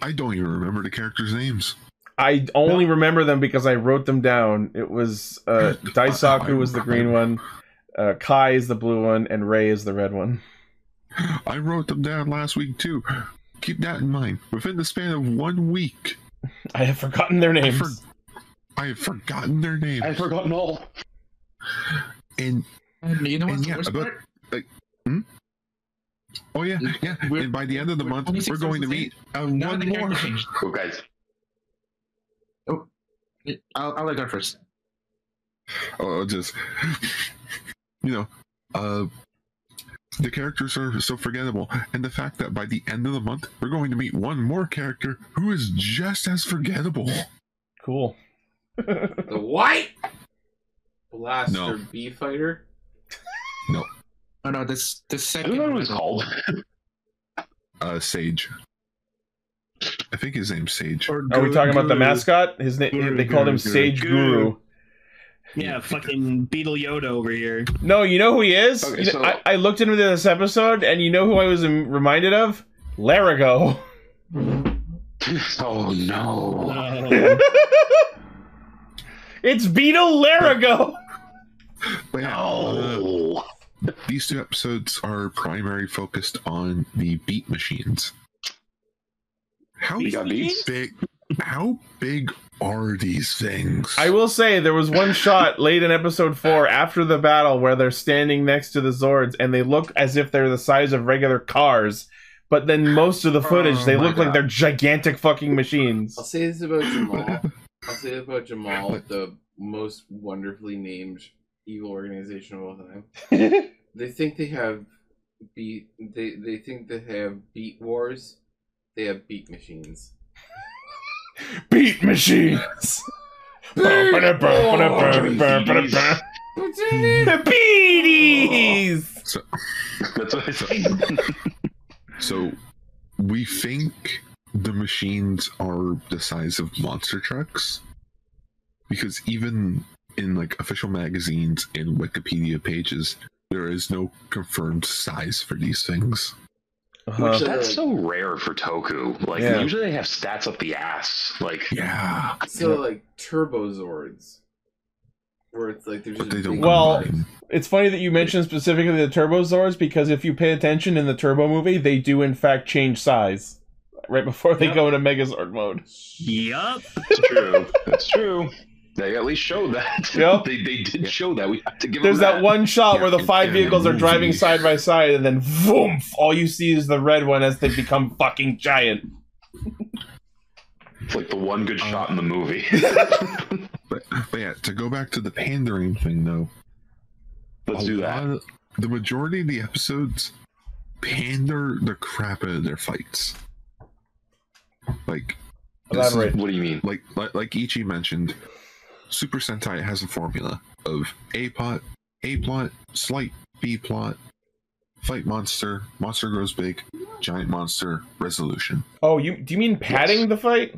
I don't even remember the characters' names. I only remember them because I wrote them down. It was Daisaku was the green one, Kai is the blue one, and Ray is the red one. I wrote them down last week too. Keep that in mind. Within the span of 1 week, I have forgotten their names. I have forgotten their names. I've forgotten all. You know what's the worst about, part? like, oh yeah. And by the end of the month, we're going to meet one more. Cool, guys. Oh, I'll let go first. Oh, just the characters are so forgettable, and the fact that by the end of the month we're going to meet one more character who is just as forgettable. Cool. The White Blaster B-Fighter? No. Oh no, this second. I don't know what it's called. Sage. I think his name's Sage. Are we talking about the mascot? His name, they called him Sage Guru. Yeah, fucking Beetle Yoda over here. No, you know who he is? Okay, so... I looked into this episode, and you know who I was reminded of? Larigo. Oh no. It's Beetle Larigo! But yeah, these two episodes are primarily focused on the beat machines. How big are these things? I will say there was one shot late in episode 4 after the battle where they're standing next to the Zords and they look as if they're the size of regular cars, but then most of the footage they look like they're gigantic fucking machines. I'll say this about Jamal. The most wonderfully named evil organization of all time. They think they have beat wars. They have beat machines. Beat machines! Beaties! So, that's what I said. So, we think the machines are the size of monster trucks, because even in like official magazines and Wikipedia pages, there is no confirmed size for these things. Which that's so rare for Toku. Like usually they have stats up the ass. Like so like Turbo Zords, where it's like there's just it's funny that you mentioned specifically the Turbo Zords, because if you pay attention in the Turbo movie, they do in fact change size right before they go into Megazord mode. Yup, it's true. That's true. They at least showed that. Yep. They did show that. We have to give There's them that one shot where the 5 vehicles are driving side by side, and then boom! All you see is the red one as they become fucking giant. It's like the one good shot in the movie. but yeah, to go back to the pandering thing, though. Let's do that. The majority of the episodes pander the crap out of their fights. Like, elaborate. What do you mean? Like Ichi mentioned, Super Sentai has a formula of A plot, slight B plot, fight monster, monster grows big, giant monster, resolution. Oh, do you mean padding the fight?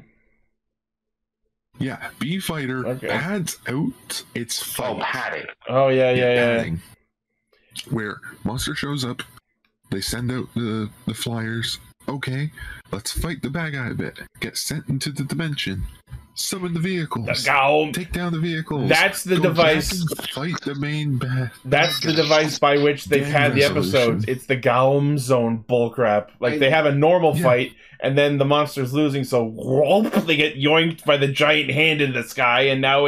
Yeah, B-Fighter pads out its fight. Oh, padding. Oh, yeah. Where monster shows up, they send out the flyers. Okay, let's fight the bad guy a bit. Get sent into the dimension. Summon the vehicles. Take down the vehicles. That's the device. Fight the main bad. That's the device by which they've had the episodes. It's the Gaum Zone bullcrap. Like, they have a normal fight, and then the monster's losing, so they get yoinked by the giant hand in the sky, and now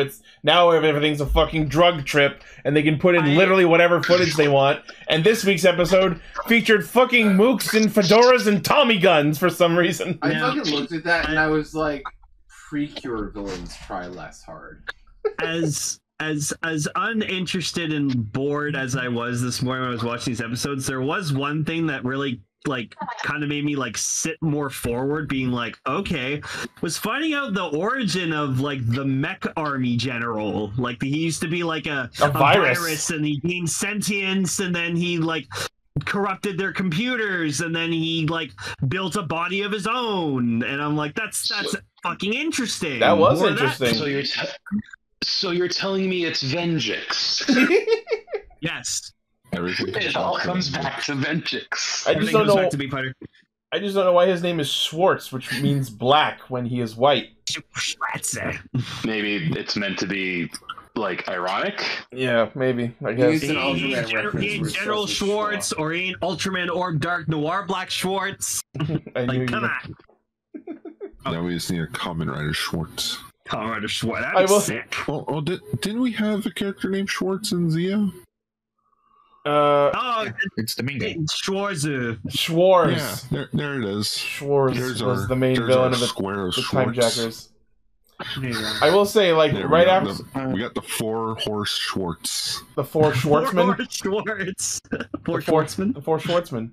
everything's a fucking drug trip, and they can put in literally whatever footage they want. And this week's episode featured fucking mooks and fedoras and Tommy guns for some reason. I fucking looked at that and I was like, Precure villains try less hard. As uninterested and bored as I was this morning when I was watching these episodes, there was one thing that really kind of made me sit more forward, being like, okay, was finding out the origin of the mech army general. He used to be a virus, and he gained sentience, and then he corrupted their computers, and then he built a body of his own, and I'm like, that's fucking interesting. That was interesting. So you're telling me it's Venjix? Yes. Everything It all comes back to Venjix. I just don't know. Back to Beefighter. I just don't know why his name is Schwartz, which means black when he is white. Maybe it's meant to be like ironic. Yeah, maybe. I guess. He's an Ultraman reference. He ain't where General Sausage Schwartz, Schwa. or he ain't Ultraman Orb Dark Noir Black Schwartz. I knew Like, come you. on. Now we just need a Kamen Rider Schwartz. Colorado Schwartz. I That'd be will- sick. Well, didn't we have a character named Schwartz in Zia? Oh, It's the main guy. Schwarzer. Schwartz. Yeah, there it is. Schwartz There's was our, the main there's villain our of the square of Time Schwartz. Jackers. There you go. I will say, like, There, right we got after we got the 4-horse Schwartz. the four Schwartzmen, Poor Schwartz. Poor the four Schwartzman. the four Schwartzmen.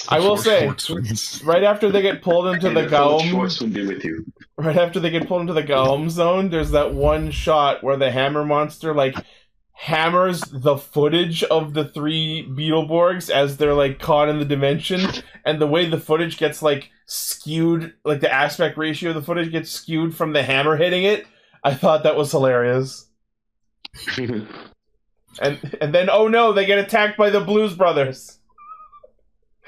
I will say, Schwartzmans. right after they get pulled into the Gaum, Schwartz would be with you. right after they get pulled into the Gaum zone, there's that one shot where the hammer monster like hammers the footage of the three Beetleborgs as they're like caught in the dimension, and the way the footage gets like skewed, like the aspect ratio of the footage gets skewed from the hammer hitting it. I thought that was hilarious. And then oh no, they get attacked by the Blues Brothers.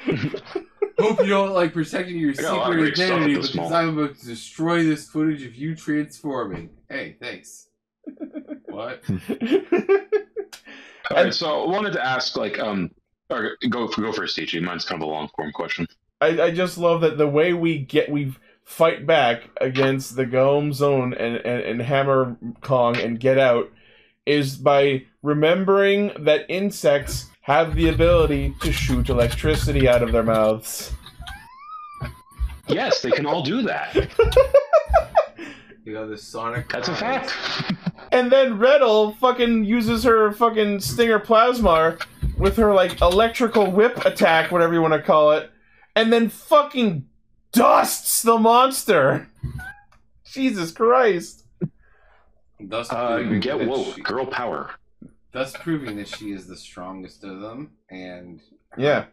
Hope you don't like protecting your got a lot of secret great stuff identity at this because mall. I'm about to destroy this footage of you transforming. Hey, thanks. What? Alright, so I wanted to ask, like, or go first, Ichi. Mine's kind of a long form question. I just love that the way we fight back against the Gaum Zone and Hammer Kong and get out is by remembering that insects have the ability to shoot electricity out of their mouths. Yes, they can all do that. You know, the sonic. That's a crimes. fact. And then Redl fucking uses her fucking Stinger Plasmar with her like electrical whip attack, whatever you want to call it, and then fucking dusts the monster. Jesus Christ. Thus proving Get that woke, she- girl power. Thus proving that she is the strongest of them, and Yeah.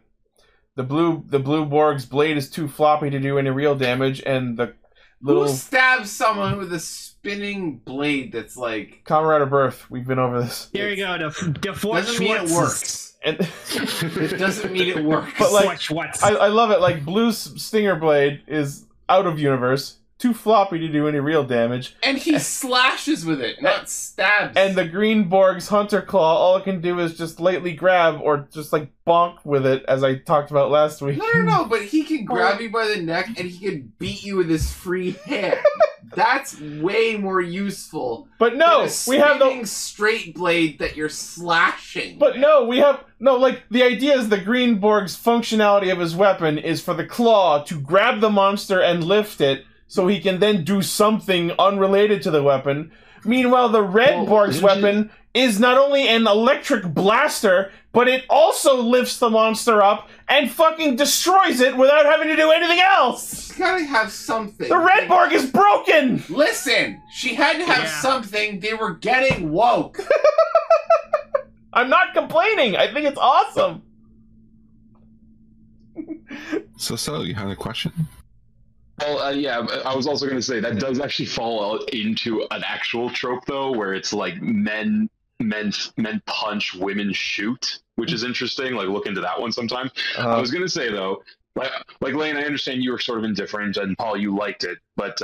The blue Borg's blade is too floppy to do any real damage, and the who little stabs someone with a spinning blade that's like Comrade of Birth, we've been over this. There you go. The Fort doesn't mean it Schwartz. works. And It doesn't mean it works. But, like, Fort Schwartz. I love it, like Blue's Stinger Blade is out of universe, too floppy to do any real damage. and he slashes with it, not stabs. And the Green Borg's Hunter Claw, all it can do is just lightly grab or just like bonk with it, as I talked about last week. no, but he can grab you by the neck and he can beat you with his free hand. That's way more useful. But no, than a we have spinning the. straight blade that you're slashing. But no, we have no. Like the idea is the Green Borg's functionality of his weapon is for the claw to grab the monster and lift it, so he can then do something unrelated to the weapon. Meanwhile, the Red Borg's weapon is not only an electric blaster, but it also lifts the monster up and fucking destroys it without having to do anything else. She's gotta have something. The Red Borg is broken. Listen, she had to have something. They were getting woke. I'm not complaining. I think it's awesome. So you had a question? Well, yeah, I was also going to say that does actually fall into an actual trope, though, where it's like men punch, women shoot, which is interesting. Like, look into that one sometime. I was going to say, though, like Lane, I understand you were sort of indifferent, and Paul, you liked it, but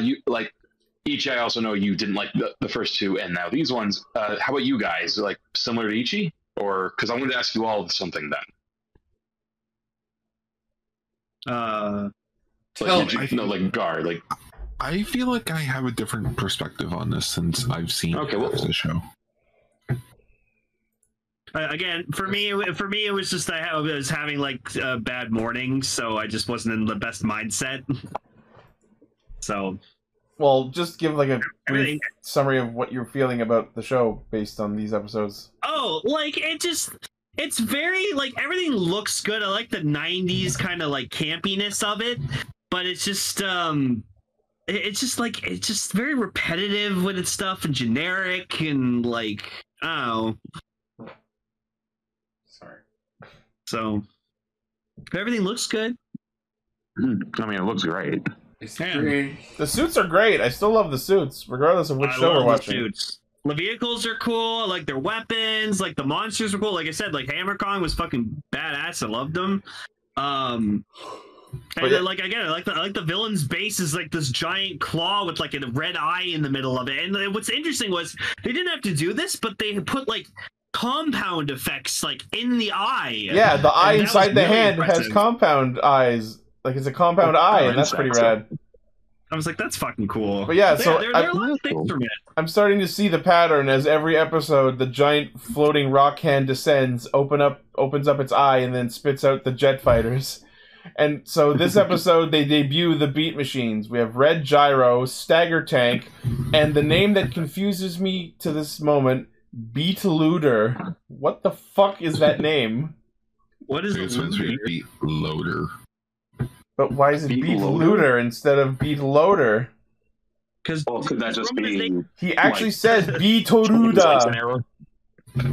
you like Ichi. I also know you didn't like the first two, and now these ones. How about you guys? Like similar to Ichi, or because I wanted to ask you all something then. Like Gar, like I feel like I have a different perspective on this since I've seen the show. Again, for me, it was just I was having like bad mornings, so I just wasn't in the best mindset. So, well, just give like a brief summary of what you're feeling about the show based on these episodes. Oh, like it's very like everything looks good. I like the '90s kind of like campiness of it, but it's just it's just very repetitive with its stuff and generic and like I don't know. Sorry. So everything looks good. I mean, it looks great. The suits are great. I still love the suits, regardless of which show we're watching. Suits. The vehicles are cool, like their weapons, like the monsters are cool. Like I said, like Hammer Kong was fucking badass. I loved them. And then, like again, I like the villain's base is like this giant claw with like a red eye in the middle of it. And what's interesting was they didn't have to do this, but they put like compound effects like in the eye. Yeah, the eye inside the hand has compound eyes. Like it's a compound eye, and that's pretty rad. I was like, that's fucking cool. But yeah, so there are a lot of things from it. I'm starting to see the pattern as every episode, the giant floating rock hand descends, opens up its eye, and then spits out the jet fighters. And so this episode, they debut the beat machines. We have Red Gyro, Stagger Tank, and the name that confuses me to this moment, Beetle. What the fuck is that name? What is it? Beat Loader. But why is it Beetle instead of Beetloader? Because could that just be... He actually says Beetoruda.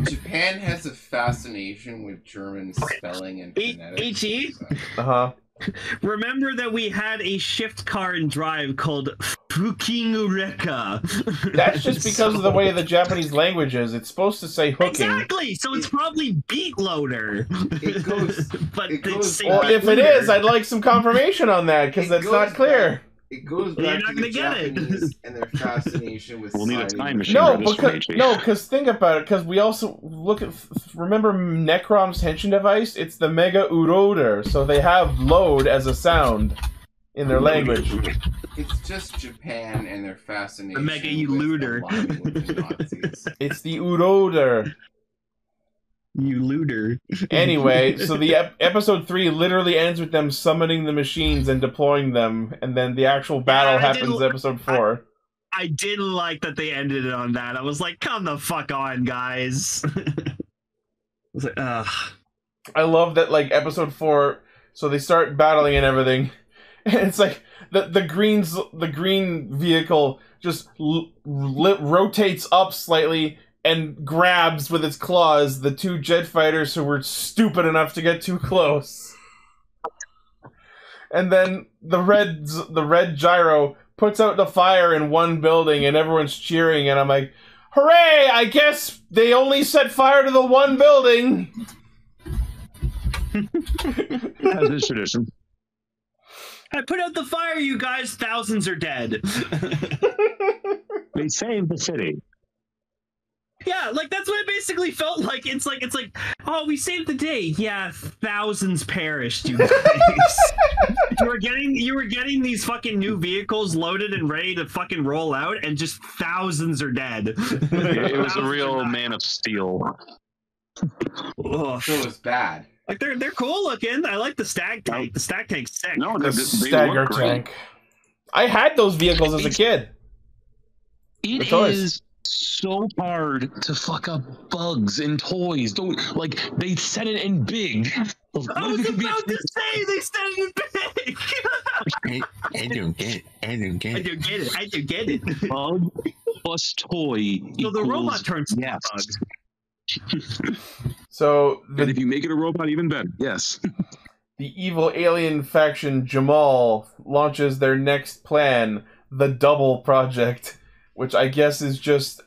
Japan has a fascination with German spelling and phonetics. Edgy? Uh-huh. Remember that we had a shift car in Drive called Fukinureka. That's just because of the way the Japanese language is. It's supposed to say hooking. Exactly, so it's probably beat loader. It goes... Well, if it is, I'd like some confirmation on that, because that's not clear. It goes back to the Japanese and their fascination with we'll need a time machine. No, because think about it. Because we also remember Necrom's Henshin device. It's the Mega Uroder, so they have load as a sound in their language. It's just Japan and their fascination. The Mega Uroder. It's the Uroder. You looter. Anyway, so the episode 3 literally ends with them summoning the machines and deploying them, and then the actual battle happens in episode 4. I didn't like that they ended it on that. I was like, come the fuck on, guys. I was like, ugh. I love that, like, episode 4, so they start battling and everything, and it's like, the green vehicle just rotates up slightly, and grabs with its claws the 2 jet fighters who were stupid enough to get too close. And then the red gyro puts out the fire in one building and everyone's cheering, and I'm like, hooray! I guess they only set fire to the one building! As is tradition. I put out the fire, you guys! Thousands are dead. They saved the city. Yeah, like that's what it basically felt like. It's like, oh, we saved the day. Yeah, thousands perished, you guys. you were getting these fucking new vehicles loaded and ready to fucking roll out, and just thousands are dead. It was a real Man of Steel. So it was bad. Like they're cool looking. I like the stag tank. The stag tank's sick. No, the stagger tank. I had those vehicles as a kid. It is so hard to fuck up bugs in toys. Like they said it in big. I was about to say they said it in big. I don't get it. Bug plus toy. So the robot turns bugs. So and if you make it a robot, even better. Yes. The evil alien faction Jamal launches their next plan, the Double Project, which I guess is just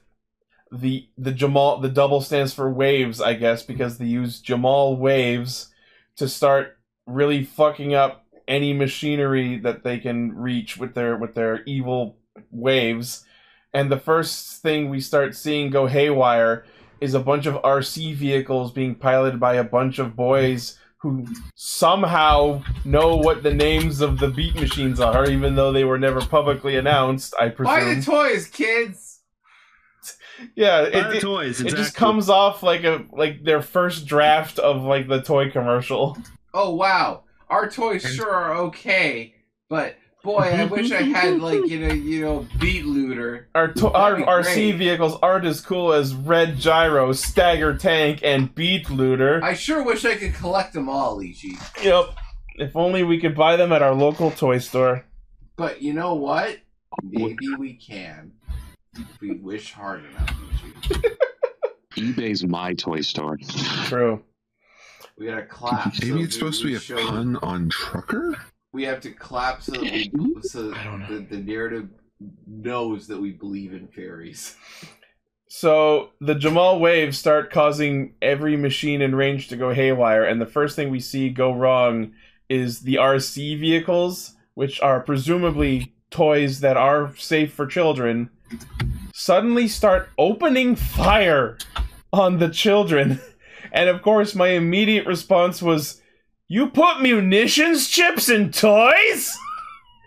the Jamal. The double stands for waves, I guess, because they use Jamal waves to start really fucking up any machinery that they can reach with their evil waves. And the first thing we start seeing go haywire is a bunch of RC vehicles being piloted by a bunch of boys who somehow know what the names of the beat machines are, even though they were never publicly announced, I presume. Buy the toys, kids! Yeah, Buy the toys, exactly. It just comes off like their first draft of like the toy commercial. Oh wow, our toys sure are okay, but boy, I wish I had like you know Beat Looter. Our RC vehicles aren't as cool as Red Gyro, Stagger Tank, and Beat Looter. I sure wish I could collect them all, Ichi. Yep. If only we could buy them at our local toy store. But you know what? Maybe we can. If we wish hard enough, Ichi. eBay's my toy store. True. We got a clap. Maybe it's supposed to be a pun on trucker? We have to clap so that the narrative knows that we believe in fairies. So the Jamal waves start causing every machine in range to go haywire, and the first thing we see go wrong is the RC vehicles, which are presumably toys that are safe for children, suddenly start opening fire on the children. And of course, my immediate response was, "You put munitions chips in toys?"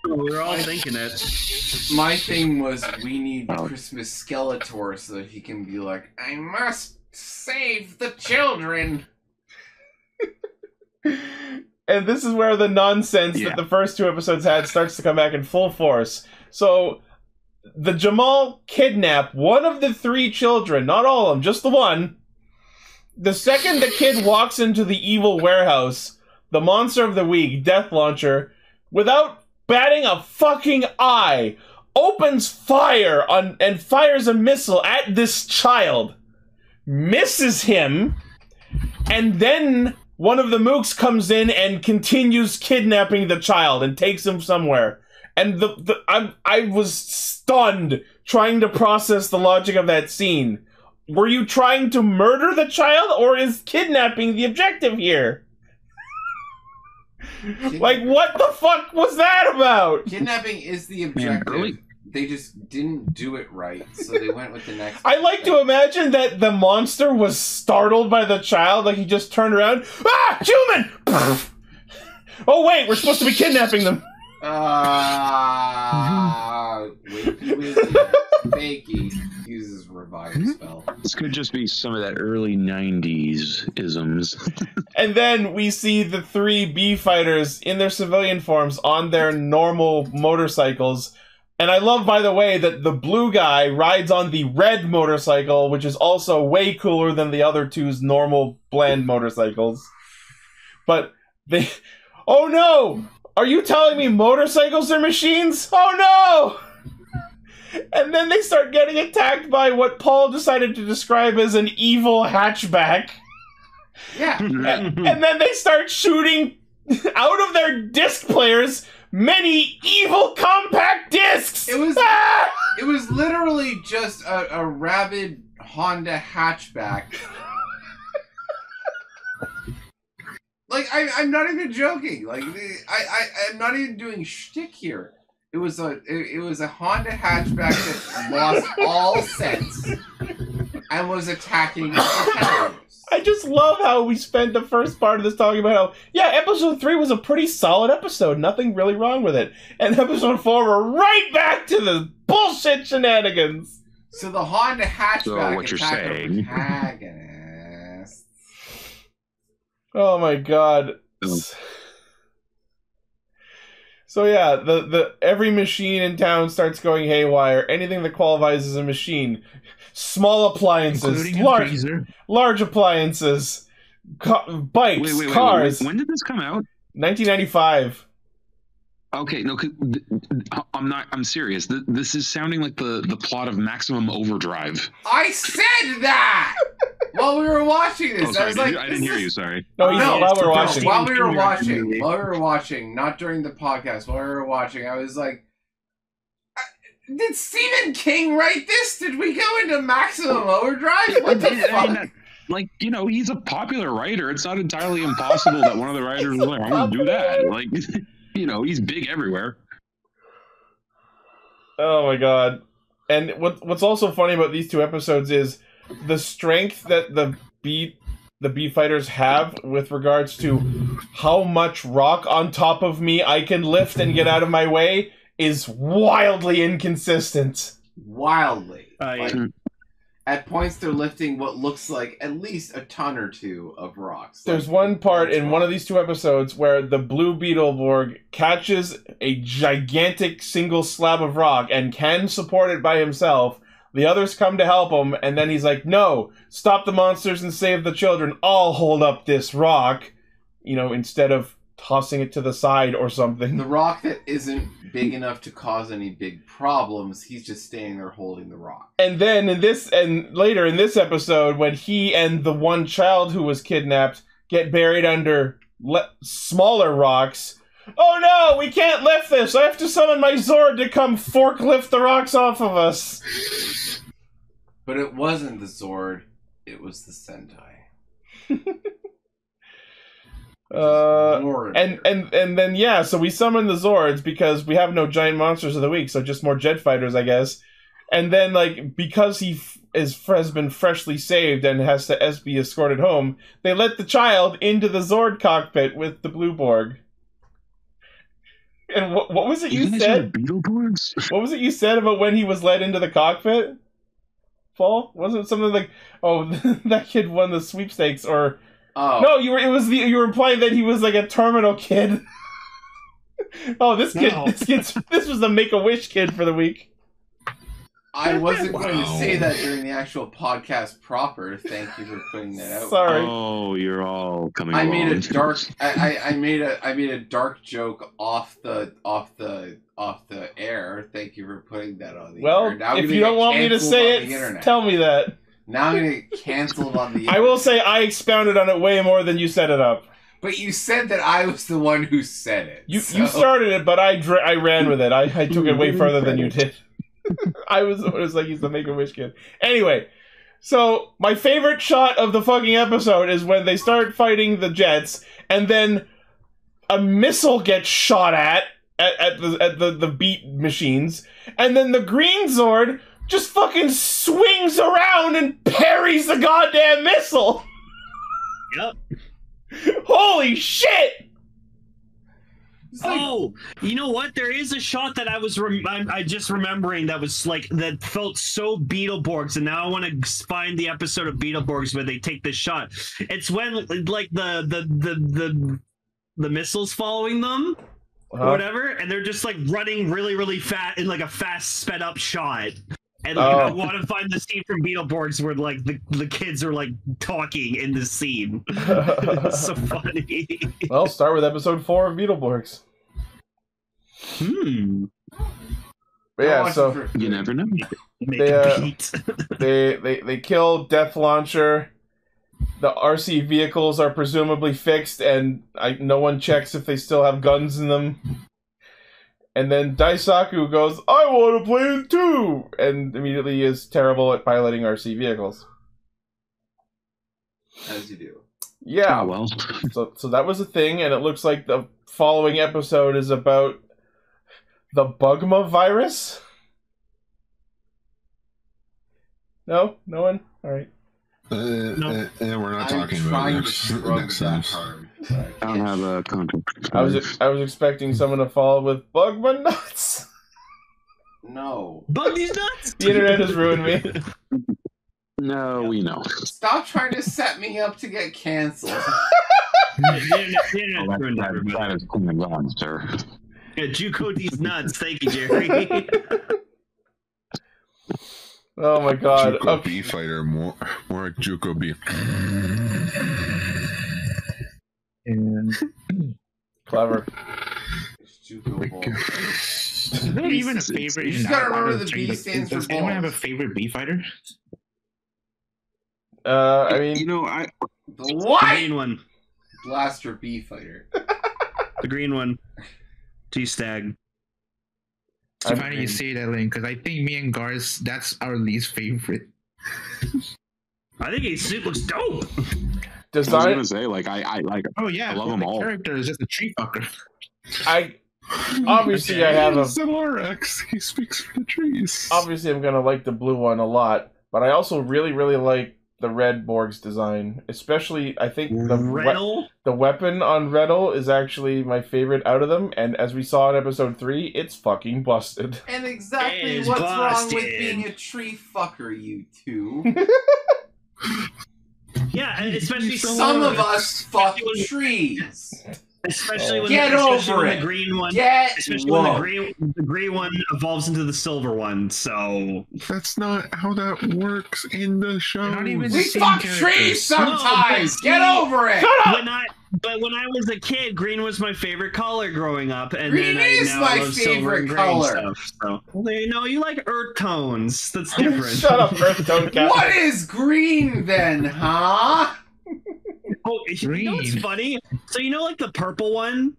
We're all thinking it. My thing was, we need Christmas Skeletor so that he can be like, I must save the children. And this is where the nonsense that the first 2 episodes had starts to come back in full force. So, the Jamal kidnap one of the 3 children, not all of them, just the one. The second the kid walks into the evil warehouse, the monster of the week, Death Launcher, without batting a fucking eye, opens fire on and fires a missile at this child, misses him, and then one of the mooks comes in and continues kidnapping the child and takes him somewhere. And I was stunned trying to process the logic of that scene. Were you trying to murder the child, or is kidnapping the objective here? Like, what the fuck was that about? Kidnapping is the objective. They just didn't do it right, so they went with the next. I like to imagine that the monster was startled by the child, like he just turned around. Ah, human! Oh wait, we're supposed to be kidnapping them. Fakey uses revive spell. This could just be some of that early 90s isms. And then we see the 3 B-Fighters in their civilian forms on their normal motorcycles. And I love, by the way, that the blue guy rides on the red motorcycle, which is also way cooler than the other 2's normal bland motorcycles. But they... Oh no! Are you telling me motorcycles are machines? Oh no! And then they start getting attacked by what Paul decided to describe as an evil hatchback. Yeah. And then they start shooting out of their disc players many evil compact discs. It was it was literally just a rabid Honda hatchback. Like, I'm not even joking. Like, I'm not even doing shtick here. It was a Honda hatchback that lost all sense and was attacking the towers. I just love how we spent the first part of this talking about how, yeah, episode 3 was a pretty solid episode. Nothing really wrong with it. And episode 4, we're right back to the bullshit shenanigans. So the Honda hatchback So what you're saying. Protagonist. Oh my god. So yeah, the every machine in town starts going haywire. Anything that qualifies as a machine. Small appliances, large appliances, bikes, cars. When did this come out? 1995. Okay, no, I'm serious. This is sounding like the plot of Maximum Overdrive. I said that while we were watching this. Oh, sorry, I was like, I didn't hear you. Sorry. No, while we were watching, not during the podcast. While we were watching, I was like, did Stephen King write this? Did we go into Maximum Overdrive? What the fuck? Like, you know, he's a popular writer. It's not entirely impossible that one of the writers was like, I'm going to do that. Like, you know, he's big everywhere. Oh my god. And what's also funny about these 2 episodes is the strength that the B-Fighters have with regards to how much rock on top of me I can lift and get out of my way is wildly inconsistent. Wildly. At points, they're lifting what looks like at least a ton or 2 of rocks. There's one part in one of these 2 episodes where the blue Beetleborg catches a gigantic single slab of rock and can support it by himself. The others come to help him, and then he's like, no, stop the monsters and save the children. I'll hold up this rock. You know, instead of tossing it to the side or something. The rock that isn't big enough to cause any big problems, he's just standing there holding the rock. And then later in this episode, when he and the one child who was kidnapped get buried under smaller rocks, Oh no, we can't lift this. I have to summon my Zord to come forklift the rocks off of us. But it wasn't the Zord, it was the Sentai. And then yeah, so we summon the Zords because we have no giant monsters of the week, so just more jet fighters, I guess. And then like because he has been freshly saved and has to be escorted home, they let the child into the Zord cockpit with the Blue Borg. And what was it you said? Beetleborgs? What was it you said about when he was led into the cockpit? Paul, wasn't it something like, "Oh, that kid won the sweepstakes," or no? You were implying that he was like a terminal kid. Oh, this was the Make-A-Wish kid for the week. I wasn't going to say that during the actual podcast proper. Thank you for putting that out. Sorry. Oh, you're all coming. I made a dark. I made a dark joke off the air. Thank you for putting that on the air. Well, if you don't want me to say it, tell me that. Now I'm gonna get canceled on the internet. I will say I expounded on it way more than you set it up. But you said that I was the one who said it. You started it, but I ran with it. I took it way further than you did. I was like, he's the Make-A-Wish kid. Anyway, so my favorite shot of the fucking episode is when they start fighting the jets, and then a missile gets shot at the beat machines, and then the Green Zord just fucking swings around and parries the goddamn missile. Yep. Holy shit! Oh, you know what? There is a shot that I was I just remembering that was like that felt so Beetleborgs, and now I want to find the episode of Beetleborgs where they take this shot. It's when like the missiles following them or whatever, and they're just like running really fast in like a fast sped up shot. And like, I want to find the scene from Beetleborgs where like the kids are like talking in the scene. It's so funny. Well, start with episode 4 of Beetleborgs. But yeah, so you never know. They kill Death Launcher. The RC vehicles are presumably fixed, and no one checks if they still have guns in them. And then Daisaku goes, "I want to play it too!" And immediately is terrible at piloting RC vehicles. As you do. Yeah. Oh, well. So that was a thing, and it looks like the following episode is about the Bugma virus? No? No one? Alright. No. We're not talking about it next time. I don't have a contact. I was expecting someone to follow with Bugma nuts. No. Buggy's nuts? The internet has ruined me. No, we know. Stop trying to set me up to get canceled. That is coming on, sir. Yeah, Juukou these nuts. Thank you, Jerry. Oh my god. Juukou B-Fighter, more like Juukou B. Clever. Is there even a favorite? You just gotta remember the B stands for Does anyone have a favorite B-Fighter? I mean, you know, the what? The green one. Blaster B-Fighter. The green one. G-Stag. It's funny you say that, Link, because I think me and Gar's, that's our least favorite. I think his suit looks dope. I was gonna say, like, I like. Oh yeah, I love them all. The character is just a tree fucker. Obviously I have a RX. He speaks for the trees. Obviously I'm gonna like the blue one a lot, but I also really like the red Borg's design. Especially, I think the weapon on Redel is actually my favorite out of them, and as we saw in episode 3, it's fucking busted. And exactly what's wrong with being a tree fucker, you two? Yeah, especially some of us fuck trees. Especially when, the green one. Especially when the green one evolves into the silver one. So that's not how that works in the show. We fuck trees sometimes. Get over it. But when I was a kid, green was my favorite color growing up, and green then is my favorite color. So you like earth tones. That's different. Shut up, earth tone cat. What is green then, huh? Oh, you know what's funny? So like the purple one?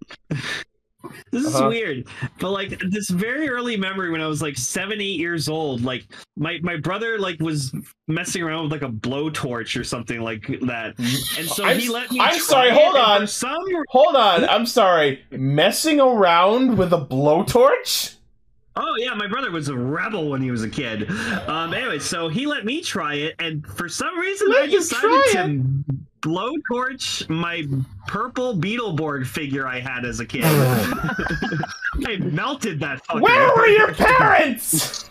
This is weird, but like this very early memory when I was like 7, 8 years old, like my brother like was messing around with like a blowtorch or something like that, and so he let me. I'm sorry. Hold on. Hold on. I'm sorry. Messing around with a blowtorch? Oh yeah, my brother was a rebel when he was a kid. Anyway, so he let me try it, and for some reason I decided to blowtorch my purple Beetleborg figure I had as a kid. I melted that fucker. Where were your parents?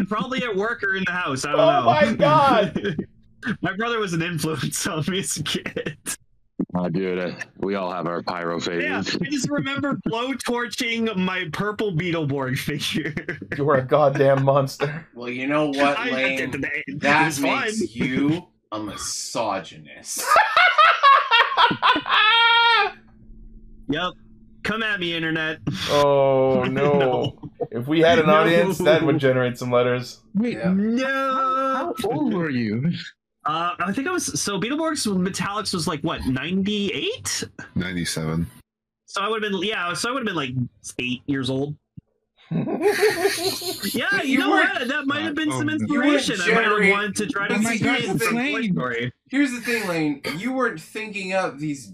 Probably at work or in the house. I don't know. Oh my god! My brother was an influence on me as a kid. Oh, dude, we all have our pyro phases. Yeah, I just remember blowtorching my purple Beetleborg figure. You were a goddamn monster. Well, you know what, Lane? That makes you a misogynist. Yep. Come at me, internet. Oh, no. If we had an audience, that would generate some letters. Wait, no! How old were you? I think I was, so Beetleborgs Metallics was like, what, 98? 97. So I would have been, yeah, so I would have been like 8 years old. Yeah, you know what? That might have been some inspiration. I might have wanted to try to see it from Toy Story. Here's the thing, Lane. You weren't thinking up these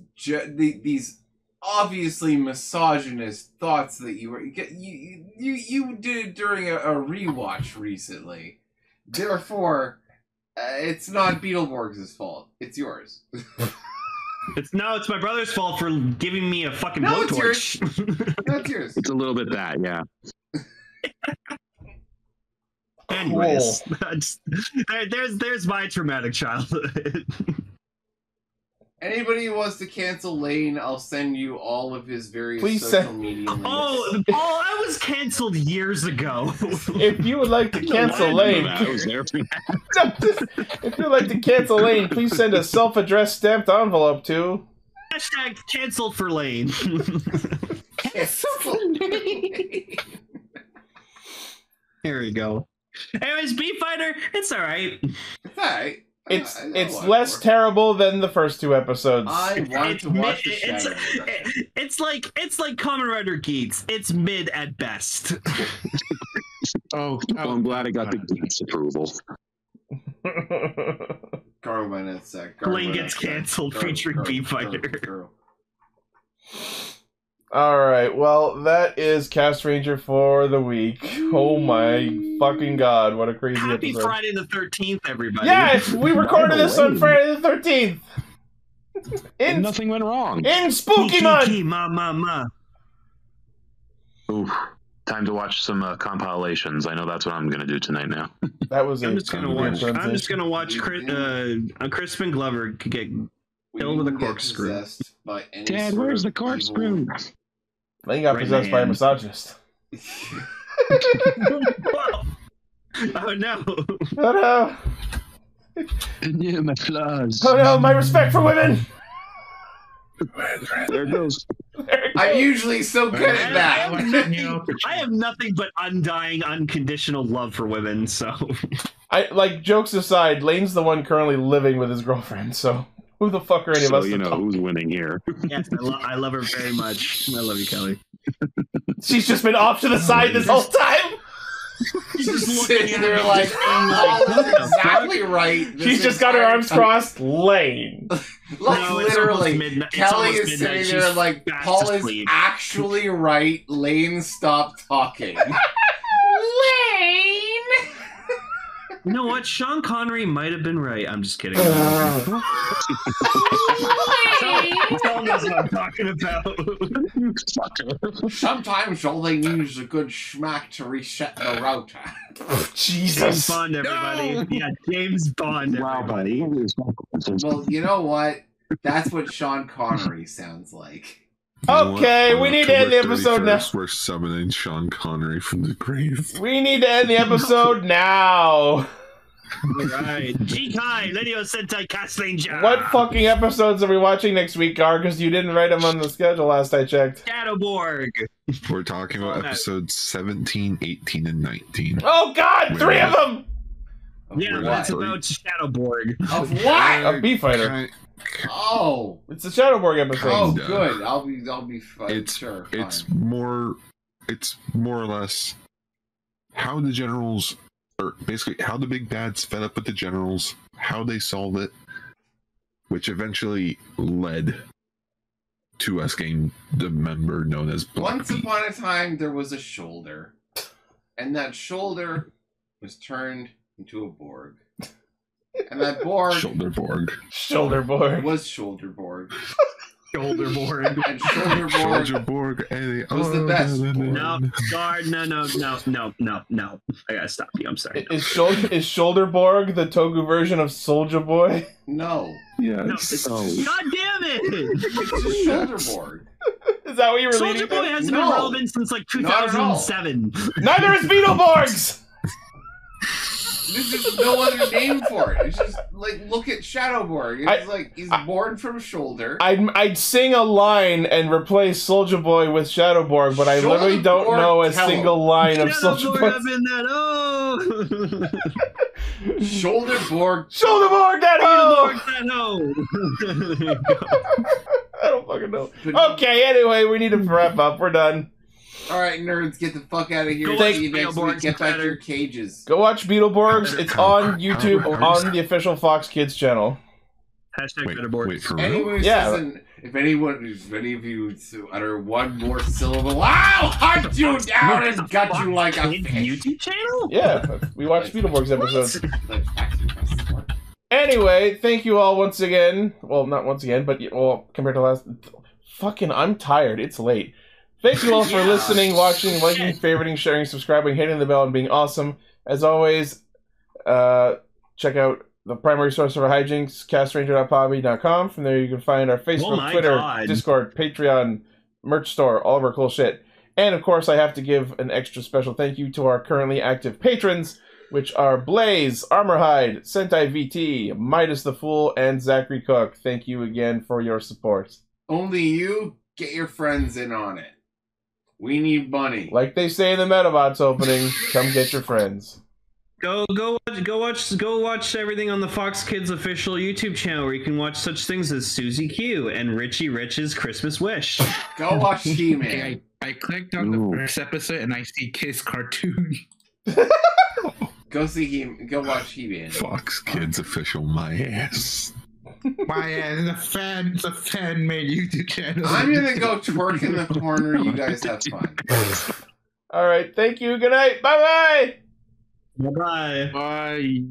obviously misogynist thoughts that you were. You did it during a rewatch recently. Therefore, it's not Beetleborgs' fault. It's yours. It's my brother's fault for giving me a fucking blowtorch. That's yours. It's a little bit that, yeah. Anyways, there's my traumatic childhood. Anybody who wants to cancel Lane, I'll send you all of his various social media links. Oh, I was canceled years ago. If you would like to cancel Lane, if you'd like to cancel Lane, please send a self-addressed stamped envelope to # canceled for Lane. Here we go. Anyways, B-Fighter, it's alright. It's alright. It's less terrible than the first 2 episodes. I want to watch the Shadow. It's like Kamen Rider Geats. It's mid at best. Well, I'm glad I got the Geats approval. Lane gets canceled featuring B-Fighter. Alright, well, that is Castranger for the week. Oh my fucking god, what a crazy Happy episode. Friday the 13th, everybody. Yes, we recorded this on Friday the 13th. Nothing went wrong. In Spooky Month! Ooh, time to watch some compilations. I know that's what I'm going to do tonight now. That was I'm just going to watch Crispin Glover get killed with a corkscrew. Dad, where's the corkscrew? Lane got possessed by a misogynist. Oh no! Oh no! My flaws. Oh no! My respect for women. There it goes. I'm usually so good at that. I have nothing but undying, unconditional love for women. So, jokes aside, Lane's the one currently living with his girlfriend. So. Who the fuck are any of us? So you know who's winning here. Yes, I love her very much. I love you, Kelly. She's just been off to the side this whole time. She's just sitting there like, exactly right. She's just got her arms crossed. Lane. Literally, Kelly is sitting there like, Paul is actually right. Lane, stop talking. Lane. You know what? Sean Connery might have been right. I'm just kidding. Tell knows what I'm talking about. Sometimes all they need is a good schmack to reset the router. Jesus. James Bond, everybody. No. Yeah, James Bond, everybody. Wow. Well, you know what? That's what Sean Connery sounds like. Okay, we need to end the episode now. We're summoning Sean Connery from the grave. We need to end the episode now. Alright. Jikai, Radio Sentai Castranger. What fucking episodes are we watching next week, Gar? Because you didn't write them on the schedule last I checked. Shadowborg. We're talking about episodes 17, 18, and 19. Oh god, 3 of them! Yeah, that's about Shadowborg. Of what? A B-Fighter. Oh, It's the Shadowborg episode. oh, Kinda. good. I'll be fine. It's Sure, it's fine. more or less how the generals, or basically how the big bad's fed up with the generals, how they solve it, which eventually led to us getting the member known as Black Once Pete. upon a time, there was a shoulder, and that shoulder was turned into a Borg, and that Borg Shoulderborg. Shoulderborg. was Shoulderborg. Shoulderboard. And Shoulderborg Shoulderborg. Hey, was the best. No, guard, no. I gotta stop you. I'm sorry. Is Shoulderborg the Togu version of Soldier Boy? No, Yes. God damn it! it's a Shoulderborg. Is that what you were Soldier leading Boy to? hasn't No. been relevant since like Not at all. 2007. Neither is Beetleborgs! There's just no other name for it. It's just like, look at Shadowborg. It's like he's born from shoulder. I'd sing a line and replace Soldier Boy with Shadowborg, but I literally don't Shoulderborg, know a tell single line of Soldier Shadowboard Boy. up in that. Oh! Shoulderborg. Shoulderborg that hoe! Shadowboard that hoe! I don't fucking know. Okay, anyway, we need to wrap up. We're done. All right, nerds, get the fuck out of here. Go See you watch next Beetleborgs week. Get back to better. your cages. Go watch Beetleborgs. It's on YouTube on the official Fox Kids channel. Hashtag Wait, Shadowboard. wait for real? Anyone who Yeah. says, if any of you utter one more syllable, I'll hunt you down and gut you like a Kids fish. YouTube channel? Yeah, we watched Beetleborgs episodes. Like, actually, press the button. Anyway, thank you all once again. Well, not once again, but well, compared to last. Fucking, I'm tired. It's late. Thank you all for listening, watching, liking, favoriting, sharing, subscribing, hitting the bell, and being awesome. As always, check out the primary source of our hijinks, castranger.podbean.com. From there, you can find our Facebook, my Twitter, God. Discord, Patreon, merch store, all of our cool shit. And of course, I have to give an extra special thank you to our currently active patrons, which are Blaze, Armorhide, Sentai VT, Midas the Fool, and Zachary Cook. Thank you again for your support. Only you get your friends in on it. We need money. Like they say in the Metabots opening, come get your friends. Go watch everything on the Fox Kids official YouTube channel, where you can watch such things as Susie Q and Richie Rich's Christmas Wish. Go watch He-Man. Okay, I clicked on Ooh. the first episode and I see Kiss cartoon. Go watch He-Man. Fox Kids official, my ass. My ass, it's a fan made YouTube channel. I'm gonna go twerk in the corner. You guys have fun. All right, thank you. Good night. Bye bye. Bye-bye. Bye.